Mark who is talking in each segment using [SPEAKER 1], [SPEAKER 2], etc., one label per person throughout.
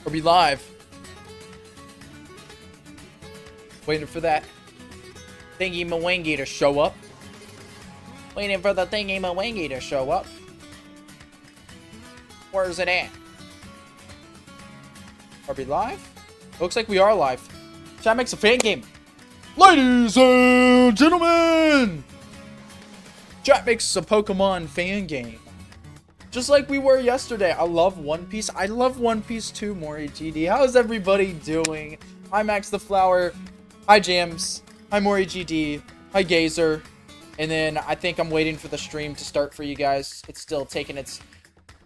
[SPEAKER 1] Are we live? Waiting for that thingy-mawingy to show up. Waiting for the thingy-mawingy to show up. Where's it at? Are we live? Looks like we are live. Chat makes a fan game. Ladies and gentlemen! Chat makes a Pokemon fan game. Just like we were yesterday. I love One Piece. I love One Piece too, Mori GD. How's everybody doing? Hi, Max the Flower. Hi, Jams. Hi, Mori GD. Hi, Gazer. And then I think I'm waiting for the stream to start for you guys. It's still taking its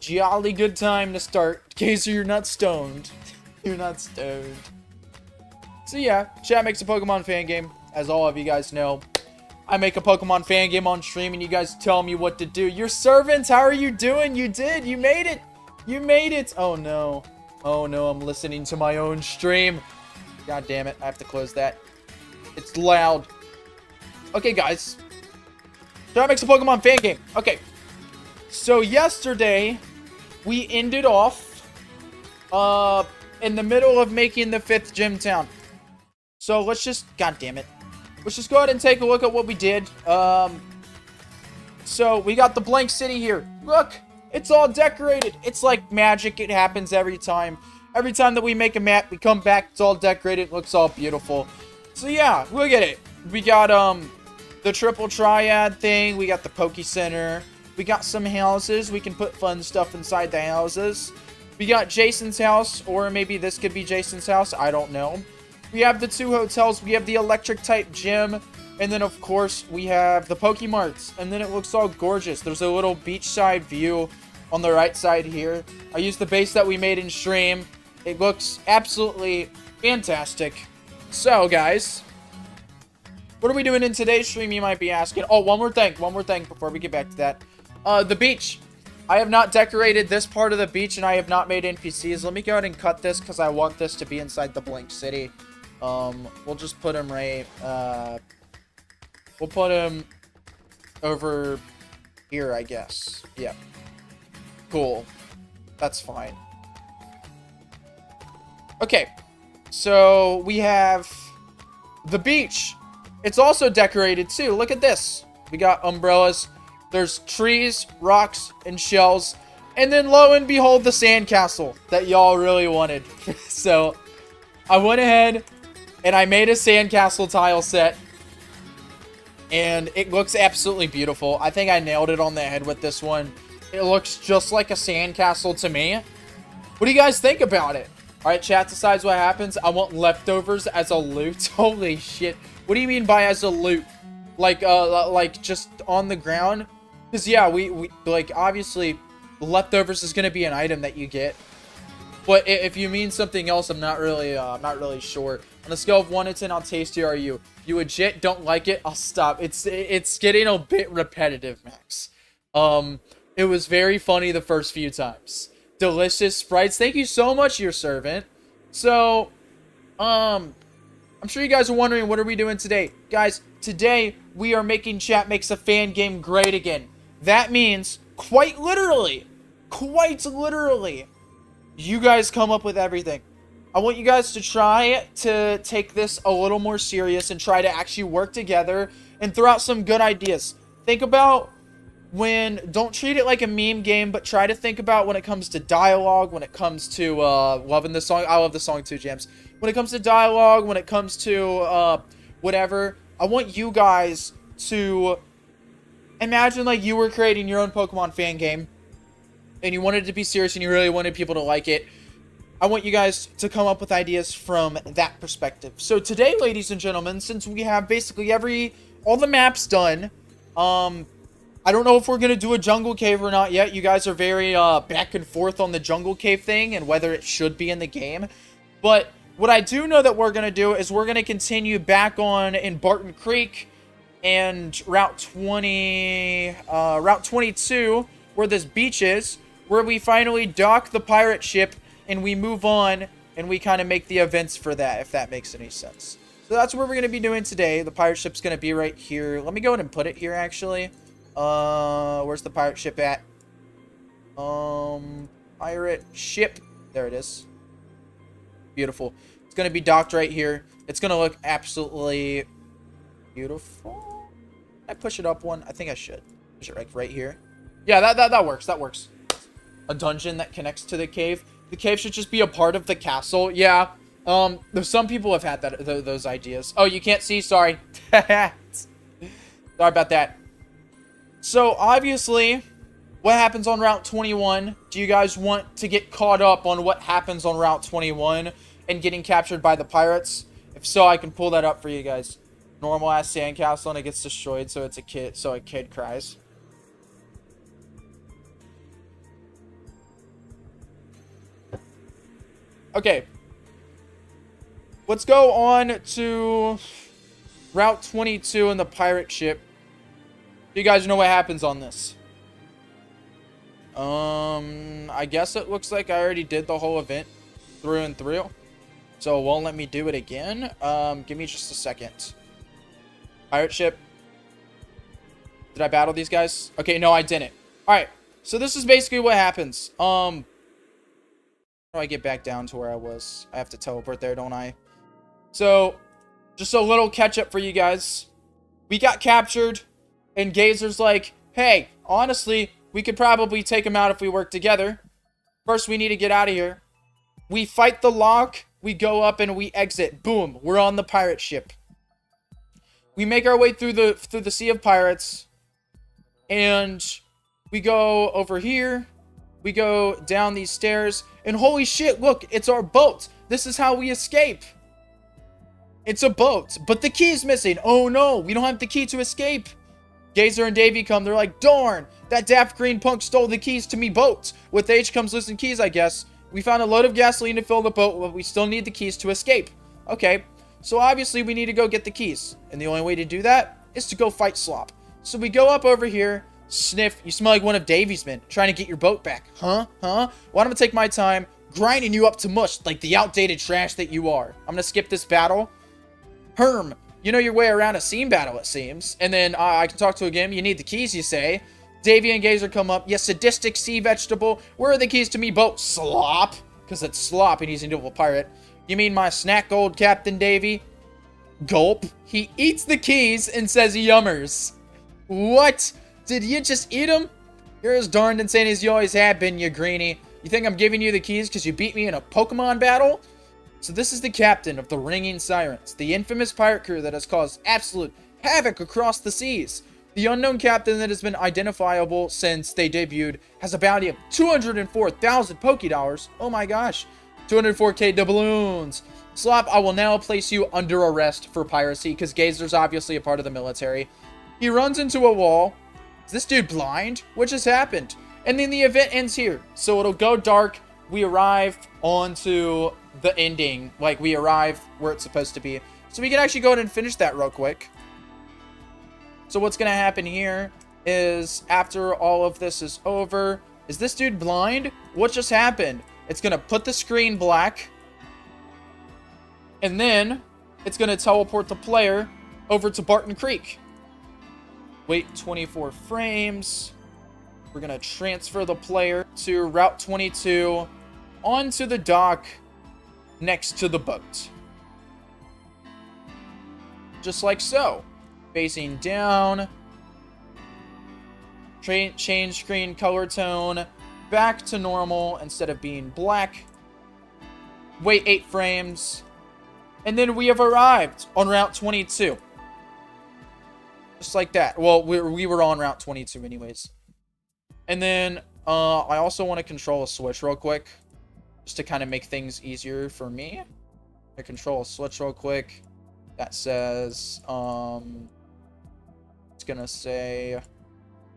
[SPEAKER 1] jolly good time to start. Gazer, you're not stoned. You're not stoned. So yeah, chat makes a Pokemon fan game. As all of you guys know, I make a Pokemon fan game on stream and you guys tell me what to do. Your servants, how are you doing? You did. You made it. You made it. Oh no. Oh no, I'm listening to my own stream. God damn it. I have to close that. It's loud. Okay, guys. Chat makes a Pokemon fan game. Okay. So yesterday, we ended off in the middle of making the 5th gym town. So let's just, god damn it. Let's just go ahead and take a look at what we did. So we got the blank city here. Look, it's all decorated. It's like magic. It happens every time. Every time that we make a map, we come back, it's all decorated. It looks all beautiful. So yeah, look at it. We got the triple triad thing. We got the Poke Center. We got some houses. We can put fun stuff inside the houses. We got Jason's house, or maybe this could be Jason's house. I don't know. We have the 2 hotels. We have the electric type gym. And then, of course, we have the Pokemarts. And then it looks all gorgeous. There's a little beachside view on the right side here. I used the base that we made in stream. It looks absolutely fantastic. So, guys, what are we doing in today's stream, you might be asking? Oh, one more thing before we get back to that. The beach. I have not decorated this part of the beach, and I have not made NPCs. Let me go ahead and cut this, because I want this to be inside the blank city. We'll just put him right, we'll put him over here, I guess. Yeah. Cool. That's fine. Okay. So, we have the beach. It's also decorated, too. Look at this. We got umbrellas. There's trees, rocks, and shells. And then, lo and behold, the sandcastle that y'all really wanted. So, I went ahead and I made a sandcastle tile set. And it looks absolutely beautiful. I think I nailed it on the head with this one. It looks just like a sandcastle to me. What do you guys think about it? Alright, chat decides what happens. I want leftovers as a loot. Holy shit. What do you mean by as a loot? Like just on the ground? Because, yeah, we like, obviously, leftovers is going to be an item that you get. But if you mean something else, I'm not really sure. On a scale of 1 to 10, how tasty are you? You legit don't like it? I'll stop. It's getting a bit repetitive, Max. It was very funny the first few times. Delicious sprites. Thank you so much, your servant. So, I'm sure you guys are wondering, what are we doing today? Guys, today, we are making Chat Makes a Fan Game great again. That means, quite literally, you guys come up with everything. I want you guys to try to take this a little more serious and try to actually work together and throw out some good ideas. Think about don't treat it like a meme game, but try to think about when it comes to dialogue, when it comes to loving the song. I love the song too, James. When it comes to dialogue, when it comes to whatever, I want you guys to imagine like you were creating your own Pokemon fan game and you wanted it to be serious and you really wanted people to like it. I want you guys to come up with ideas from that perspective. So today, ladies and gentlemen, since we have basically all the maps done, I don't know if we're going to do a jungle cave or not yet. You guys are very back and forth on the jungle cave thing and whether it should be in the game. But what I do know that we're going to do is we're going to continue back on in Barton Creek and Route 22, where this beach is, where we finally dock the pirate ship and we move on and we kind of make the events for that, if that makes any sense. So that's what we're going to be doing today. The pirate ship's going to be right here. Let me go ahead and put it here, actually. Where's the pirate ship at? Pirate ship. There it is. Beautiful. It's going to be docked right here. It's going to look absolutely beautiful. I push it up one. I think I should push it right here. Yeah, that works. That works. A dungeon that connects to the cave. The cave should just be a part of the castle. Yeah. There's some people have had those ideas. Oh, you can't see. Sorry. Sorry about that. So obviously, what happens on Route 21? Do you guys want to get caught up on what happens on Route 21 and getting captured by the pirates? If so, I can pull that up for you guys. Normal ass sandcastle and it gets destroyed, so a kid cries. Okay. Let's go on to Route 22 and the pirate ship. You guys know what happens on this. I guess it looks like I already did the whole event through and through. So it won't let me do it again. Give me just a second. Pirate ship. Did I battle these guys? Okay, no, I didn't. Alright, so this is basically what happens. How do I get back down to where I was? I have to teleport there, don't I? So, just a little catch up for you guys. We got captured, and Gazer's like, hey, honestly, we could probably take him out if we work together. First, we need to get out of here. We fight the lock, we go up, and we exit. Boom, we're on the pirate ship. We make our way through the sea of pirates, and we go over here. We go down these stairs, and holy shit, look, it's our boat. This is how we escape. It's a boat, but the key's missing. Oh no, we don't have the key to escape. Gazer and Davy come, they're like, darn, that daft green punk stole the keys to me boat. With H comes listen keys, I guess. We found a load of gasoline to fill the boat, but we still need the keys to escape. Okay, so obviously we need to go get the keys, and the only way to do that is to go fight Slop. So we go up over here. Sniff, you smell like one of Davy's men, trying to get your boat back. Huh? Well, I'm gonna take my time grinding you up to mush like the outdated trash that you are. I'm gonna skip this battle. Herm, you know your way around a scene battle, it seems. And then I can talk to again. You need the keys, you say. Davy and Gazer come up. Yes, sadistic sea vegetable. Where are the keys to me boat? Slop. Because it's Slop and he's an evil pirate. You mean my snack gold Captain Davy? Gulp. He eats the keys and says yummers. What? Did you just eat them? You're as darned insane as you always have been, you greenie. You think I'm giving you the keys because you beat me in a Pokemon battle? So this is the captain of the Ringing Sirens, the infamous pirate crew that has caused absolute havoc across the seas. The unknown captain that has been identifiable since they debuted has a bounty of 204,000 Pokédollars. Oh my gosh. 204k doubloons. Slop, I will now place you under arrest for piracy because Gazer's obviously a part of the military. He runs into a wall. Is this dude blind? What just happened? And then the event ends here. So it'll go dark. We arrive onto the ending. Like, we arrive where it's supposed to be. So we can actually go ahead and finish that real quick. So what's going to happen here is after all of this is over... Is this dude blind? What just happened? It's going to put the screen black. And then it's going to teleport the player over to Barton Creek. Wait 24 frames. We're going to transfer the player to Route 22 onto the dock next to the boat. Just like so. Facing down. Change screen color tone back to normal instead of being black. Wait 8 frames. And then we have arrived on Route 22. Just like that. Well, we were on Route 22 anyways. And then I also want to control a switch real quick. Just to kind of make things easier for me. I control a switch real quick. That says, it's going to say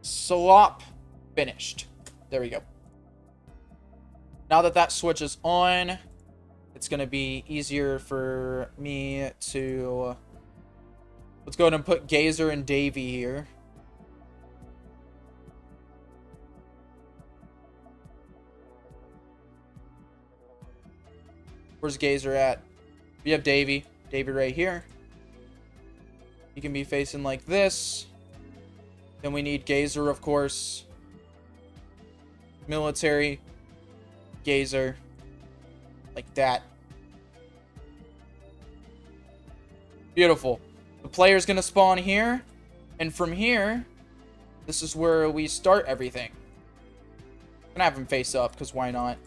[SPEAKER 1] Slop finished. There we go. Now that that switch is on, it's going to be easier for me to... Let's go ahead and put Gazer and Davy here. Where's Gazer at? We have Davy. Davy right here. He can be facing like this. Then we need Gazer, of course. Military. Gazer. Like that. Beautiful. The player's gonna spawn here. And from here, this is where we start everything. I'm gonna have him face up, because why not?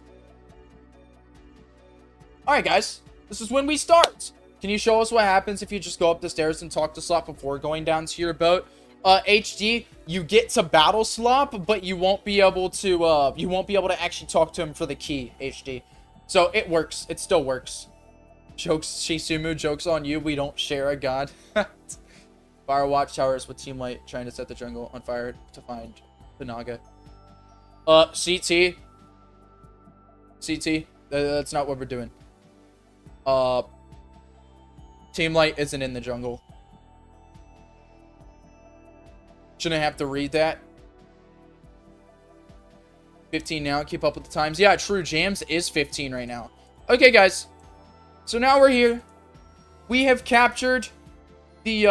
[SPEAKER 1] Alright, guys. This is when we start. Can you show us what happens if you just go up the stairs and talk to Slop before going down to your boat? HD, you get to battle Slop, but you won't be able to actually talk to him for the key, HD. So it works. It still works. Jokes, Shisumu, jokes on you. We don't share a god. Fire watchtowers with Team Light trying to set the jungle on fire to find the Naga. CT. CT. That's not what we're doing. Team Light isn't in the jungle. Shouldn't have to read that. 15 now. Keep up with the times. Yeah, true. Jams is 15 right now. Okay, guys. So now we're here. We have captured the,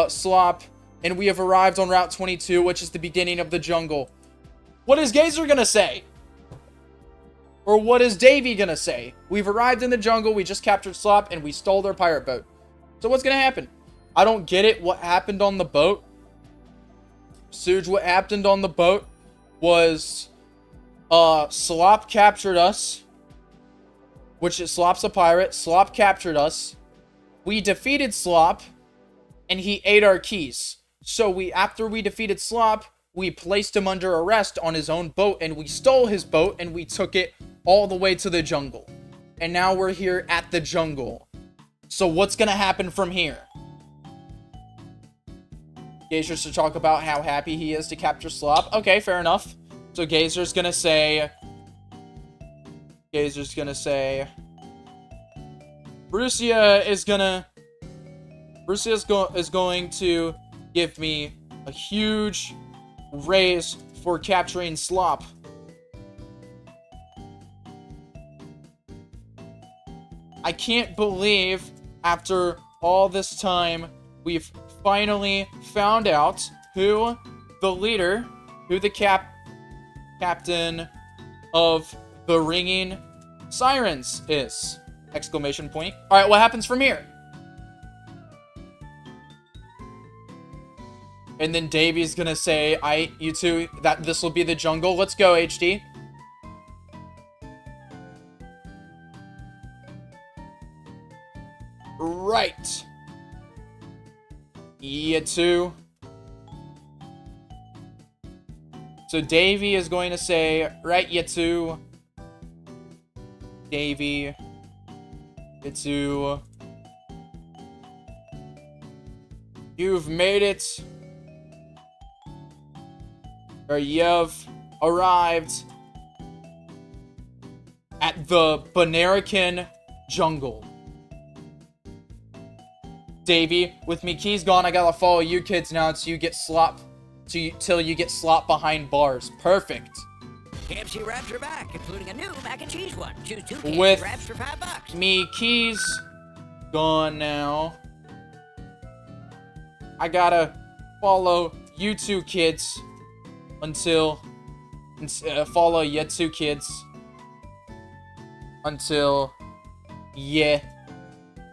[SPEAKER 1] Slop, and we have arrived on Route 22, which is the beginning of the jungle. What is Gazer gonna say? Or what is Davey gonna say? We've arrived in the jungle, we just captured Slop, and we stole their pirate boat. So what's gonna happen? I don't get it. What happened on the boat? Suge, what happened on the boat was, Slop captured us. Which is, Slop's a pirate. Slop captured us. We defeated Slop, and he ate our keys. So after we defeated Slop, we placed him under arrest on his own boat, and we stole his boat, and we took it all the way to the jungle. And now we're here at the jungle. So what's gonna happen from here? Gazer's to talk about how happy he is to capture Slop. Okay, fair enough. So Gazer's gonna say... Brucia is going to give me a huge raise for capturing Slop. I can't believe after all this time we've finally found out who the leader, who the captain of the Ringing Sirens is. Exclamation point. Alright, what happens from here? And then Davey's gonna say, you two, that this will be the jungle. Let's go, HD. Right. You two. So Davey is going to say, right, you two. Davey. You two. You've made it. Or you've arrived at the Banerican jungle. Davey, with me keys gone, I gotta follow you kids now until you get Slop behind bars. Perfect.
[SPEAKER 2] KFC wraps are back, including a new mac and cheese one. Choose 2 KFC
[SPEAKER 1] with
[SPEAKER 2] wraps for $5.
[SPEAKER 1] Me keys gone now. I gotta follow you two kids until follow you two kids until you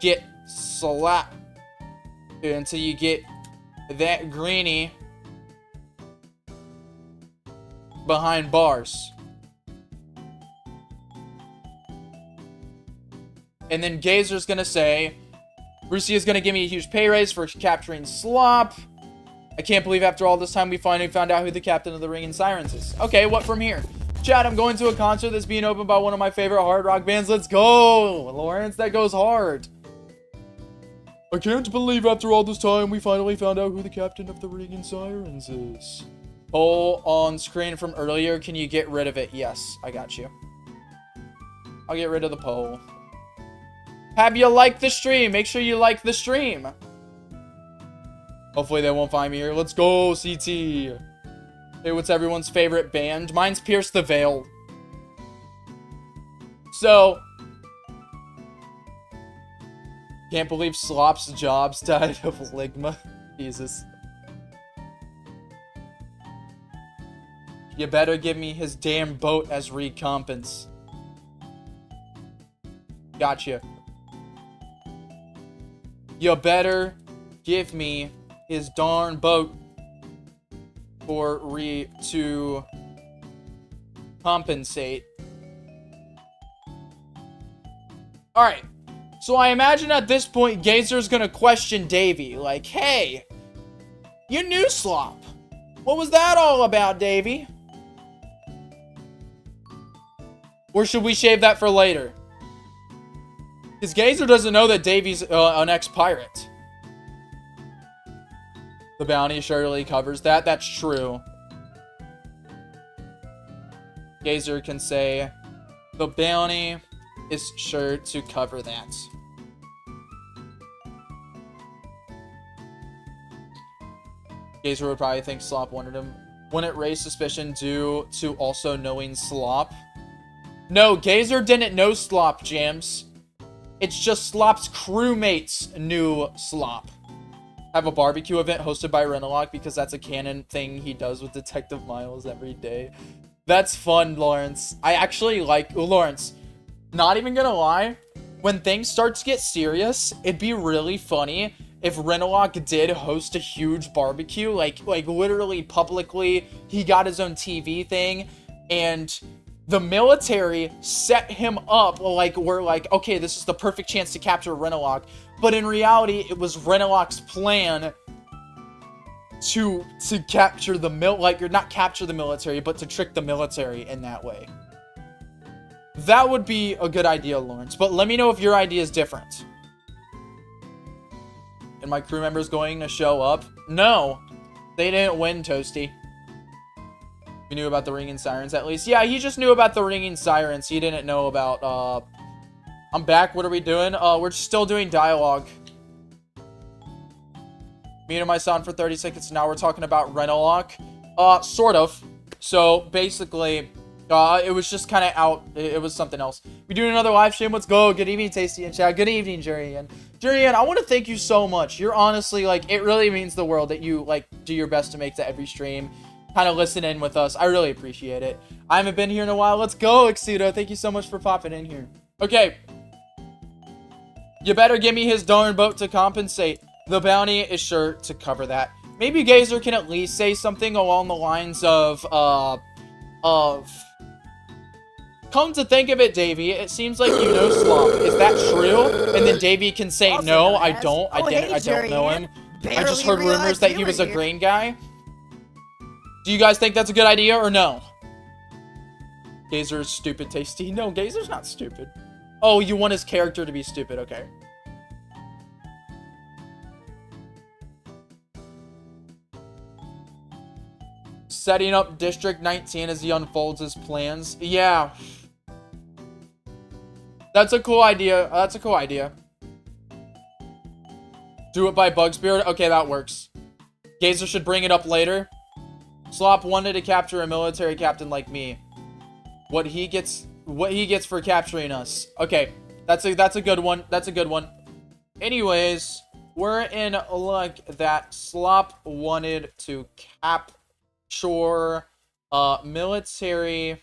[SPEAKER 1] get slapped. Until you get that greenie behind bars. And then Gazer's gonna say, Brucia gonna give me a huge pay raise for capturing Slop. I can't believe after all this time we finally found out who the captain of the Ringing Sirens is. Okay, what from here? Chat, I'm going to a concert that's being opened by one of my favorite hard rock bands. Let's go! Lawrence, that goes hard. I can't believe after all this time we finally found out who the captain of the Ringing Sirens is. Poll on screen from earlier. Can you get rid of it? Yes, I got you. I'll get rid of the poll. Have you liked the stream? Make sure you like the stream. Hopefully they won't find me here. Let's go, CT. Hey, what's everyone's favorite band? Mine's Pierce the Veil. So... Can't believe Slop's jobs died of Ligma. Jesus. You better give me his damn boat as recompense. Gotcha. You better give me his darn boat to compensate. Alright. So I imagine at this point, Gazer's gonna question Davy. Like, hey, you knew Slop. What was that all about, Davy? Or should we shave that for later? Because Gazer doesn't know that Davy's an ex-pirate. The bounty surely covers that. That's true. Gazer can say, the bounty is sure to cover that. Gazer would probably think Slop wanted him. Wouldn't raise suspicion due to also knowing Slop? No, Gazer didn't know Slop, Jams. It's just Slop's crewmates knew Slop. Have a barbecue event hosted by Renalock because that's a canon thing he does with Detective Miles every day. That's fun, Lawrence. I actually like Lawrence. Not even gonna lie, when things start to get serious, it'd be really funny if Renalock did host a huge barbecue, like literally publicly. He got his own TV thing, and the military set him up like we're like, okay, this is the perfect chance to capture Renalock. But in reality, it was Renalock's plan to capture the not capture the military, but to trick the military in that way. That would be a good idea, Lawrence. But let me know if your idea is different. And my crew members going to show up? No, they didn't win, Toasty. We knew about the ringing sirens at least. Yeah, he just knew about the ringing sirens. He didn't know about, I'm back. What are we doing? We're still doing dialogue. Muted my sound for 30 seconds. Now we're talking about Renalock. Sort of. So, basically, it was just kind of out. It was something else. We doing another live stream. Let's go. Good evening, Tasty and chat. Good evening, Jurian. Jurian, I want to thank you so much. You're honestly, like, it really means the world that you, like, do your best to make to every stream. Kind of listen in with us. I really appreciate it. I haven't been here in a while. Let's go, Exudo. Thank you so much for popping in here. Okay. You better give me his darn boat to compensate. The bounty is sure to cover that. Maybe Gazer can at least say something along the lines of, come to think of it, Davy, it seems like you know Slop. Is that true? And then Davy can say,
[SPEAKER 2] Also
[SPEAKER 1] no,
[SPEAKER 2] known
[SPEAKER 1] I
[SPEAKER 2] as,
[SPEAKER 1] don't. I don't know him. I just heard rumors that he was a grain guy. Do you guys think that's a good idea or no? Gazer's stupid, Tasty. No, Gazer's not stupid. Oh, you want his character to be stupid. Okay. Setting up District 19 as he unfolds his plans. Yeah. That's a cool idea. That's a cool idea. Do it by Bug Spirit? Okay, that works. Gazer should bring it up later. Slop wanted to capture a military captain like me. What he gets for capturing us. Okay, that's a good one. That's a good one. Anyways, we're in luck that Slop wanted to capture military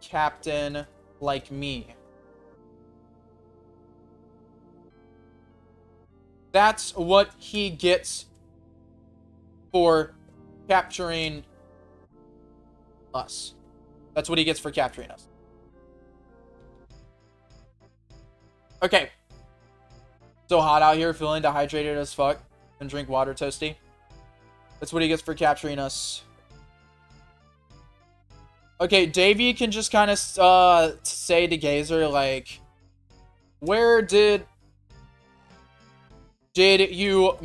[SPEAKER 1] captain like me. That's what he gets for capturing us. That's what he gets for capturing us. Okay. So hot out here, feeling dehydrated as fuck. And drink water, Toasty. That's what he gets for capturing us. Okay, Davy can just kind of say to Gazer, like, where did you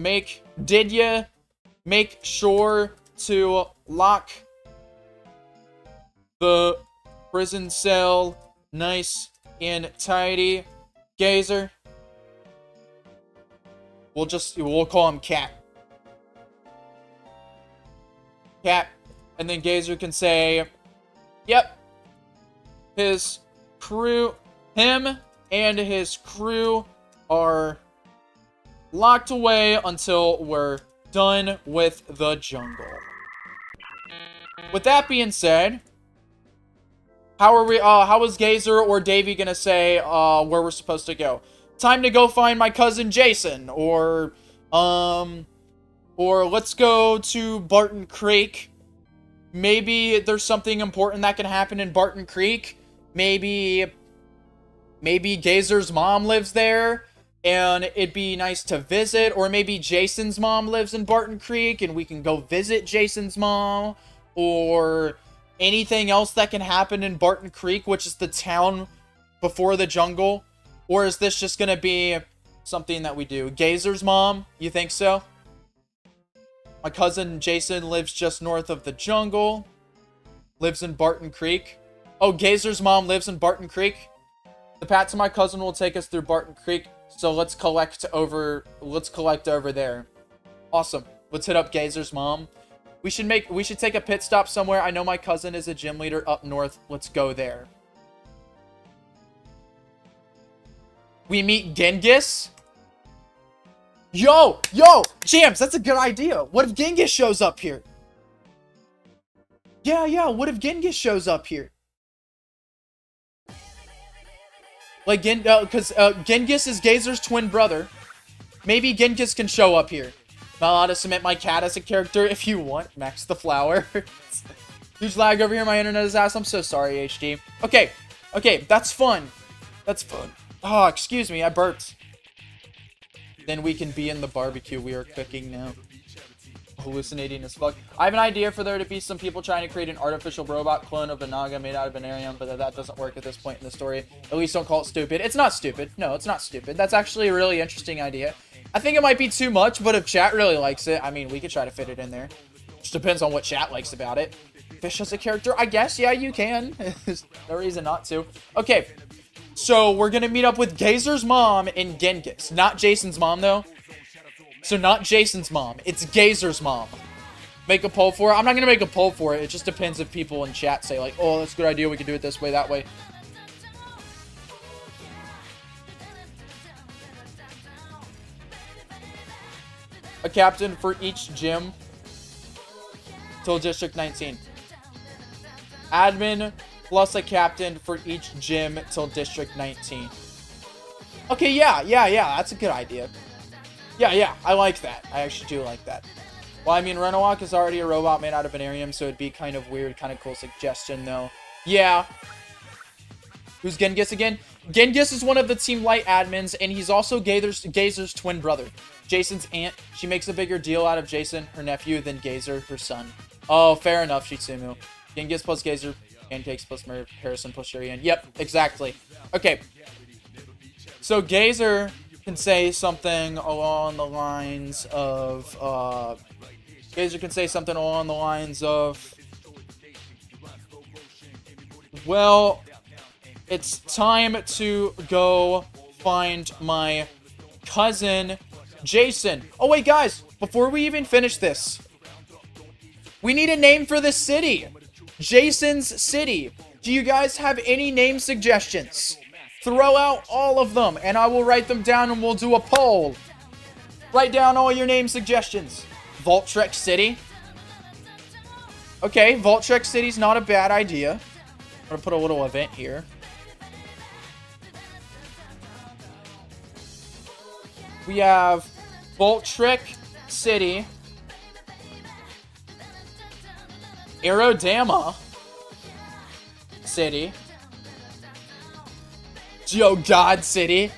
[SPEAKER 1] make sure to lock the prison cell nice and tidy, Gazer? We'll call him Cat. Cat. And then Gazer can say, yep. Him and his crew are locked away until we're done with the jungle. With that being said, how is Gazer or Davy gonna say where we're supposed to go? time to go find my cousin Jason, or let's go to Barton Creek. Maybe there's something important that can happen in Barton Creek. Maybe Gazer's mom lives there, and it'd be nice to visit. Or maybe Jason's mom lives in Barton Creek, and we can go visit Jason's mom. Or anything else that can happen in Barton Creek, which is the town before the jungle. Or is this just gonna be something that we do? Gazer's mom, you think so? My cousin Jason lives just north of the jungle. Lives in Barton Creek. Oh, Gazer's mom lives in Barton Creek. The path to my cousin will take us through Barton Creek. So let's collect over there. Awesome. Let's hit up Gazer's mom. We should take a pit stop somewhere. I know my cousin is a gym leader up north. Let's go there. We meet Genghis. Yo, Jams, that's a good idea. What if Genghis shows up here? Yeah, what if Genghis shows up here? Like, because Genghis is Gazer's twin brother. Maybe Genghis can show up here. I'm allowed to submit my cat as a character if you want. Max the flower. Huge lag over here. My internet is ass. I'm so sorry, HD. Okay, that's fun. That's fun. Oh, excuse me, I burped. Then we can be in the barbecue we are cooking now. Hallucinating as fuck. I have an idea for there to be some people trying to create an artificial robot clone of a Naga made out of Venarium, but that doesn't work at this point in the story. At least don't call it stupid. It's not stupid. No, it's not stupid. That's actually a really interesting idea. I think it might be too much, but if chat really likes it, I mean, we could try to fit it in there. Just depends on what chat likes about it. Fish as a character? I guess, yeah, you can. There's no reason not to. Okay, so we're gonna meet up with Gazer's mom and Genghis. Not Jason's mom, though. So not Jason's mom. It's Gazer's mom. Make a poll for it? I'm not gonna make a poll for it. It just depends if people in chat say, like, oh, that's a good idea. We can do it this way, that way. A captain for each gym till District 19. Admin plus a captain for each gym till District 19. Okay, yeah, that's a good idea. Yeah, I like that. I actually do like that. Well, I mean, Renowak is already a robot made out of Venarium, so it'd be kind of weird, kind of cool suggestion, though. Yeah. Who's Genghis again? Genghis is one of the Team Light admins, and he's also Gazer's twin brother. Jason's aunt. She makes a bigger deal out of Jason, her nephew, than Gazer, her son. Oh, fair enough, Shitsumu. Genghis plus Gazer, Pancakes plus Harrison plus Shurian. Yep, exactly. Okay. So Gazer can say something along the lines of, well, it's time to go find my cousin Jason. Oh wait, guys, before we even finish this, we need a name for this city. Jason's City. Do you guys have any name suggestions? Throw out all of them, and I will write them down, and we'll do a poll. Write down all your name suggestions. Voltrek City. Okay, Voltrek City's not a bad idea. I'm gonna put a little event here. We have Voltrek City. Aerodama City. Yo, God City.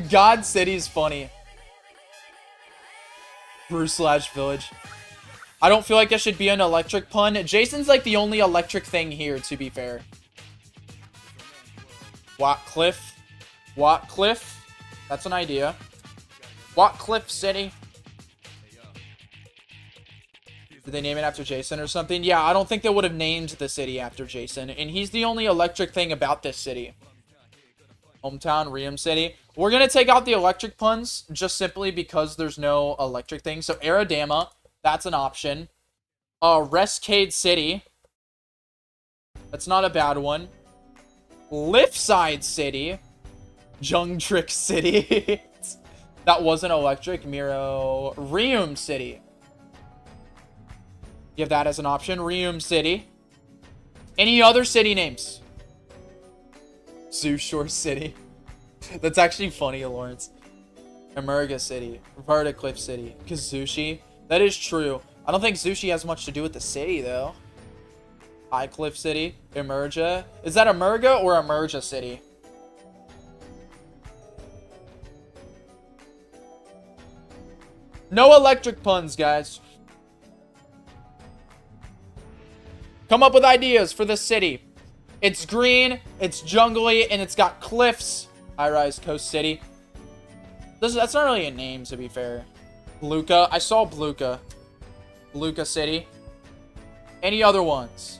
[SPEAKER 1] God City is funny. Brew/village. I don't feel like that should be an electric pun. Jason's like the only electric thing here, to be fair. Watcliffe. That's an idea. Watcliffe City. Did they name it after Jason or something? Yeah, I don't think they would have named the city after Jason. And he's the only electric thing about this city. Hometown, Riam City. We're going to take out the electric puns just simply because there's no electric thing. So Aerodama, that's an option. Rescade City. That's not a bad one. Liftside City. Jungtrick City. That wasn't electric. Miro. Rium City. Give that as an option. Rium City. Any other city names? Zoo Shore City. That's actually funny, Lawrence. Emerga City. Varda Cliff City. Kazushi. That is true. I don't think Zushi has much to do with the city, though. High Cliff City. Emerga. Is that Emerga or Emerga City? No electric puns, guys. Come up with ideas for this city. It's green, it's jungly, and it's got cliffs. High-rise coast city. That's not really a name, to be fair. Bluka. I saw Bluka. Bluka City. Any other ones?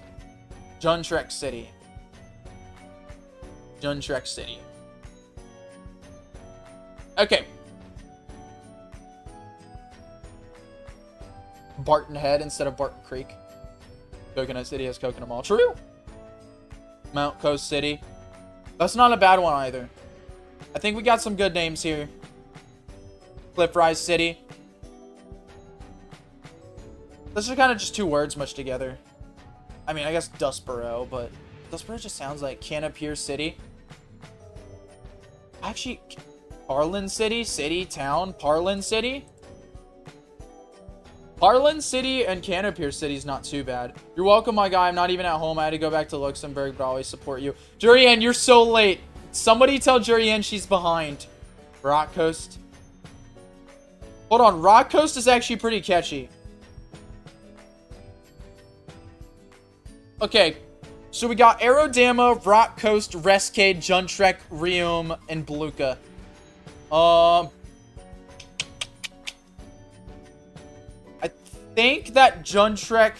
[SPEAKER 1] Juntrek City. Juntrek City. Okay. Barton Head instead of Barton Creek. Coconut City has Coconut Mall. True. Mount Coast City. That's not a bad one either. I think we got some good names here. Cliff Rise City. Those are kind of just two words mushed together. I mean, I guess Dustboro, but Dustboro just sounds like Canopier City. Actually, Parlin City? City, town, Parlin City? Parlin City and Canopier City is not too bad. You're welcome, my guy. I'm not even at home. I had to go back to Luxembourg, but I always support you. Jurian, you're so late. Somebody tell Jurian she's behind. Rock Coast. Hold on. Rock Coast is actually pretty catchy. Okay. So we got Aerodama, Rock Coast, Rescade, Juntrek, Rium, and Bluka. I think that Juntrek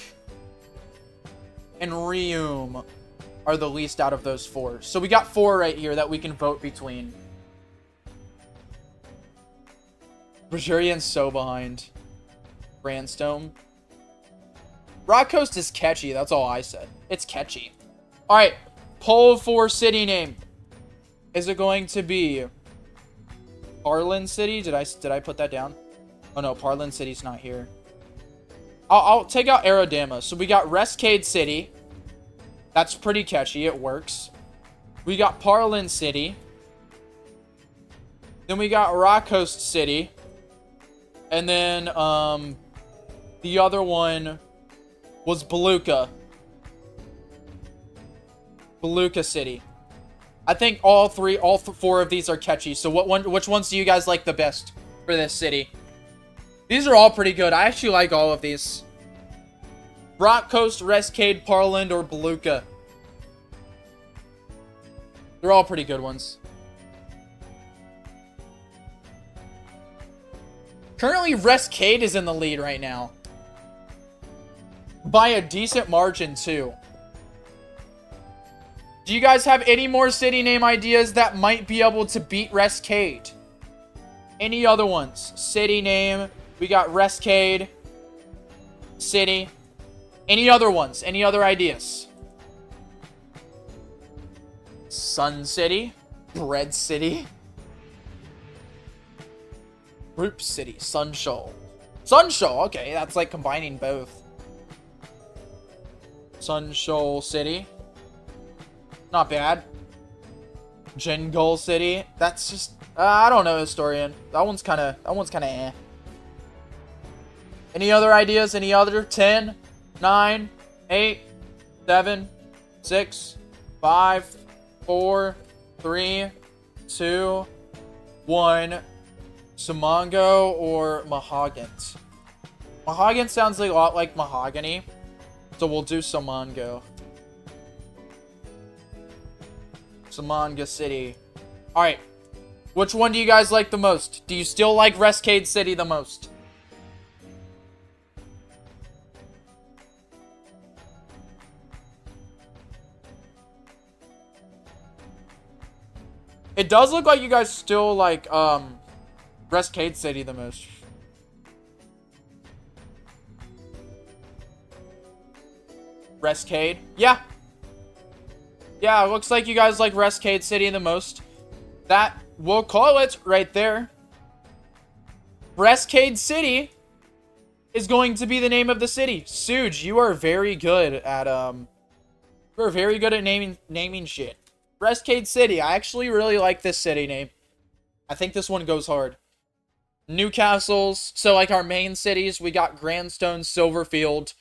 [SPEAKER 1] and Rium are the least out of those four. So we got four right here that we can vote between. Bajurian's so behind. Brandstone. Rock Coast is catchy. That's all I said. It's catchy. Alright. Poll for city name. Is it going to be Parlin City? Did I put that down? Oh no, Parlin City's not here. I'll take out Aerodama. So we got Rescade City. That's pretty catchy. It works. We got Parlin City. Then we got Rock Coast City. And then the other one was Beluga. Beluga City. I think all four of these are catchy. So which ones do you guys like the best for this city? These are all pretty good. I actually like all of these. Rock Coast, Rescade, Parland, or Beluga. They're all pretty good ones. Currently, Rescade is in the lead right now. By a decent margin, too. Do you guys have any more city name ideas that might be able to beat Rescade? Any other ones? City name. We got Rescade. City. Any other ones? Any other ideas? Sun City. Bread City. Group City. Sunshoal. Sunshoal. Okay, that's like combining both. Sunshoal City. Not bad. Jengol City. That's just... I don't know, Historian. That one's kind of eh. Any other ideas? Any other? 10, 9, 8, 7, 6, 5, 4, 3, 2, 1. Sumongo or Mahogant? Mahogant sounds like a lot like mahogany. So we'll do Sumongo. Sumonga City. Alright. Which one do you guys like the most? Do you still like Rescade City the most? It does look like you guys still like, Rescade City the most. Rescade? Yeah. Yeah, it looks like you guys like Rescade City the most. That, we'll call it right there. Rescade City is going to be the name of the city. Suge, you are very good at, you're very good at naming shit. Rescade City. I actually really like this city name. I think this one goes hard. Newcastle's, so like our main cities, we got Grandstone, Silverfield,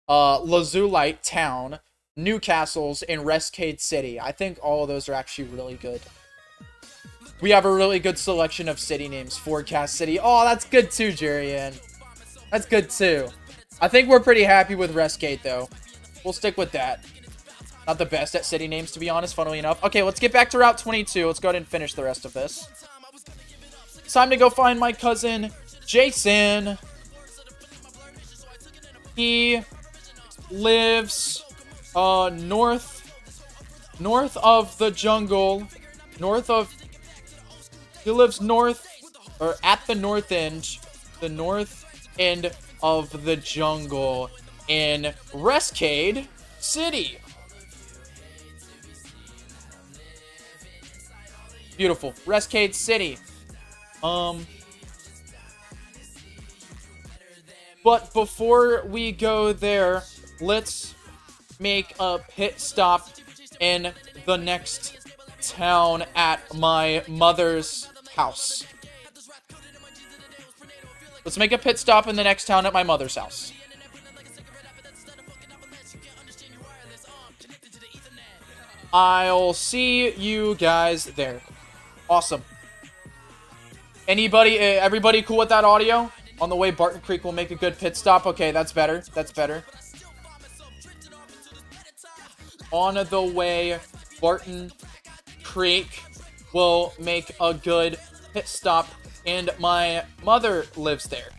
[SPEAKER 1] Lazulite Town, Newcastle's, and Rescade City. I think all of those are actually really good. We have a really good selection of city names. Forecast City. Oh, that's good too, Jerry. That's good too. I think we're pretty happy with Rescade, though. We'll stick with that. Not the best at city names, to be honest, funnily enough. Okay, let's get back to Route 22. Let's go ahead and finish the rest of this. It's time to go find my cousin, Jason. He lives north of the jungle. He lives north, or at the north end of the jungle in Rescade City. Beautiful. Rescade City. But before we go there, let's make a pit stop in the next town at my mother's house. Let's make a pit stop in the next town at my mother's house. I'll see you guys there. Awesome. Everybody cool with that audio? On the way, Barton Creek will make a good pit stop. Okay, that's better. That's better. On the way, Barton Creek will make a good pit stop, and my mother lives there.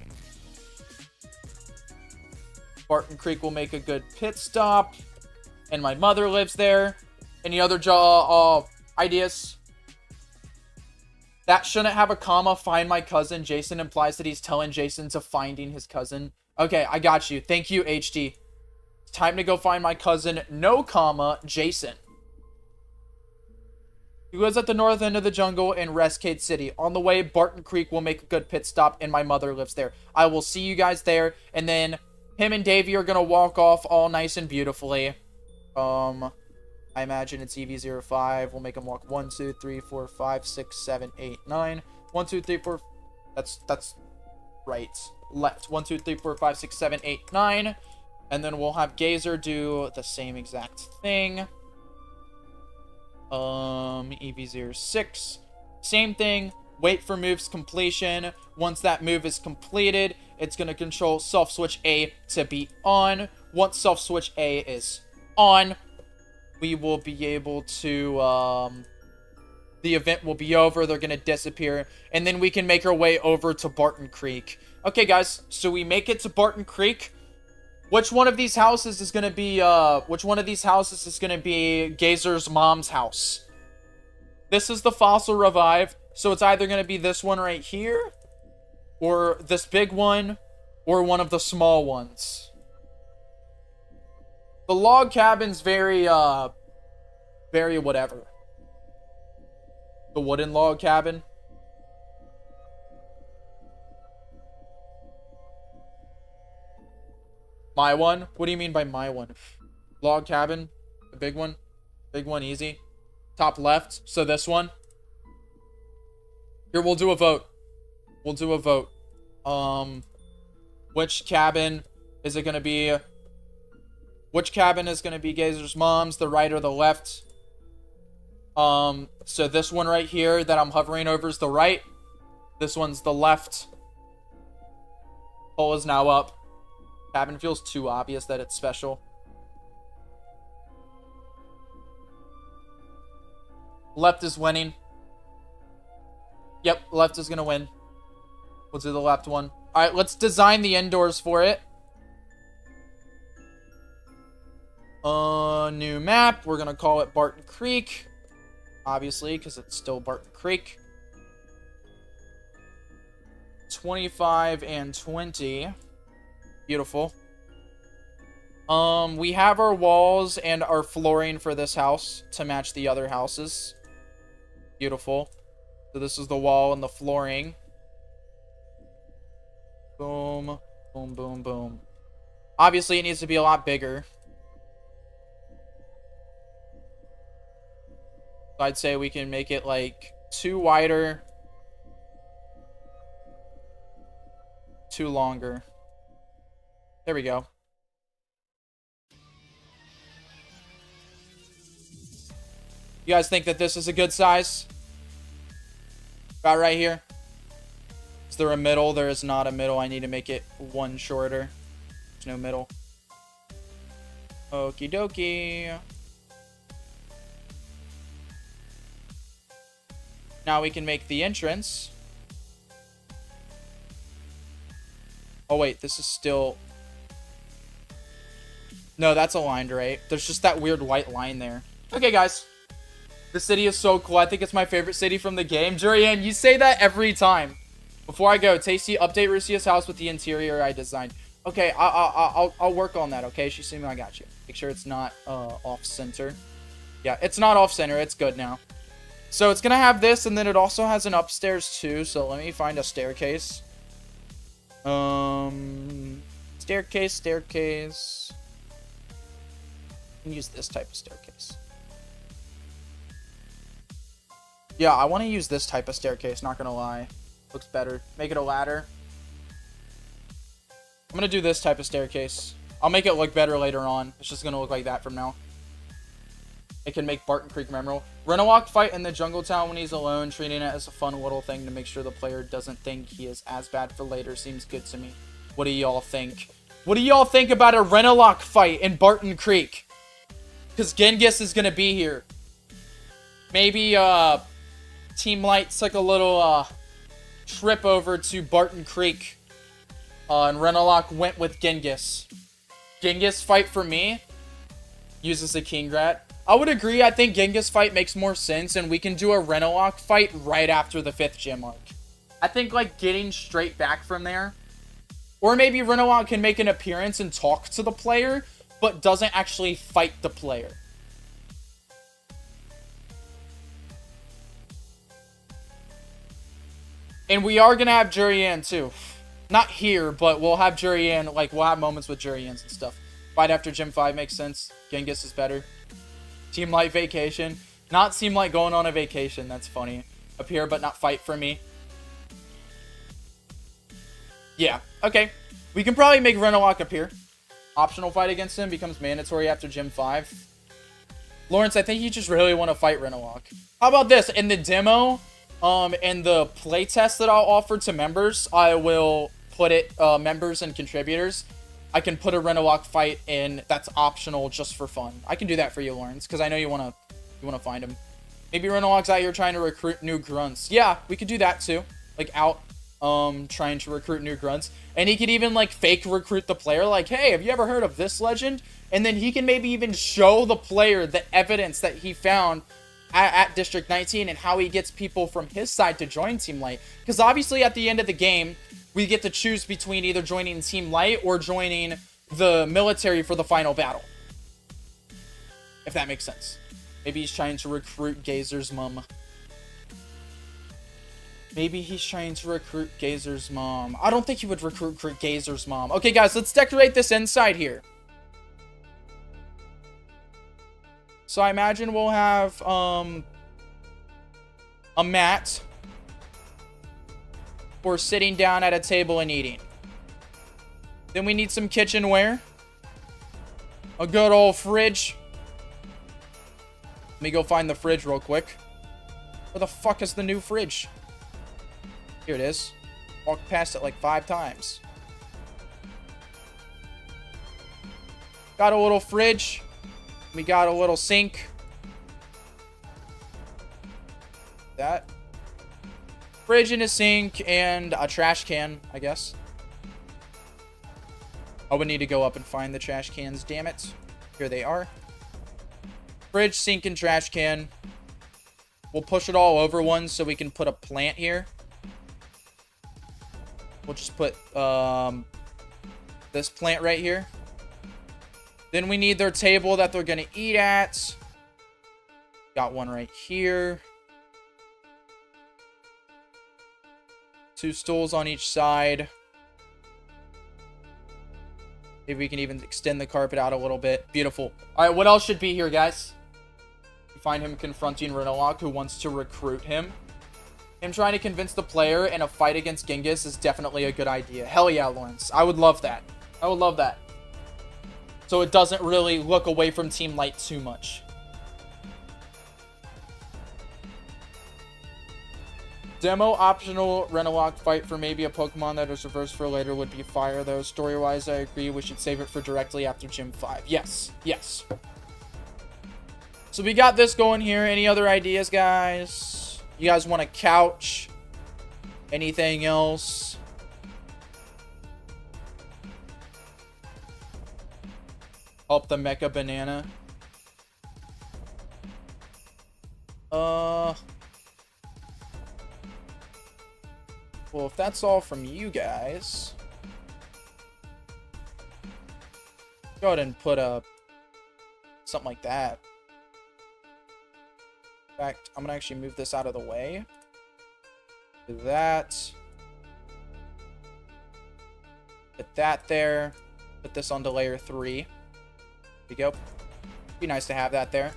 [SPEAKER 1] Barton Creek will make a good pit stop, and my mother lives there. Any other ideas? That shouldn't have a comma. Find my cousin. Jason implies that he's telling Jason to finding his cousin. Okay, I got you. Thank you, HD. It's time to go find my cousin. No comma, Jason. He lives at the north end of the jungle in Rescade City. On the way, Barton Creek will make a good pit stop, and my mother lives there. I will see you guys there, and then him and Davey are going to walk off all nice and beautifully. I imagine it's EV05. We'll make them walk 1, 2, 3, 4, 5, 6, 7, 8, 9. 1, 2, 3, 4. That's right. Left. 1, 2, 3, 4, 5, 6, 7, 8, 9. And then we'll have Gazer do the same exact thing. EV06. Same thing. Wait for move's completion. Once that move is completed, it's going to control self switch A to be on. Once self switch A is on, we will be able to, the event will be over, they're gonna disappear, and then we can make our way over to Barton Creek. Okay, guys, so we make it to Barton Creek. Which one of these houses is gonna be, Gazer's mom's house? This is the Fossil Revive, so it's either gonna be this one right here, or this big one, or one of the small ones. The log cabin's very whatever. The wooden log cabin. My one? What do you mean by my one? Log cabin? The big one? Big one, easy. Top left. So this one. Here, we'll do a vote. We'll do a vote. Which cabin is it gonna be? Which cabin is going to be Gazer's mom's, the right or the left? So this one right here that I'm hovering over is the right. This one's the left. Poll is now up. Cabin feels too obvious that it's special. Left is winning. Yep, left is going to win. We'll do the left one. Alright, let's design the indoors for it. New map. We're gonna call it Barton Creek. Obviously, because it's still Barton Creek. 25 and 20. Beautiful. We have our walls and our flooring for this house to match the other houses. Beautiful. So this is the wall and the flooring. Boom. Boom, boom, boom. Obviously, it needs to be a lot bigger. So I'd say we can make it like 2 wider 2 longer. There we go. You guys think that this is a good size? About right here. Is there a middle? There is not a middle. I need to make it 1 shorter. There's no middle. Okie dokie. Now we can make the entrance. Oh wait, this is still... No, that's aligned, right? There's just that weird white line there. Okay, guys. The city is so cool. I think it's my favorite city from the game. Jurian, you say that every time. Before I go, Tasty, update Rusia's house with the interior I designed. Okay, I'll work on that, okay? Shishima, I got you. Make sure it's not off-center. Yeah, it's not off-center. It's good now. So it's going to have this, and then it also has an upstairs, too. So let me find a staircase. Staircase. I can use this type of staircase. Yeah, I want to use this type of staircase, not going to lie. Looks better. Make it a ladder. I'm going to do this type of staircase. I'll make it look better later on. It's just going to look like that from now. It can make Barton Creek memorable. Renawalk fight in the jungle town when he's alone, treating it as a fun little thing to make sure the player doesn't think he is as bad for later. Seems good to me. What do y'all think? What do y'all think about a Renawalk fight in Barton Creek? Because Genghis is going to be here. Maybe, Team Light took a little, trip over to Barton Creek. And Renawalk went with Genghis. Genghis fight for me. Uses the Kingrat. I would agree. I think Genghis fight makes more sense. And we can do a Renawalk fight right after the 5th gym arc. I think, like, getting straight back from there. Or maybe Renawalk can make an appearance and talk to the player. But doesn't actually fight the player. And we are going to have Jurian too. Not here, but we'll have Jurian. Like, we'll have moments with Jurians and stuff. Fight after Gym 5 makes sense. Genghis is better. Team Light vacation. Not Team Light going on a vacation. That's funny. Appear but not fight for me. Yeah. Okay. We can probably make Renawalk appear. Optional fight against him becomes mandatory after Gym 5. Lawrence, I think you just really want to fight Renawalk. How about this? In the demo, and the playtest that I'll offer to members, I will put it, members and contributors. I can put a Renawalk fight in that's optional just for fun. I can do that for you, Lawrence, because I know you want to find him. Maybe Renawalk's out here trying to recruit new grunts. Yeah, we could do that too. Like, out, trying to recruit new grunts. And he could even, like, fake recruit the player. Like, hey, have you ever heard of this legend? And then he can maybe even show the player the evidence that he found at District 19 and how he gets people from his side to join Team Light. Because obviously at the end of the game, we get to choose between either joining Team Light or joining the military for the final battle. If that makes sense. Maybe he's trying to recruit Gazer's mom. Maybe he's trying to recruit Gazer's mom. I don't think he would recruit Gazer's mom. Okay, guys, let's decorate this inside here. So I imagine we'll have a mat for sitting down at a table and eating. Then we need some kitchenware. A good old fridge. Let me go find the fridge real quick. Where the fuck is the new fridge? Here it is. Walked past it like 5 times. Got a little fridge. We got a little sink. That. Fridge and a sink and a trash can, I guess. I would need to go up and find the trash cans, damn it. Here they are. Fridge, sink, and trash can. We'll push it all over one so we can put a plant here. We'll just put this plant right here. Then we need their table that they're going to eat at. Got one right here. 2 stools on each side. Maybe we can even extend the carpet out a little bit. Beautiful. All right, what else should be here, guys? We find him confronting Renawalk, who wants to recruit him. him trying to convince the player in a fight against Genghis is definitely a good idea. Hell yeah, Lawrence. I would love that. I would love that. So it doesn't really look away from Team Light too much. Demo optional Renalock fight for maybe a Pokemon that is reversed for later would be fire, though. Story-wise, I agree. We should save it for directly after Gym 5. Yes. Yes. So we got this going here. Any other ideas, guys? You guys want a couch? Anything else? Help the Mecha Banana. Well, if that's all from you guys, go ahead and put up something like that. In fact, I'm gonna actually move this out of the way. Do that. Put that there. Put this onto layer 3. There we go. Be nice to have that there.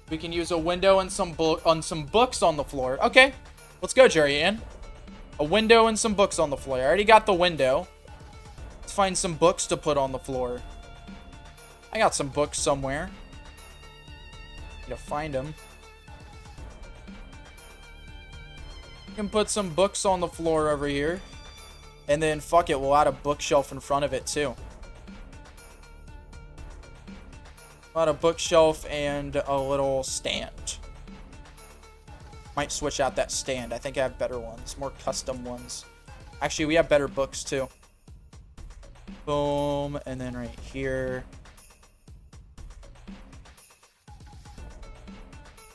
[SPEAKER 1] We can use a window and some books on the floor. Okay, let's go, Jerry Ann. A window and some books on the floor. I already got the window. Let's find some books to put on the floor. I got some books somewhere. Need to find them. You can put some books on the floor over here. And then, fuck it, we'll add a bookshelf in front of it, too. Add a bookshelf and a little stand. Might switch out that stand. I think I have better ones. More custom ones. Actually, we have better books, too. Boom. And then right here.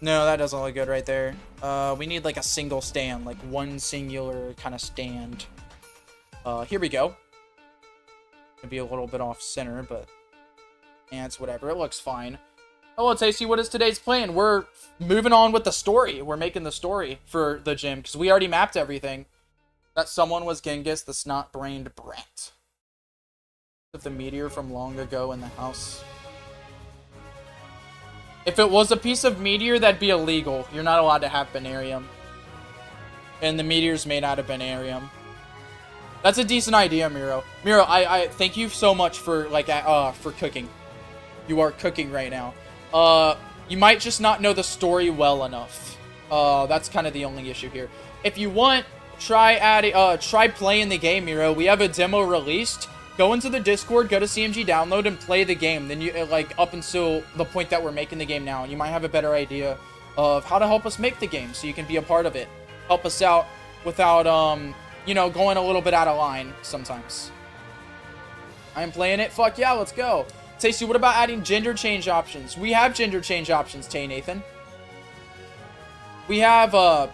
[SPEAKER 1] No, that doesn't look good right there. We need like a single stand. Like one singular kind of stand. Here we go. Gonna be a little bit off center, but it's whatever. It looks fine. Hello, Tasty. What is today's plan? We're moving on with the story. We're making the story for the gym because we already mapped everything. That someone was Genghis, the snot-brained brat. Of the meteor from long ago in the house. If it was a piece of meteor, that'd be illegal. You're not allowed to have Banarium. And the meteor's made out of Banarium. That's a decent idea, Miro. Miro, I thank you so much for for cooking. You are cooking right now. You might just not know the story well enough. That's kind of the only issue here. If you want, try playing the game, Miro. We have a demo released. Go into the Discord, go to CMG download, and play the game. Then you up until the point that we're making the game now, and you might have a better idea of how to help us make the game, so you can be a part of it. Help us out without going a little bit out of line sometimes. I am playing it. Fuck yeah, let's go. Tasty, what about adding gender change options? We have gender change options, Tay Nathan. We have the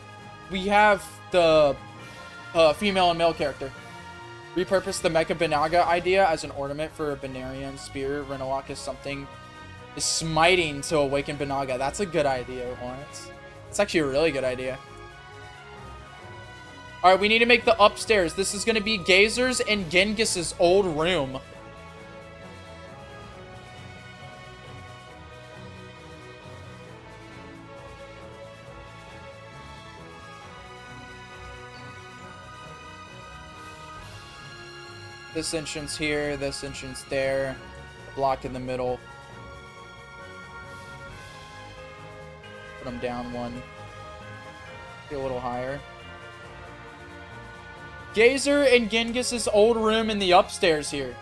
[SPEAKER 1] female and male character. Repurpose the Mecha Banaga idea as an ornament for a Banarian spear. Renalock is smiting to awaken Banaga. That's a good idea, Lawrence. It's actually a really good idea. Alright, we need to make the upstairs. This is going to be Gazer's and Genghis's old room. This entrance here, this entrance there, block in the middle. Put them down one. Get a little higher. Gazer and Genghis's old room in the upstairs here.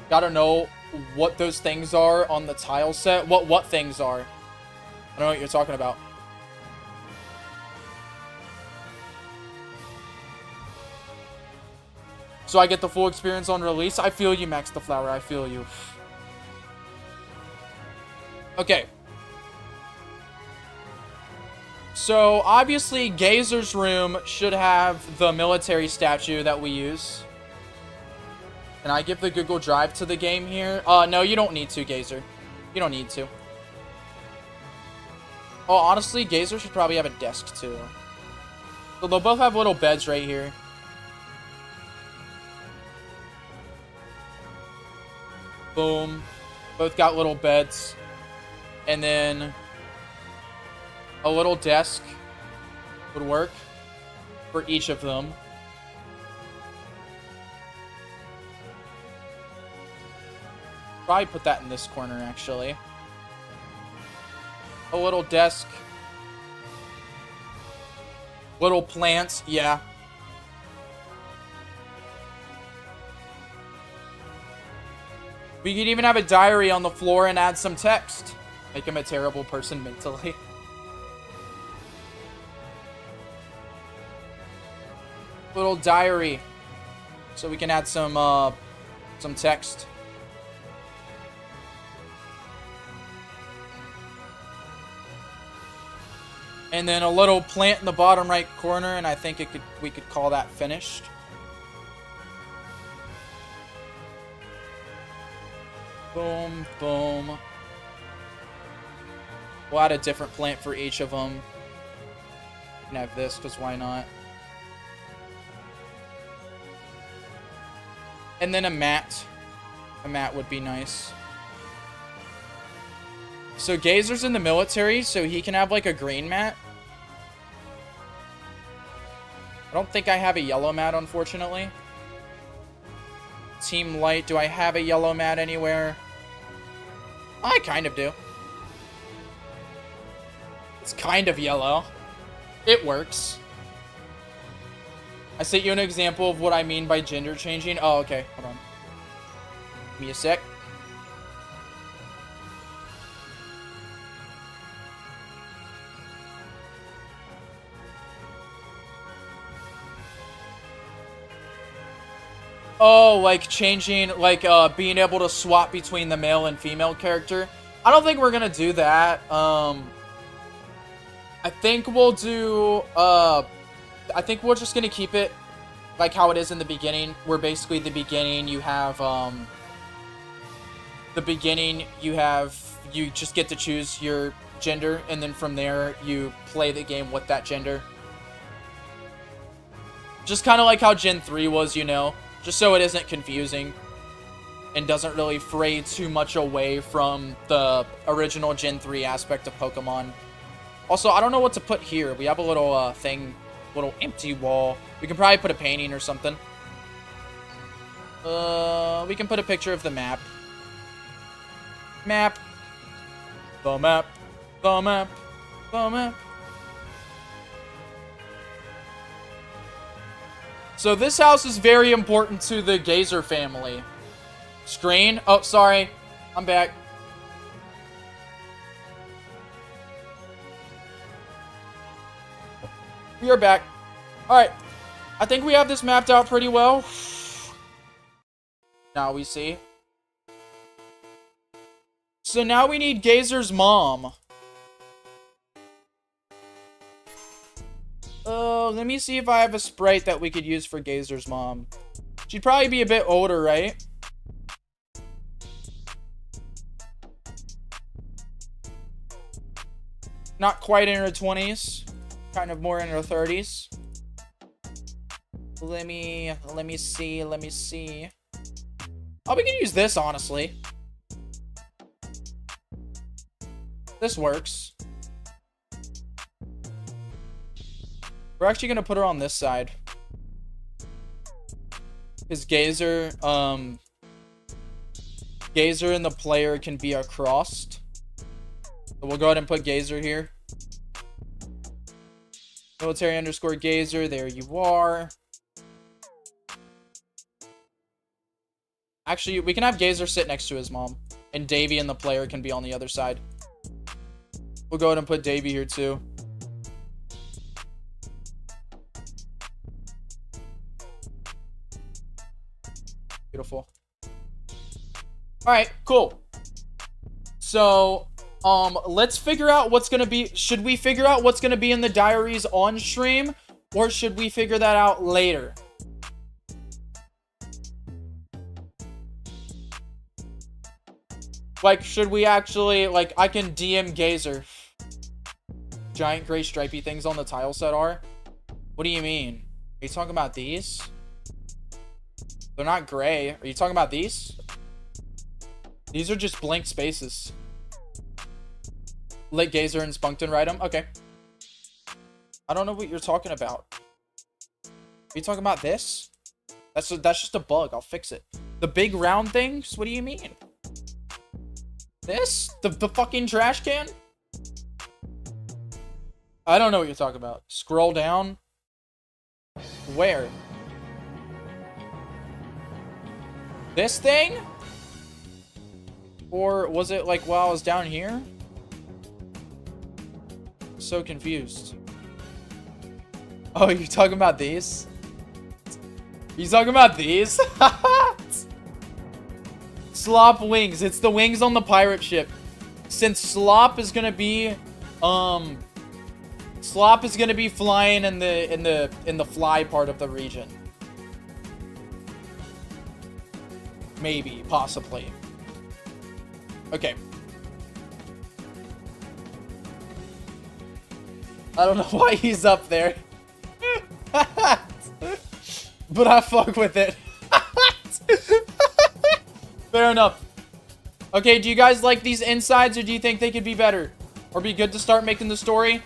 [SPEAKER 1] Gotta know what those things are on the tile set. What things are. I don't know what you're talking about. So I get the full experience on release. I feel you, Max the Flower. I feel you. Okay. So, obviously, Gazer's room should have the military statue that we use. Can I give the Google Drive to the game here? No, you don't need to, Gazer. You don't need to. Oh, honestly, Gazer should probably have a desk, too. So they'll both have little beds right here. Boom. Both got little beds. And then a little desk. would work for each of them. Probably put that in this corner, actually. A little desk. Little plants, yeah. We could even have a diary on the floor and add some text. Make him a terrible person mentally. Little diary. So we can add some text. And then a little plant in the bottom right corner, and I think we could call that finished. Boom, boom. We'll add a different plant for each of them. You can have this, because why not? And then a mat. A mat would be nice. So Gazer's in the military, so he can have like a green mat. I don't think I have a yellow mat, unfortunately. Team Light, do I have a yellow mat anywhere? I kind of do. It's kind of yellow. It works. I sent you an example of what I mean by gender changing. Oh, okay. Hold on. Give me a sec. Oh, like changing, like being able to swap between the male and female character. I don't think we're gonna do that. I think we'll do, I think we're just gonna keep it like how it is in the beginning, where basically the beginning you have, you just get to choose your gender, and then from there, you play the game with that gender. Just kind of like how Gen 3 was, you know? Just so it isn't confusing and doesn't really fray too much away from the original Gen 3 aspect of Pokemon. Also, I don't know what to put here. We have a little thing, little empty wall. We can probably put a painting or something. We can put a picture of the map. Map. The map. The map. The map. So this house is very important to the Gazer family. Screen? Oh, sorry. I'm back. We are back. Alright. I think we have this mapped out pretty well. Now we see. So now we need Gazer's mom. Let me see if I have a sprite that we could use for Gazer's mom. She'd probably be a bit older, right? Not quite in her 20s. Kind of more in her 30s. Let me see. Oh, we can use this, honestly. This works. We're actually going to put her on this side. Because Gazer and the player can be crossed. So we'll go ahead and put Gazer here. Military underscore Gazer. There you are. Actually, we can have Gazer sit next to his mom. And Davy and the player can be on the other side. We'll go ahead and put Davy here too. Beautiful. Alright, cool. So, let's figure out what's gonna be... Should we figure out what's gonna be in the diaries on stream? Or should we figure that out later? Like, should we actually... Like, I can DM Gazer. Giant gray stripy things on the tile set are? What do you mean? Are you talking about these? They're not gray. Are you talking about these? These are just blank spaces. Let Gazer and Spunkton write them? Okay. I don't know what you're talking about. Are you talking about this? That's just a bug. I'll fix it. The big round things? What do you mean? This? The fucking trash can? I don't know what you're talking about. Scroll down. Where? This thing? Or was it like while I was down here? So confused. Oh, you're talking about these? You talking about these? Slop wings. It's the wings on the pirate ship. Since Slop is gonna be flying in the fly part of the region. Maybe, possibly. Okay. I don't know why he's up there. But I fuck with it. Fair enough. Okay, do you guys like these insides, or do you think they could be better? Or be good to start making the story?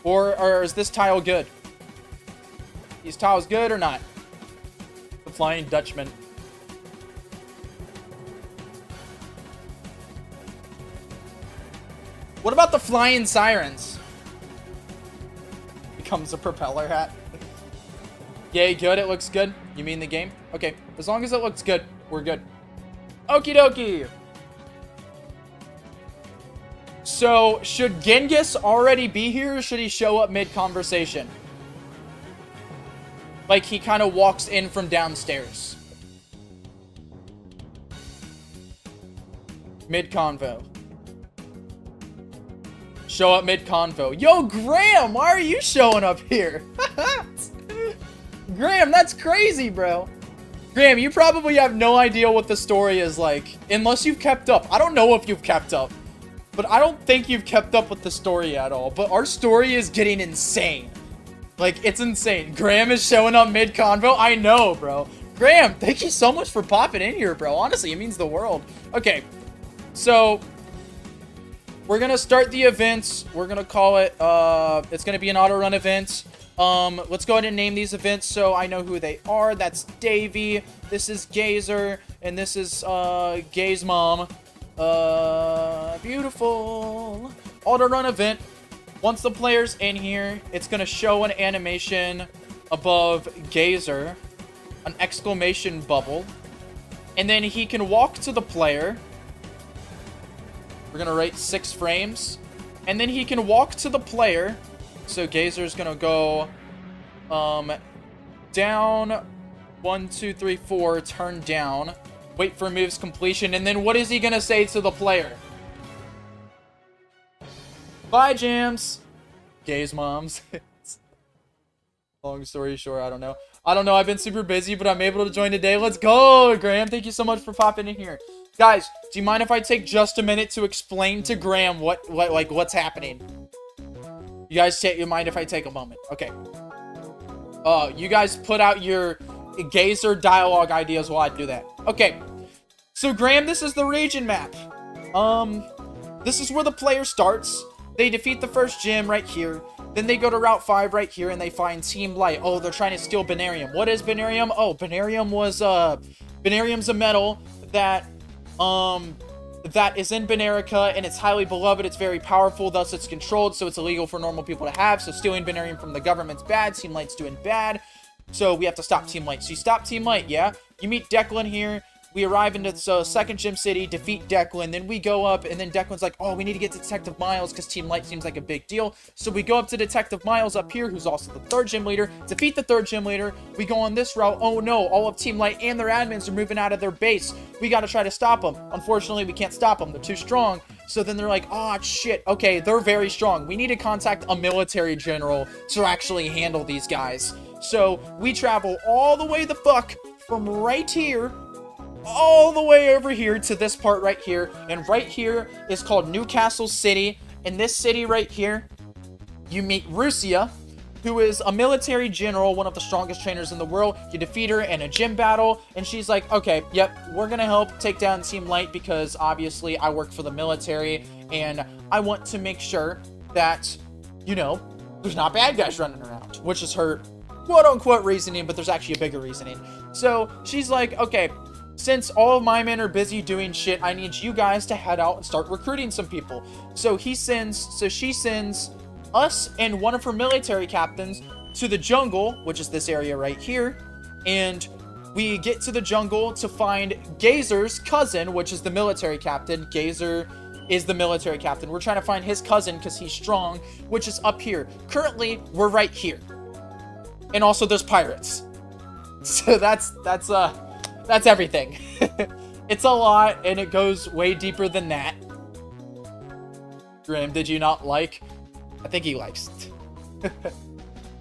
[SPEAKER 1] Or is this tile good? These tiles good or not? The Flying Dutchman. What about the Flying Sirens? Becomes a propeller hat. Yay, good. It looks good. You mean the game? Okay. As long as it looks good, we're good. Okie dokie. So, should Genghis already be here, or should he show up mid-conversation? Like, he kind of walks in from downstairs. Mid-convo. Show up mid-convo. Yo, Graham, why are you showing up here? Graham, that's crazy, bro. Graham, you probably have no idea what the story is like, unless you've kept up. I don't know if you've kept up, but I don't think you've kept up with the story at all. But our story is getting insane. Like, it's insane. Graham is showing up mid-convo. I know, bro. Graham, thank you so much for popping in here, bro. Honestly, it means the world. Okay, so we're gonna start the events. We're gonna call it, it's gonna be an auto run event. Let's go ahead and name these events so I know who they are. That's Davey, this is Gazer, and this is, Gay's mom. Beautiful. Auto run event. Once the player's in here, it's gonna show an animation above Gazer, an exclamation bubble, and then he can walk to the player. We're gonna rate 6 frames. And then he can walk to the player. So Gazer's gonna go down 1, 2, 3, 4, turn down. Wait for move's completion. And then what is he gonna say to the player? Bye, Jams. Gaze moms. Long story short, I don't know. I've been super busy, but I'm able to join today. Let's go, Graham. Thank you so much for popping in here. Guys, do you mind if I take just a minute to explain to Graham what's happening? You mind if I take a moment? Okay. You guys put out your Gazer dialogue ideas while I do that. Okay. So, Graham, this is the region map. This is where the player starts. They defeat the first gym right here. Then they go to Route 5 right here, and they find Team Light. Oh, they're trying to steal Banarium. What is Banarium? Oh, Banarium's a metal that is in Banerica, and it's highly beloved. It's very powerful, thus it's controlled, so it's illegal for normal people to have. So stealing Banarium from the government's bad. Team Light's doing bad. So we have to stop Team Light. So you stop Team Light, yeah? You meet Declan here. We arrive into the second gym city, defeat Declan, then we go up, and then Declan's like, oh, we need to get to Detective Miles, because Team Light seems like a big deal. So we go up to Detective Miles up here, who's also the third gym leader, defeat the third gym leader, we go on this route. Oh no, all of Team Light and their admins are moving out of their base. We gotta try to stop them. Unfortunately, we can't stop them, they're too strong. So then they're like, oh shit, okay, they're very strong. We need to contact a military general to actually handle these guys. So we travel all the way the fuck from right here all the way over here to this part right here, and right here is called Newcastle City. In this city right here, you meet Rusia, who is a military general, one of the strongest trainers in the world. You defeat her in a gym battle, and she's like, okay, yep, we're gonna help take down Team Light, because obviously I work for the military, and I want to make sure that, you know, There's not bad guys running around, which is her quote-unquote reasoning, but there's actually a bigger reasoning. So she's like, okay, since all of my men are busy doing shit, I need you guys to head out and start recruiting some people. So she sends us and one of her military captains to the jungle, which is this area right here, and we get to the jungle to find Gazer's cousin, which is the military captain. Gazer is the military captain. We're trying to find his cousin because he's strong, which is up here. Currently, we're right here. And also there's pirates. So that's everything. It's a lot, and it goes way deeper than that. Graham, did you not like? I think he likes it.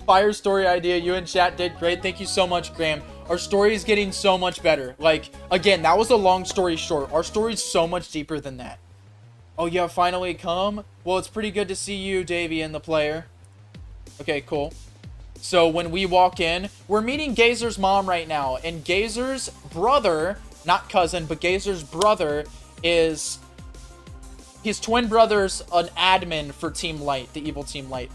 [SPEAKER 1] Fire story idea. You and chat did great. Thank you so much, Graham. Our story is getting so much better. Like, again, that was a long story short. Our story's so much deeper than that. Oh, yeah, finally come? Well, it's pretty good to see you, Davey, and the player. Okay, cool. So when we walk in, we're meeting Gazer's mom right now. And Gazer's brother, not cousin, but Gazer's brother is... His twin brother's an admin for Team Light, the evil Team Light.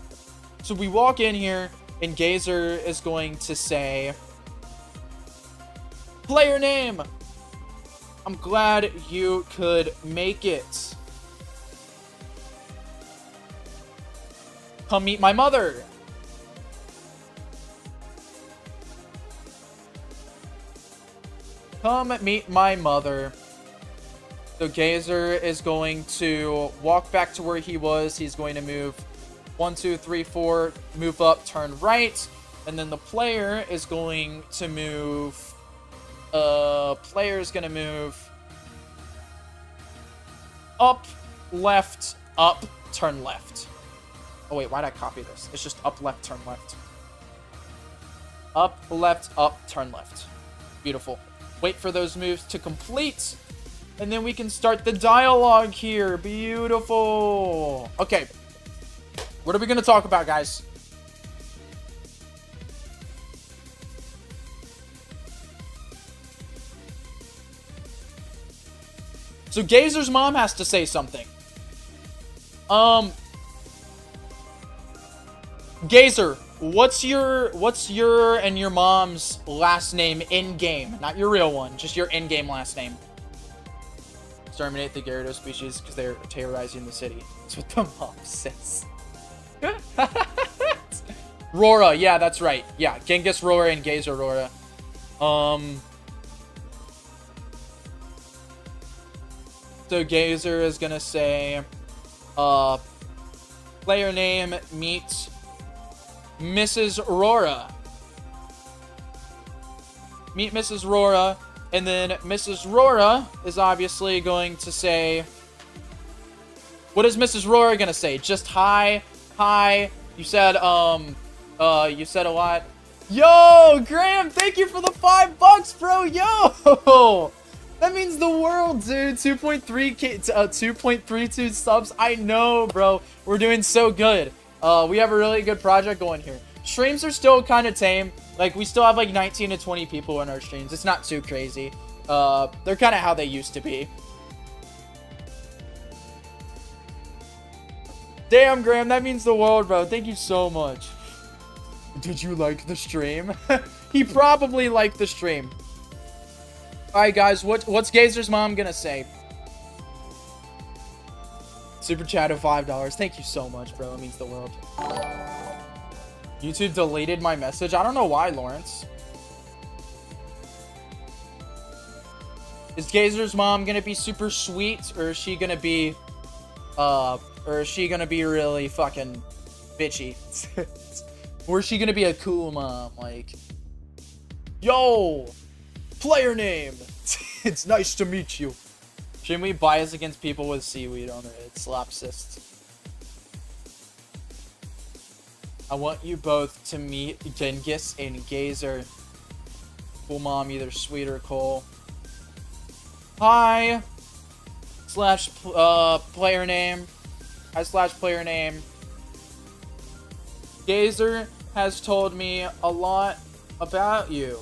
[SPEAKER 1] So we walk in here, and Gazer is going to say... Player name! I'm glad you could make it. Come meet my mother. Come meet my mother. So Gazer is going to walk back to where he was. He's going to move 1, 2, 3, 4, move up, turn right. And then the player is going to move... player is going to move up, left, up, turn left. Oh, wait, why'd I copy this? It's just up, left, turn left. Up, left, up, turn left. Beautiful. Wait for those moves to complete, and then we can start the dialogue here. Beautiful. Okay. What are we going to talk about, guys? So Gazer's mom has to say something. Gazer, what's your and your mom's last name in game? Not your real one, just your in-game last name. Exterminate the Gyarados species because they're terrorizing the city. That's what the mom says. Rora, yeah, that's right. Yeah, Genghis Rora and Gazer Rora. So Gazer is gonna say, player name, meet Mrs. Aurora. Meet Mrs. Aurora, and then Mrs. Aurora is obviously going to say, what is Mrs. Aurora gonna say? Just hi, hi. You said a lot. Yo, Graham, thank you for the $5, bro. Yo. That means the world, dude. 2.32 subs. I know, bro. We're doing so good. We have a really good project going here. Streams are still kind of tame. Like, we still have like 19 to 20 people in our streams. It's not too crazy. They're kind of how they used to be. Damn, Graham. That means the world, bro. Thank you so much. Did you like the stream? He probably liked the stream. Alright, guys, what's Gazer's mom gonna say? Super chat of $5. Thank you so much, bro. It means the world. YouTube deleted my message. I don't know why, Lawrence. Is Gazer's mom gonna be super sweet, or is she gonna be, really fucking bitchy? Or is she gonna be a cool mom, like, yo, player name. It's nice to meet you. Shouldn't we bias against people with seaweed on it? Slapsist. I want you both to meet Genghis and Gazer. Cool mom, either sweet or cool. Hi. Slash player name. Hi slash player name. Gazer has told me a lot about you.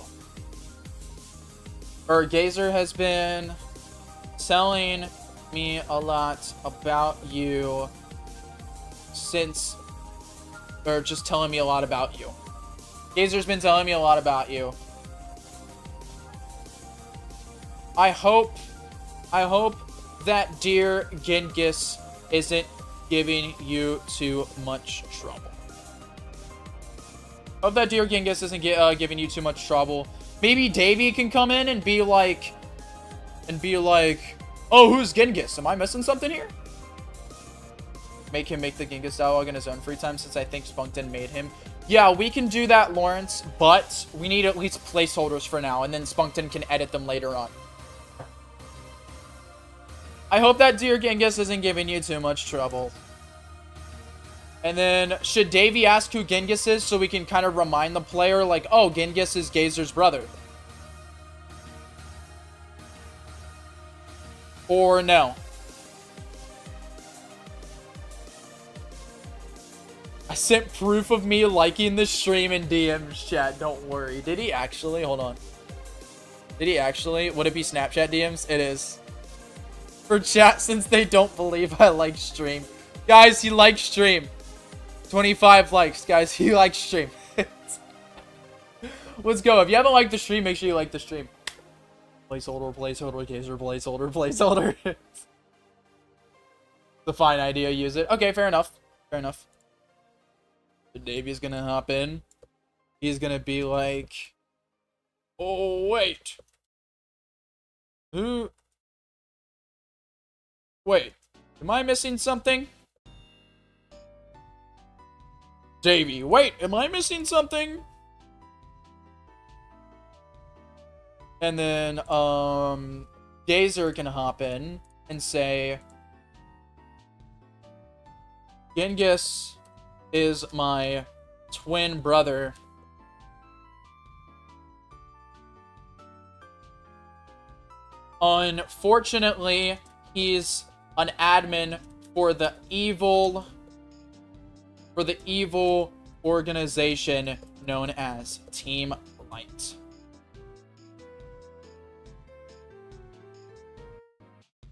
[SPEAKER 1] Or Gazer has been telling me a lot about you since or just telling me a lot about you. Gazer's been telling me a lot about you. I hope that dear Genghis isn't giving you too much trouble. Hope that dear Genghis isn't giving you too much trouble. Maybe Davey can come in and be like, oh, who's Genghis? Am I missing something here? Make him make the Genghis dialogue in his own free time, since I think Spunkton made him. Yeah, we can do that, Lawrence, but we need at least placeholders for now, and then Spunkton can edit them later on. I hope that dear Genghis isn't giving you too much trouble. And then, should Davey ask who Genghis is so we can kind of remind the player, like, oh, Genghis is Gazer's brother? Or no? I sent proof of me liking the stream in DMs chat, don't worry. Did he actually? Hold on. Did he actually? Would it be Snapchat DMs? It is. For chat, since they don't believe I like stream. Guys, he likes stream. 25 likes, guys. He likes stream. Let's go. If you haven't liked the stream, make sure you like the stream. Placeholder, placeholder, Gazer, placeholder, placeholder. The fine idea, use it. Okay, fair enough. Fair enough. Davey's gonna hop in. He's gonna be like, oh, wait. Who? Wait, am I missing something? Davey, wait, am I missing something? And then, Gazer can hop in and say, Genghis is my twin brother. Unfortunately, he's an admin for the evil organization known as Team Light.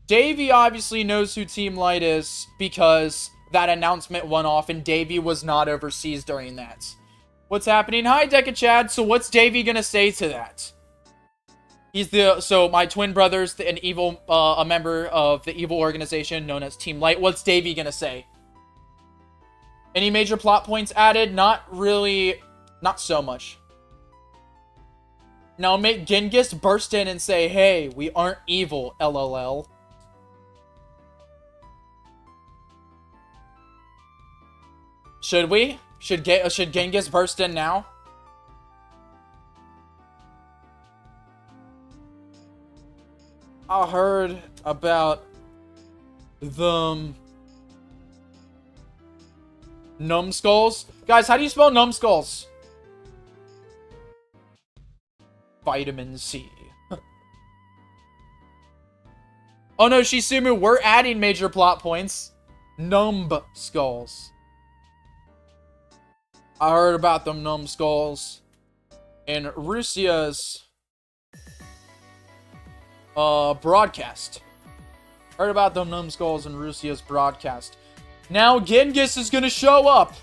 [SPEAKER 1] Davey obviously knows who Team Light is because that announcement went off and Davey was not overseas during that. What's happening? Hi, Deca Chad. So what's Davey gonna say to that? So my twin brother's a member of the evil organization known as Team Light. What's Davey gonna say? Any major plot points added? Not really, not so much. Now make Genghis burst in and say, hey, we aren't evil, LOL. Should we? Should Genghis burst in now? I heard about the numbskulls. Guys, how do you spell numbskulls? Vitamin C. Oh no, Shisumu, we're adding major plot points. Numbskulls. I heard about them numbskulls in Russia's broadcast. Heard about them numbskulls in Russia's broadcast. Now Genghis is gonna show up.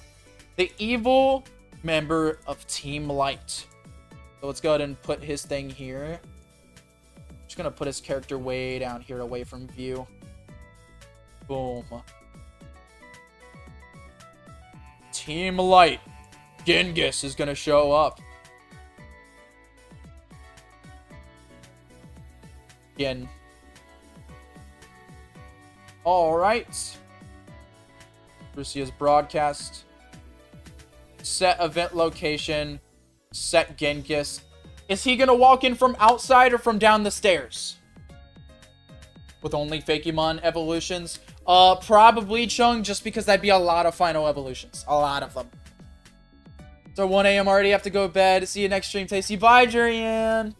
[SPEAKER 1] The evil member of Team Light. So let's go ahead and put his thing here. Just gonna put his character way down here away from view. Boom. Team Light. Genghis is gonna show up. Again. Alright. Russia's broadcast. Set event location. Set Genghis. Is he gonna walk in from outside or from down the stairs? With only Fakemon evolutions? Probably Chung, just because that'd be a lot of final evolutions. A lot of them. So 1 a.m. already have to go to bed. See you next stream, Tasty. Bye, Jurian.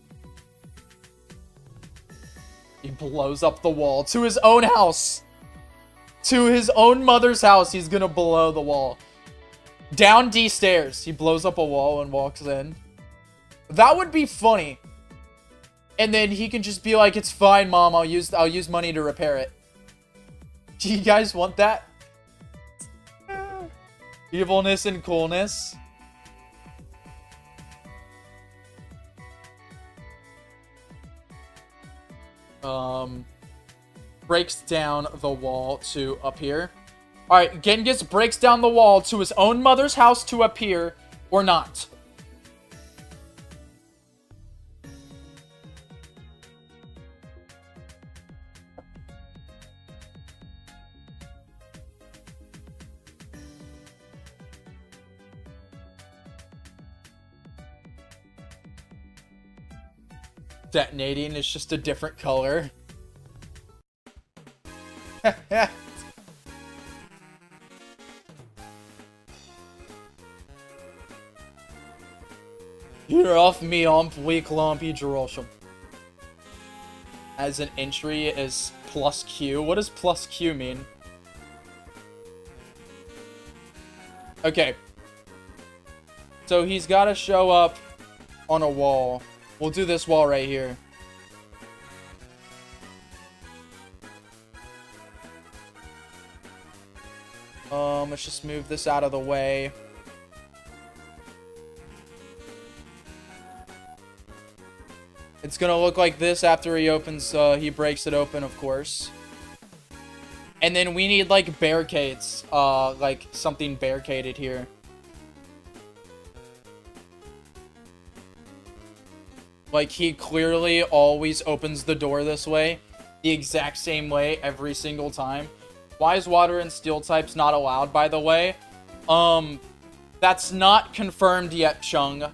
[SPEAKER 1] He blows up the wall to his own house. To his own mother's house, he's gonna blow the wall. Down D stairs. He blows up a wall and walks in. That would be funny. And then he can just be like, it's fine, Mom. I'll use money to repair it. Do you guys want that? Evilness and coolness. Breaks down the wall to up here. Alright, Genghis breaks down the wall to his own mother's house to up here, or not. Detonating is just a different color. You're off me, weak lumpy Jerusalem. As an entry is plus Q. What does plus Q mean? Okay. So he's got to show up on a wall. We'll do this wall right here. Let's just move this out of the way. It's gonna look like this after he opens, he breaks it open, of course. And then we need, like, barricades. Like, something barricaded here. Like, he clearly always opens the door this way. The exact same way every single time. Why is water and steel types not allowed, by the way? That's not confirmed yet, Chung.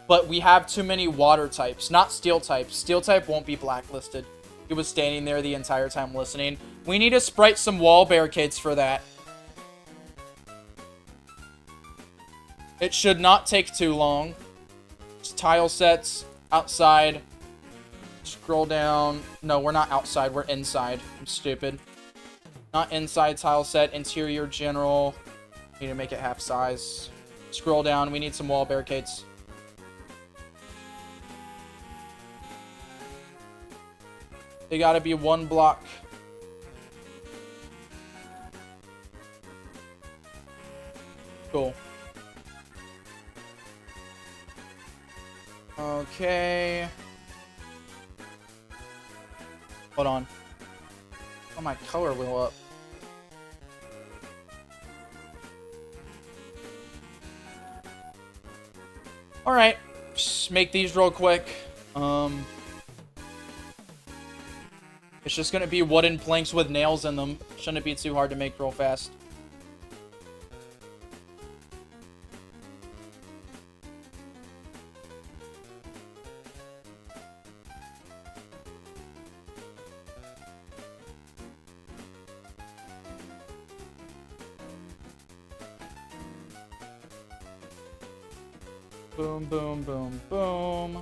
[SPEAKER 1] But we have too many water types, not steel types. Steel type won't be blacklisted. He was standing there the entire time listening. We need to sprite some wall barricades for that. It should not take too long. Just tile sets, outside. Scroll down. No, we're not outside, we're inside. I'm stupid. Not inside tile set, interior general. Need to make it half size. Scroll down, we need some wall barricades. They gotta be 1 block. Cool. Okay. Hold on. Oh, my color wheel up. Alright. Just make these real quick. It's just gonna be wooden planks with nails in them. Shouldn't be too hard to make real fast. Boom, boom, boom, boom.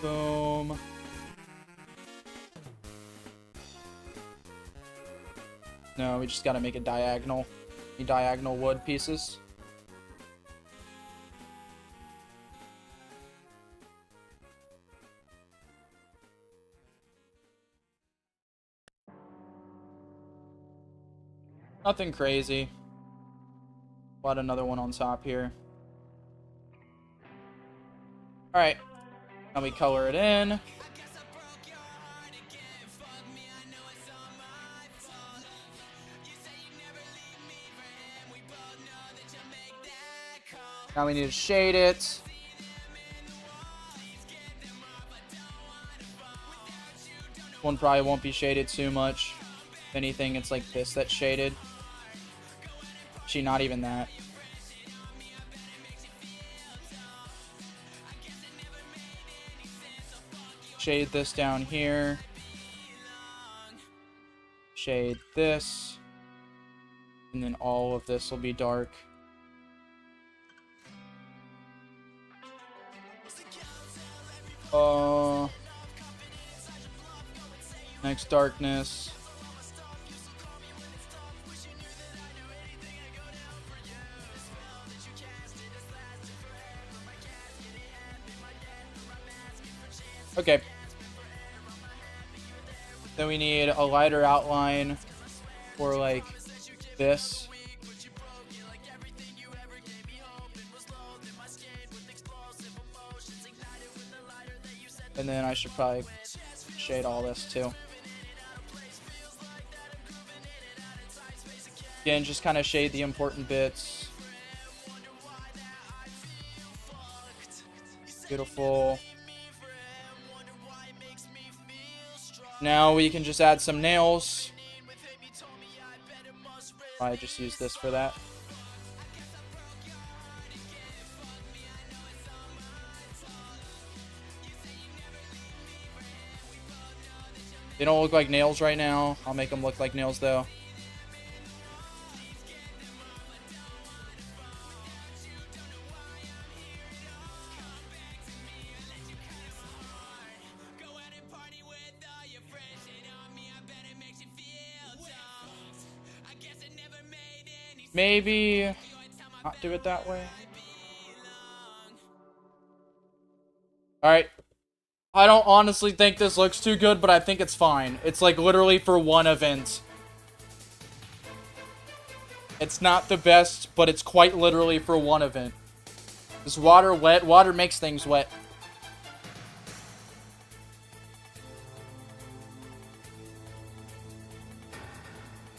[SPEAKER 1] Boom. No, we just gotta make a diagonal. Diagonal wood pieces. Nothing crazy. We'll add another one on top here. Alright. Now we color it in. Now we need to shade it. One probably won't be shaded too much. If anything, it's like this that's shaded. Actually, not even that. Shade this down here. Shade this. And then all of this will be dark. Next darkness. Okay. Then we need a lighter outline for like this. And then I should probably shade all this too. Again, just kind of shade the important bits. Beautiful. Now we can just add some nails. I just use this for that. They don't look like nails right now. I'll make them look like nails though. Maybe not do it that way. Alright. I don't honestly think this looks too good, but I think it's fine. It's like literally for one event. It's not the best, but it's quite literally for one event. Is water wet? Water makes things wet.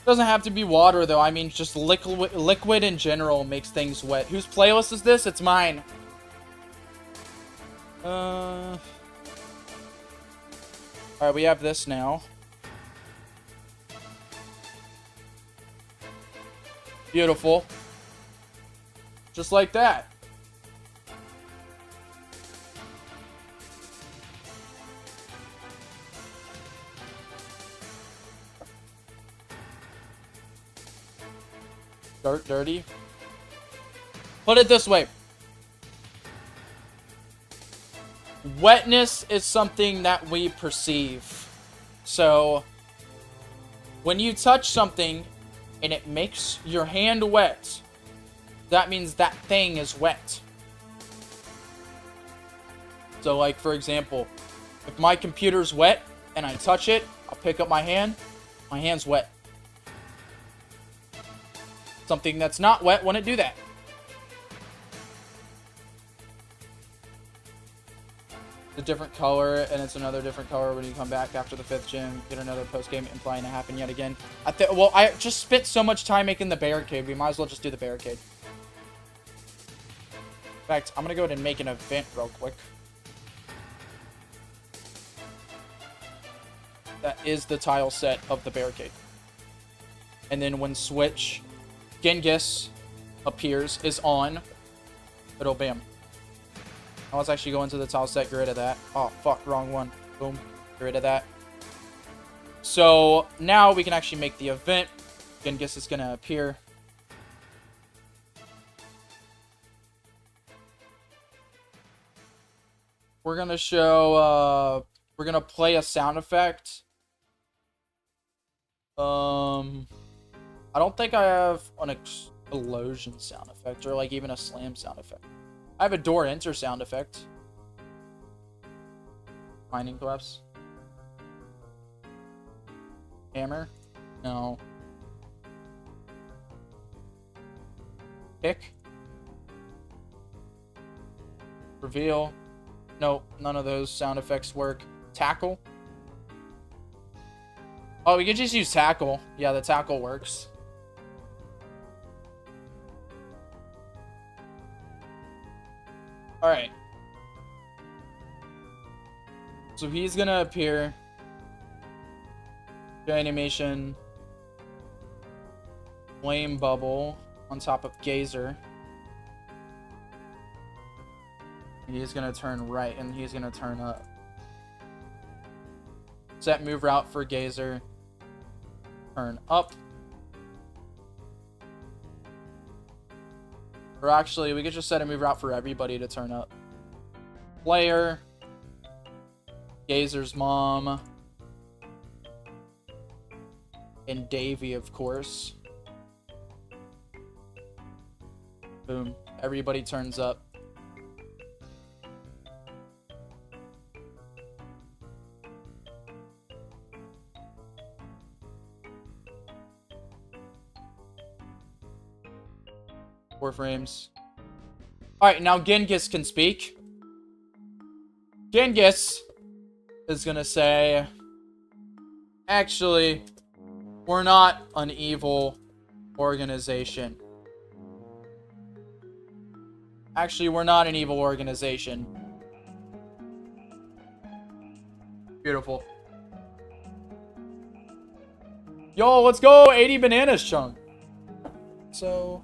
[SPEAKER 1] Doesn't have to be water though. I mean, just liquid in general makes things wet. Whose playlist is this? It's mine. Alright, we have this now. Beautiful. Just like that. Dirty. Put it this way. Wetness is something that we perceive. So, when you touch something and it makes your hand wet, that means that thing is wet. So, like, for example, if my computer's wet and I touch it, I'll pick up my hand's wet. Something that's not wet wouldn't do that. A different color, and it's another different color when you come back after the 5th gym. Get another post-game implying to happen yet again. Well, I just spent so much time making the barricade. We might as well just do the barricade. In fact, I'm going to go ahead and make an event real quick. That is the tile set of the barricade. And then when switch Genghis appears, is on, it'll bam. Now let's actually go into the tile set, get rid of that. Oh, fuck, wrong one. Boom, get rid of that. So now we can actually make the event. Genghis is going to appear. We're going to show, we're going to play a sound effect. I don't think I have an explosion sound effect or like even a slam sound effect. I have a door enter sound effect. Mining collapse. Hammer? No. Kick? Reveal? No, none of those sound effects work. Tackle? Oh, we could just use tackle. Yeah, the tackle works. Alright. So he's gonna appear. Animation. Flame bubble on top of Gazer. He's gonna turn right and he's gonna turn up. Set move route for Gazer. Turn up. Or actually, we could just set a move route for everybody to turn up. Player. Gazer's mom. And Davey, of course. Boom. Everybody turns up. 4 frames. Alright, now Genghis can speak. Genghis is gonna say, actually, we're not an evil organization. Actually, we're not an evil organization. Beautiful. Yo, let's go 80 bananas, Chung. So...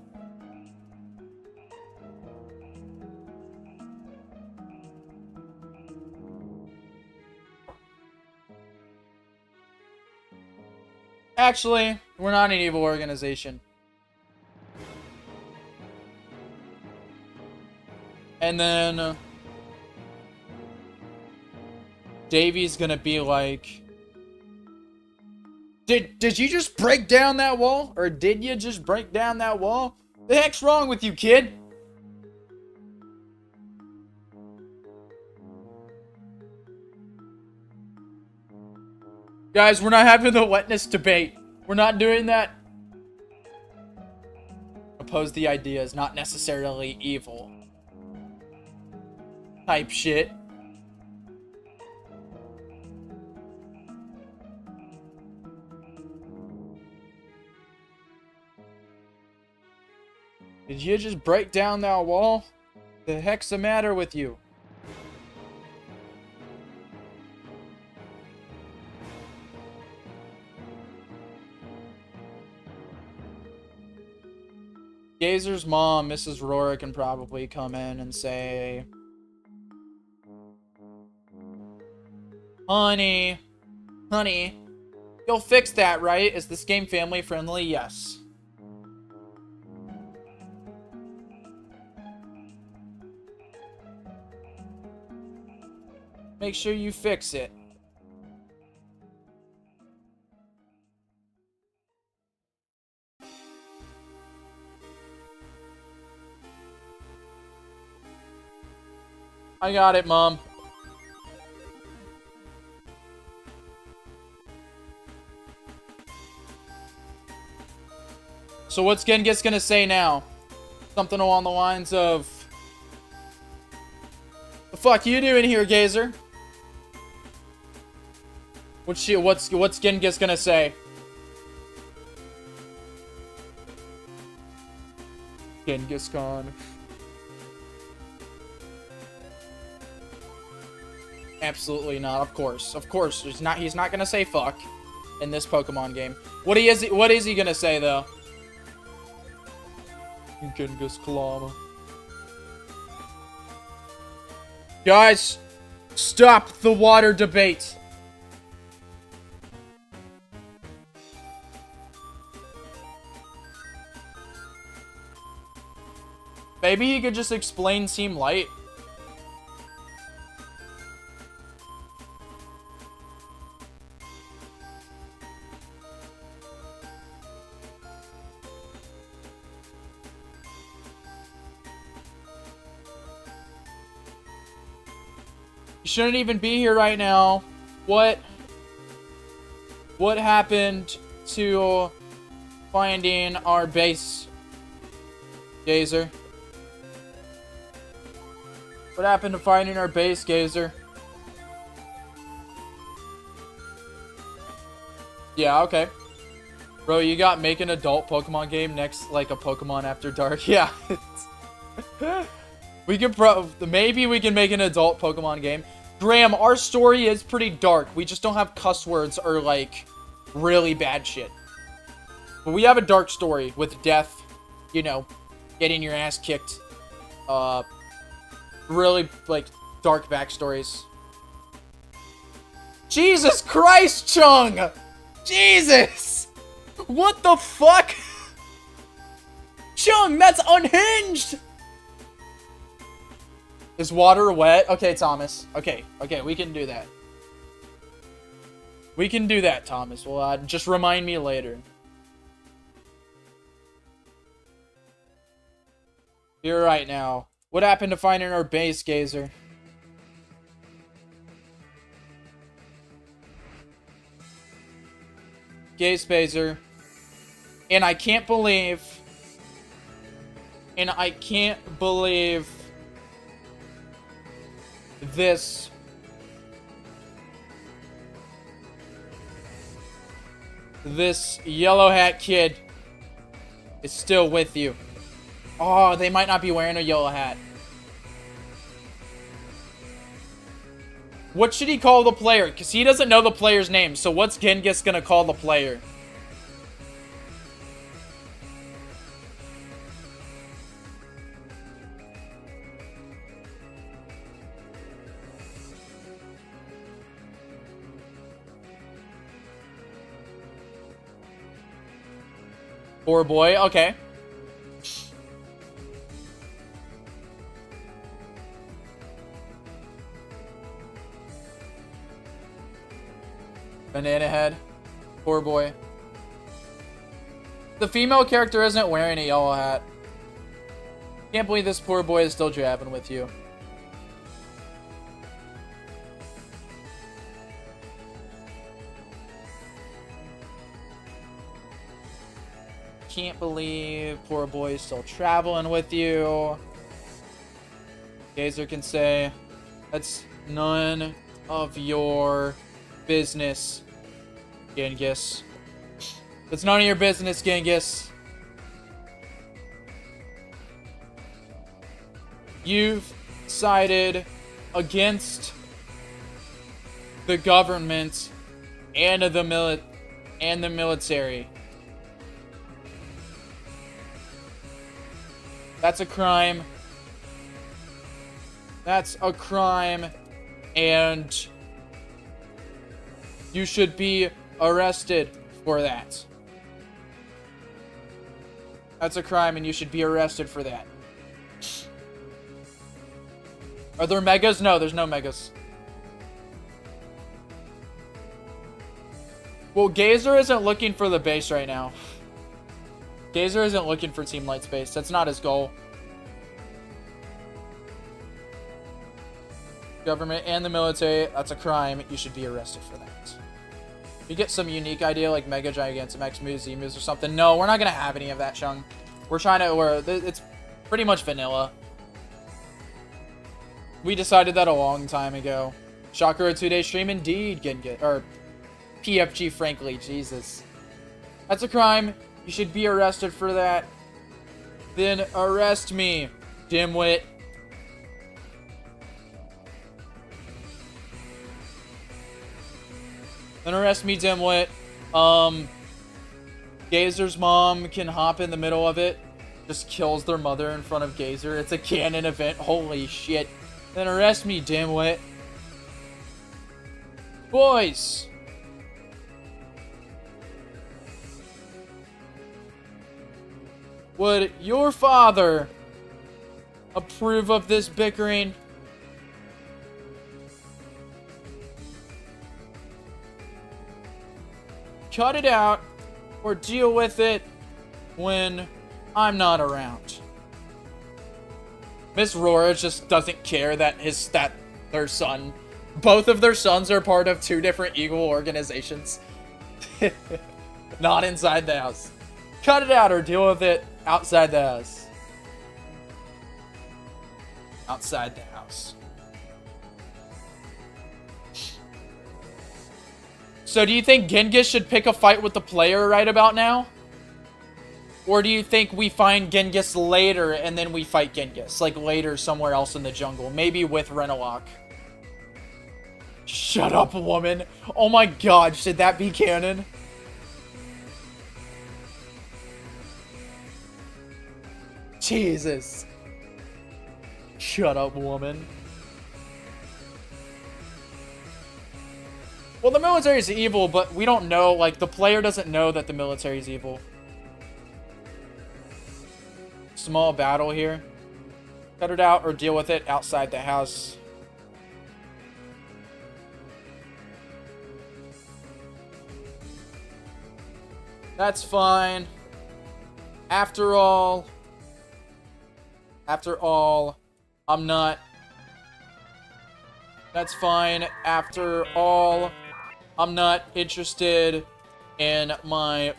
[SPEAKER 1] actually, we're not an evil organization. And then... Davy's gonna be like... Did you just break down that wall? Or did you just break down that wall? The heck's wrong with you, kid? Guys, we're not having the wetness debate. We're not doing that. Oppose the idea is not necessarily evil. Type shit. Did you just break down that wall? The heck's the matter with you? Gazer's mom, Mrs. Roar, can probably come in and say, honey, you'll fix that, right? Is this game family friendly? Yes. Make sure you fix it. I got it, Mom. So what's Genghis gonna say now? Something along the lines of... The fuck you doing here, Gazer? What's Genghis gonna say? Genghis Khan. Absolutely not. Of course. Of course. He's not gonna say fuck in this Pokemon game. What is he gonna say though? Genghis Khan. Guys, stop the water debate. Maybe he could just explain Team Light. You shouldn't even be here right now. What happened to finding our base, Gazer? What happened to finding our base, Gazer? Yeah, okay. Bro, you got make an adult Pokemon game next, like a Pokemon After Dark. Yeah. We could maybe we can make an adult Pokemon game. Graham, our story is pretty dark. We just don't have cuss words or, like, really bad shit. But we have a dark story with death, you know, getting your ass kicked. Really, like, dark backstories. Jesus Christ, Chung! Jesus! What the fuck? Chung, that's unhinged! Is water wet? Okay, Thomas. Okay, we can do that. We can do that, Thomas. Well, just remind me later. You're right now. What happened to finding our base, Gazer? Gaze Baser. And I can't believe And I can't believe this. This yellow hat kid is still with you. Oh, they might not be wearing a yellow hat. What should he call the player? Because he doesn't know the player's name. So what's Genghis gonna call the player? Poor boy. Okay. Banana head. Poor boy. The female character isn't wearing a yellow hat. Can't believe this poor boy is still jabbing with you. Can't believe poor boy is still traveling with you. Gazer can say, that's none of your business, Genghis. It's none of your business, Genghis. You've sided against the government and the military. That's a crime. That's a crime. And you should be arrested for that. That's a crime and you should be arrested for that. Are there megas? No, there's no megas. Well, Gazer isn't looking for the base right now. Gazer isn't looking for Team Light's base. That's not his goal. Government and the military, that's a crime. You should be arrested for that. You get some unique idea like Mega Gigantamax moves, Z-moves or something. No, we're not going to have any of that, Chung. We're trying to... it's pretty much vanilla. We decided that a long time ago. Shocker, a 2-day stream indeed. Or PFG, frankly. Jesus. That's a crime. You should be arrested for that. Then arrest me, dimwit. Then arrest me, dimwit. Gazer's mom can hop in the middle of it. Just kills their mother in front of Gazer. It's a canon event. Holy shit. Then arrest me, dimwit. Boys. Would your father approve of this bickering? Cut it out or deal with it when I'm not around. Miss Rora just doesn't care that their son, both of their sons are part of two different equal organizations. Not inside the house. Cut it out or deal with it outside the house. Outside the house. So do you think Genghis should pick a fight with the player right about now? Or do you think we find Genghis later and then we fight Genghis? Like later somewhere else in the jungle. Maybe with Renalok. Shut up, woman. Oh my god, should that be canon? Jesus. Shut up, woman. Well, the military is evil, but we don't know, like, the player doesn't know that the military is evil. Small battle here. Cut it out or deal with it outside the house. That's fine. After all, I'm not... That's fine. After all, I'm not interested in my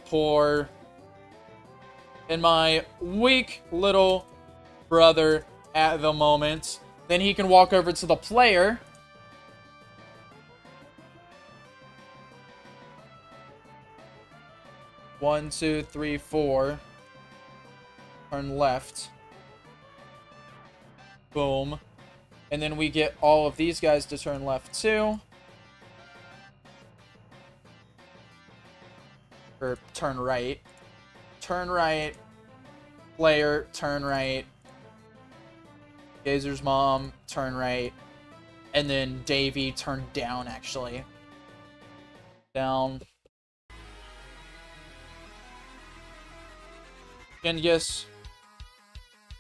[SPEAKER 1] weak little brother at the moment. Then he can walk over to the player. One, two, three, four. Turn left. Boom. And then we get all of these guys to turn left too. Or turn right. Turn right. Player, turn right. Gazer's mom, turn right. And then Davey, turn down, actually. Down. Genghis,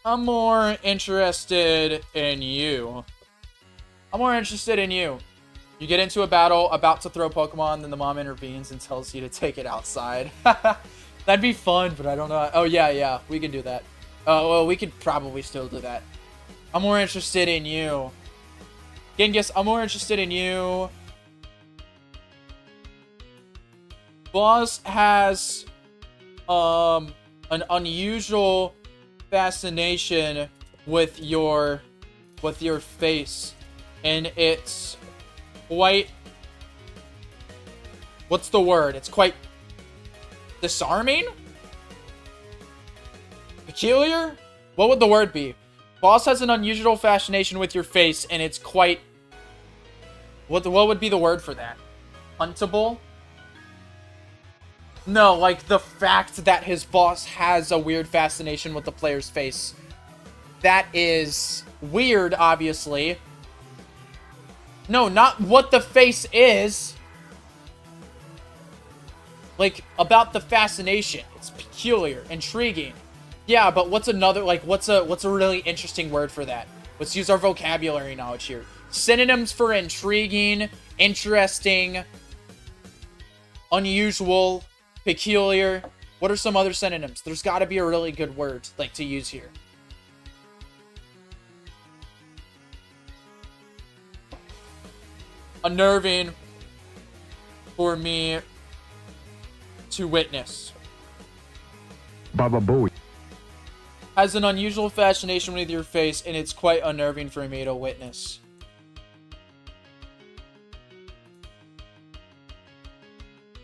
[SPEAKER 1] I'm more interested in you. I'm more interested in you. You get into a battle, about to throw Pokemon, then the mom intervenes and tells you to take it outside. That'd be fun, but I don't know. Oh, yeah, we can do that. Oh, well, we could probably still do that. I'm more interested in you. Genghis, I'm more interested in you. Boss has, an unusual fascination with your face, and it's quite, what's the word? It's quite disarming? Peculiar? What would the word be? Boss has an unusual fascination with your face, and it's quite, what would be the word for that? Huntable? No, like the fact that his boss has a weird fascination with the player's face. That is weird, obviously. No, not what the face is. Like, about the fascination. It's peculiar, intriguing. Yeah, but what's another, like, what's a really interesting word for that? Let's use our vocabulary knowledge here. Synonyms for intriguing, interesting, unusual, peculiar. What are some other synonyms? There's got to be a really good word, like, to use here. Unnerving for me to witness.
[SPEAKER 3] Baba Booey.
[SPEAKER 1] Has an unusual fascination with your face, and it's quite unnerving for me to witness.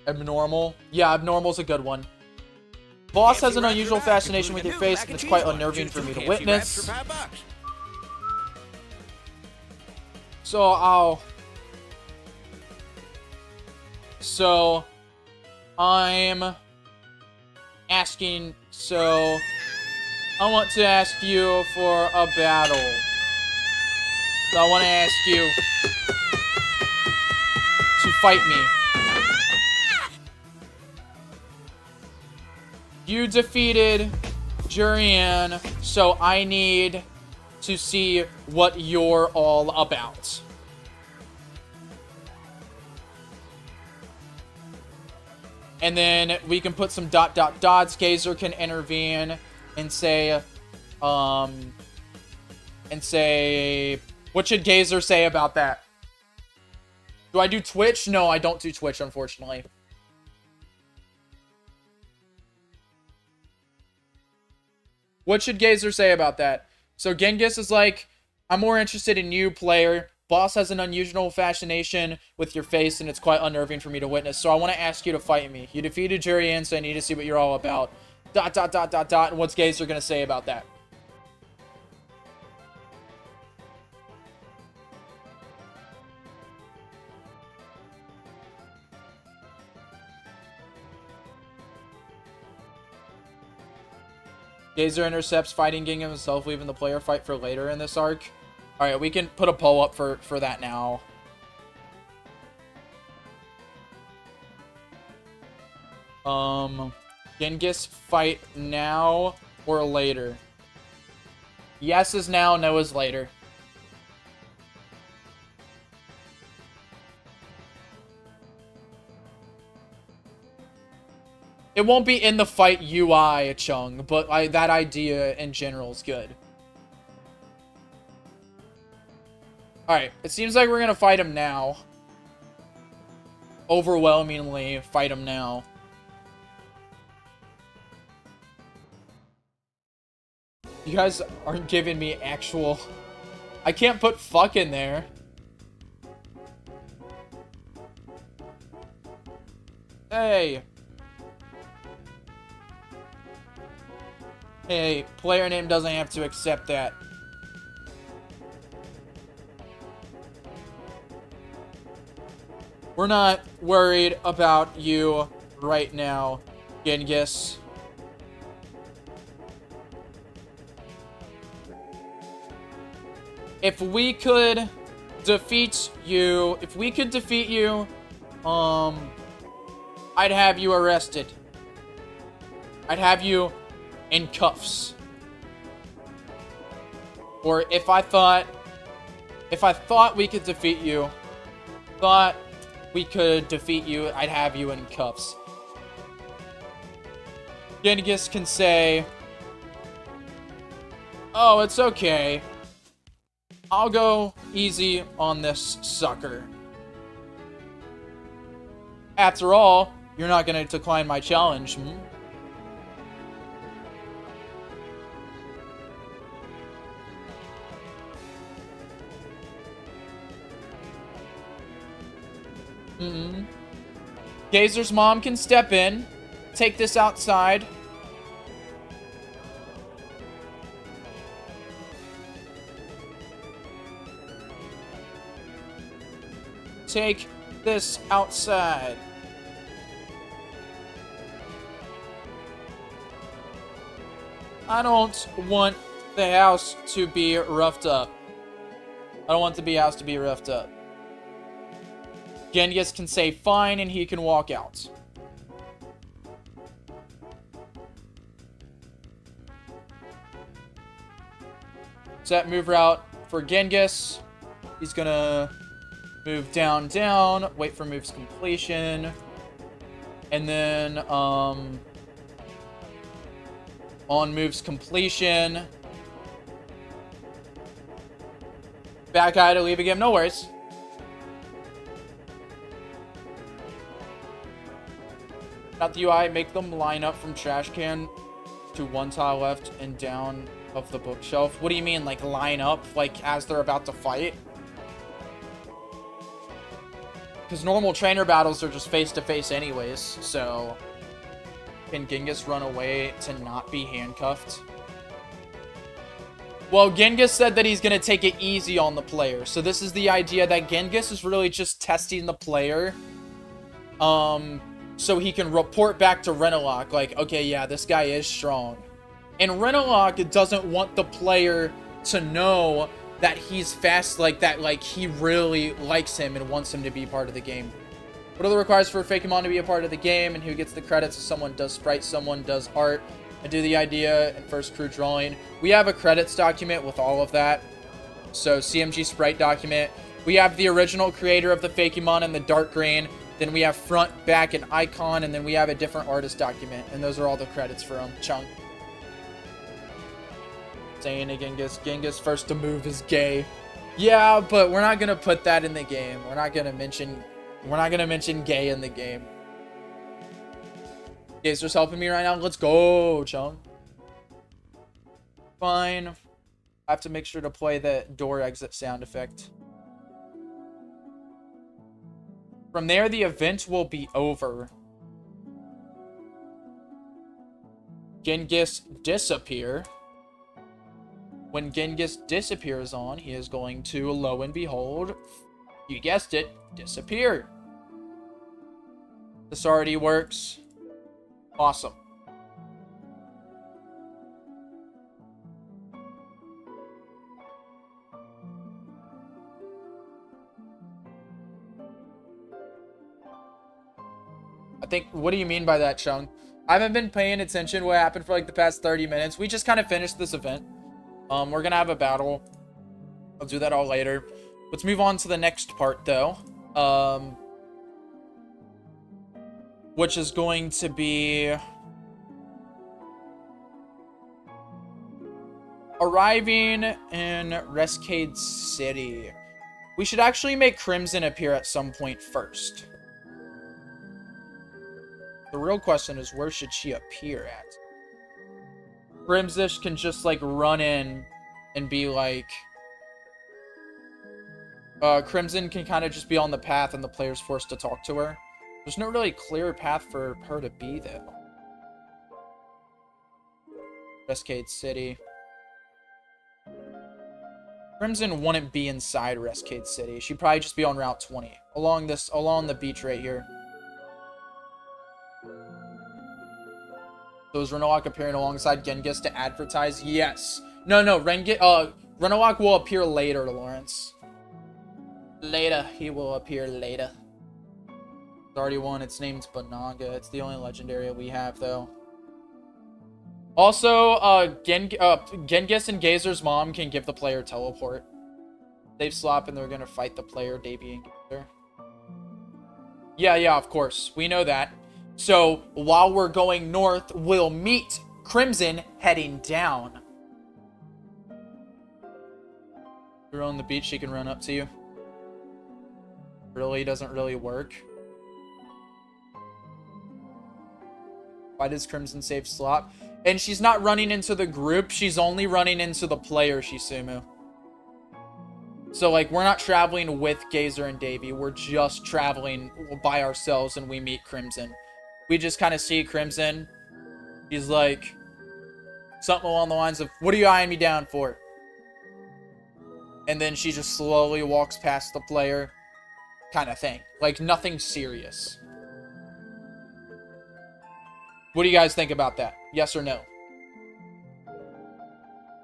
[SPEAKER 1] Abnormal. Yeah, abnormal's a good one. Boss has an unusual fascination with your face, and it's quite unnerving for me to witness. So I'm asking, I want to ask you for a battle. So I want to ask you to fight me. You defeated Jurian, so I need to see what you're all about. And then we can put some ... Gazer can intervene and say, what should Gazer say about that? Do I do Twitch? No, I don't do Twitch, unfortunately. What should Gazer say about that? So Genghis is like, I'm more interested in you, player. Boss has an unusual fascination with your face, and it's quite unnerving for me to witness. So I want to ask you to fight me. You defeated Jurian, so I need to see what you're all about. ... And what's Gazer going to say about that? Gazer intercepts fighting Gingham himself, leaving the player fight for later in this arc. Alright, we can put a poll up for that now. Genghis fight now or later? Yes is now, no is later. It won't be in the fight UI, Chung, but that idea in general is good. Alright, it seems like we're gonna fight him now. Overwhelmingly fight him now. You guys aren't giving me actual... I can't put fuck in there. Hey. Hey, player name doesn't have to accept that. We're not worried about you right now, Genghis. If we could defeat you, I'd have you arrested. I'd have you in cuffs. Or if I thought we could defeat you, I'd have you in cuffs. Genghis can say, oh, it's okay. I'll go easy on this sucker. After all, you're not going to decline my challenge, hmm? Gazer's mom can step in, take this outside. Take this outside. I don't want the house to be roughed up. I don't want the house to be roughed up. Genghis can say fine and he can walk out. Set move route for Genghis. He's gonna move down, wait for move's completion. And then, on move's completion, back eye to leave a game, no worries. Not the UI, make them line up from trash can to one tile left and down of the bookshelf. What do you mean, like line up, like as they're about to fight? Because normal trainer battles are just face-to-face anyways, so... Can Genghis run away to not be handcuffed? Well, Genghis said that he's going to take it easy on the player. So this is the idea that Genghis is really just testing the player. So he can report back to Renalock, like, okay, yeah, this guy is strong. And Renalock doesn't want the player to know that he's fast like that, like he really likes him and wants him to be part of the game. What are the requires for a Fakemon to be a part of the game, and who gets the credits if someone does sprite, someone does art, and do the idea and first crew drawing? We have a credits document with all of that. So CMG sprite document. We have the original creator of the Fakemon in the dark green. Then we have front, back, and icon, and then we have a different artist document, and those are all the credits for him. Chung. Saying to Genghis first to move is gay. Yeah, but we're not gonna put that in the game. We're not gonna mention gay in the game. Gazer's helping me right now. Let's go, Chung. Fine. I have to make sure to play the door exit sound effect. From there, the event will be over. Genghis disappear. When Genghis disappears on, he is going to, lo and behold, you guessed it, disappear. This already works. Awesome. I think, what do you mean by that, Chung? I haven't been paying attention what happened for like the past 30 minutes. We just kind of finished this event. We're gonna have a battle. I'll do that all later. Let's move on to the next part, though. Which is going to be... arriving in Rescade City. We should actually make Crimson appear at some point first. The real question is, where should she appear at? Crimsish can just, like, run in and be like... Crimson can kind of just be on the path and the player's forced to talk to her. There's no really clear path for her to be, though. Rescade City. Crimson wouldn't be inside Rescade City. She'd probably just be on Route 20. Along the beach right here. So is Renowak appearing alongside Genghis to advertise? Yes. No, Renowak will appear later, Lawrence. Later. He will appear later. It's already won. Its name's Banaga. It's the only legendary we have, though. Also, Genghis and Gazer's mom can give the player teleport. They've slop and they're going to fight the player, Davey and Gazer. Yeah, of course. We know that. So, while we're going north, we'll meet Crimson heading down. You're on the beach, she can run up to you. Really doesn't really work. Why does Crimson save slop? And she's not running into the group, she's only running into the player, Shisumu. So, like, we're not traveling with Gazer and Davey. We're just traveling by ourselves and we meet Crimson. We just kind of see Crimson. He's like, something along the lines of, what are you eyeing me down for? And then she just slowly walks past the player. Kind of thing. Like, nothing serious. What do you guys think about that? Yes or no?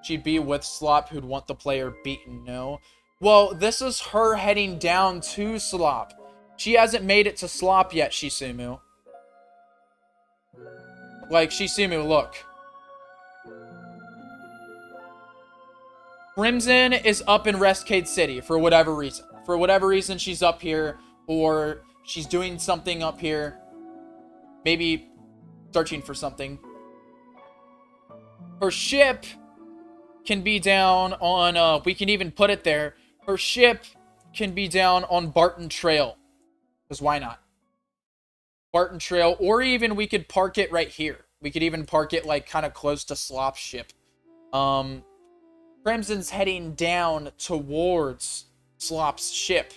[SPEAKER 1] She'd be with Slop, who'd want the player beaten. No. Well, this is her heading down to Slop. She hasn't made it to Slop yet, Shisumu. Like, Shisumu, look. Crimson is up in Rescade City for whatever reason. For whatever reason, she's up here. Or she's doing something up here. Maybe searching for something. Her ship can be down on, we can even put it there. Her ship can be down on Barton Trail. Because why not? Barton Trail, or even we could park it right here. We could even park it, like, kind of close to Slop's ship. Crimson's heading down towards Slop's ship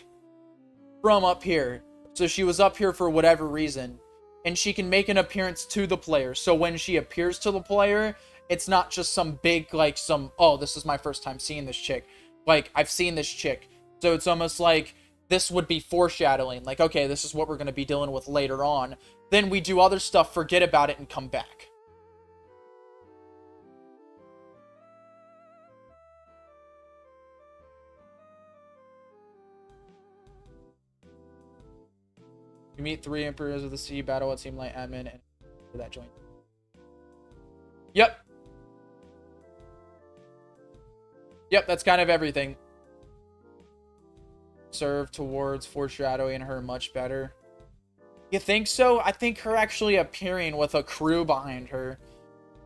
[SPEAKER 1] from up here. So she was up here for whatever reason. And she can make an appearance to the player. So when she appears to the player, it's not just some big, like, oh, this is my first time seeing this chick. Like, I've seen this chick. So it's almost like this would be foreshadowing. Like, okay, this is what we're going to be dealing with later on. Then we do other stuff, forget about it, and come back. You meet 3 Emperors of the Sea, battle at Team Light admin, and that joint. Yep. Yep, that's kind of everything. Serve towards foreshadowing her much better. You think so? I think her actually appearing with a crew behind her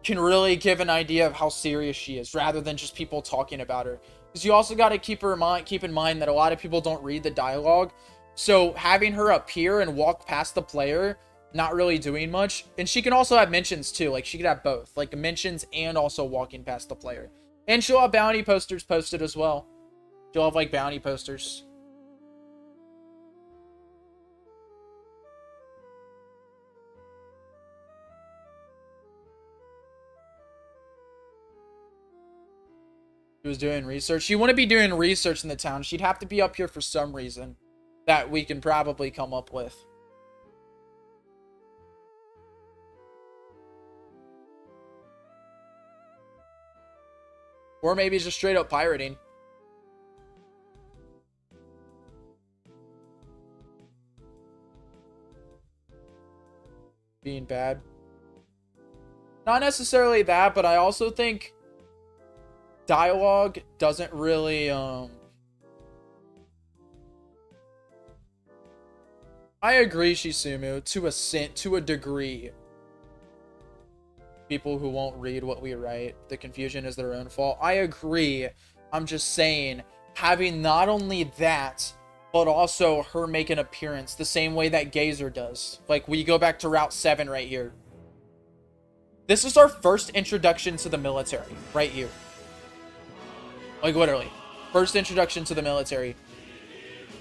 [SPEAKER 1] can really give an idea of how serious she is, rather than just people talking about her. Because you also got to keep in mind that a lot of people don't read the dialogue. So having her appear and walk past the player, not really doing much. And she can also have mentions too. Like, she could have both. Like, mentions and also walking past the player. And she'll have bounty posters posted as well. She'll have, like, bounty posters. She was doing research. She wouldn't be doing research in the town. She'd have to be up here for some reason that we can probably come up with. Or maybe just straight up pirating. Being bad. Not necessarily that, but I also think dialogue doesn't really, I agree, Shisumu, to a degree. People who won't read what we write, the confusion is their own fault. I agree. I'm just saying, having not only that, but also her make an appearance the same way that Gazer does. Like, we go back to Route 7 right here. This is our first introduction to the military, right here. Like, literally. First introduction to the military.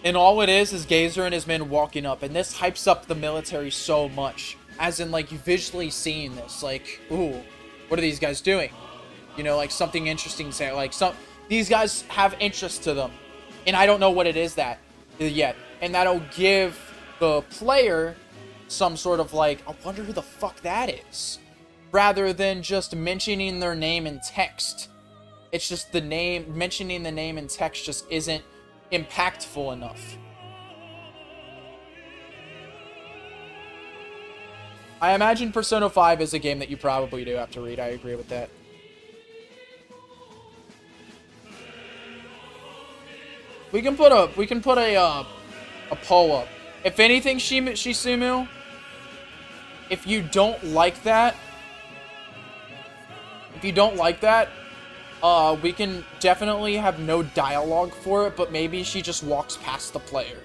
[SPEAKER 1] And all it is Gazer and his men walking up. And this hypes up the military so much. As in, like, you visually seeing this. Like, ooh, what are these guys doing? You know, like, something interesting to say. Like, these guys have interest to them. And I don't know what it is that yet. And that'll give the player some sort of, like, I wonder who the fuck that is. Rather than just mentioning their name in text. It's just the name, mentioning the name in text just isn't impactful enough. I imagine Persona 5 is a game that you probably do have to read. I agree with that. We can put a poll up. If anything, Shisumu, if you don't like that, we can definitely have no dialogue for it, but maybe she just walks past the player.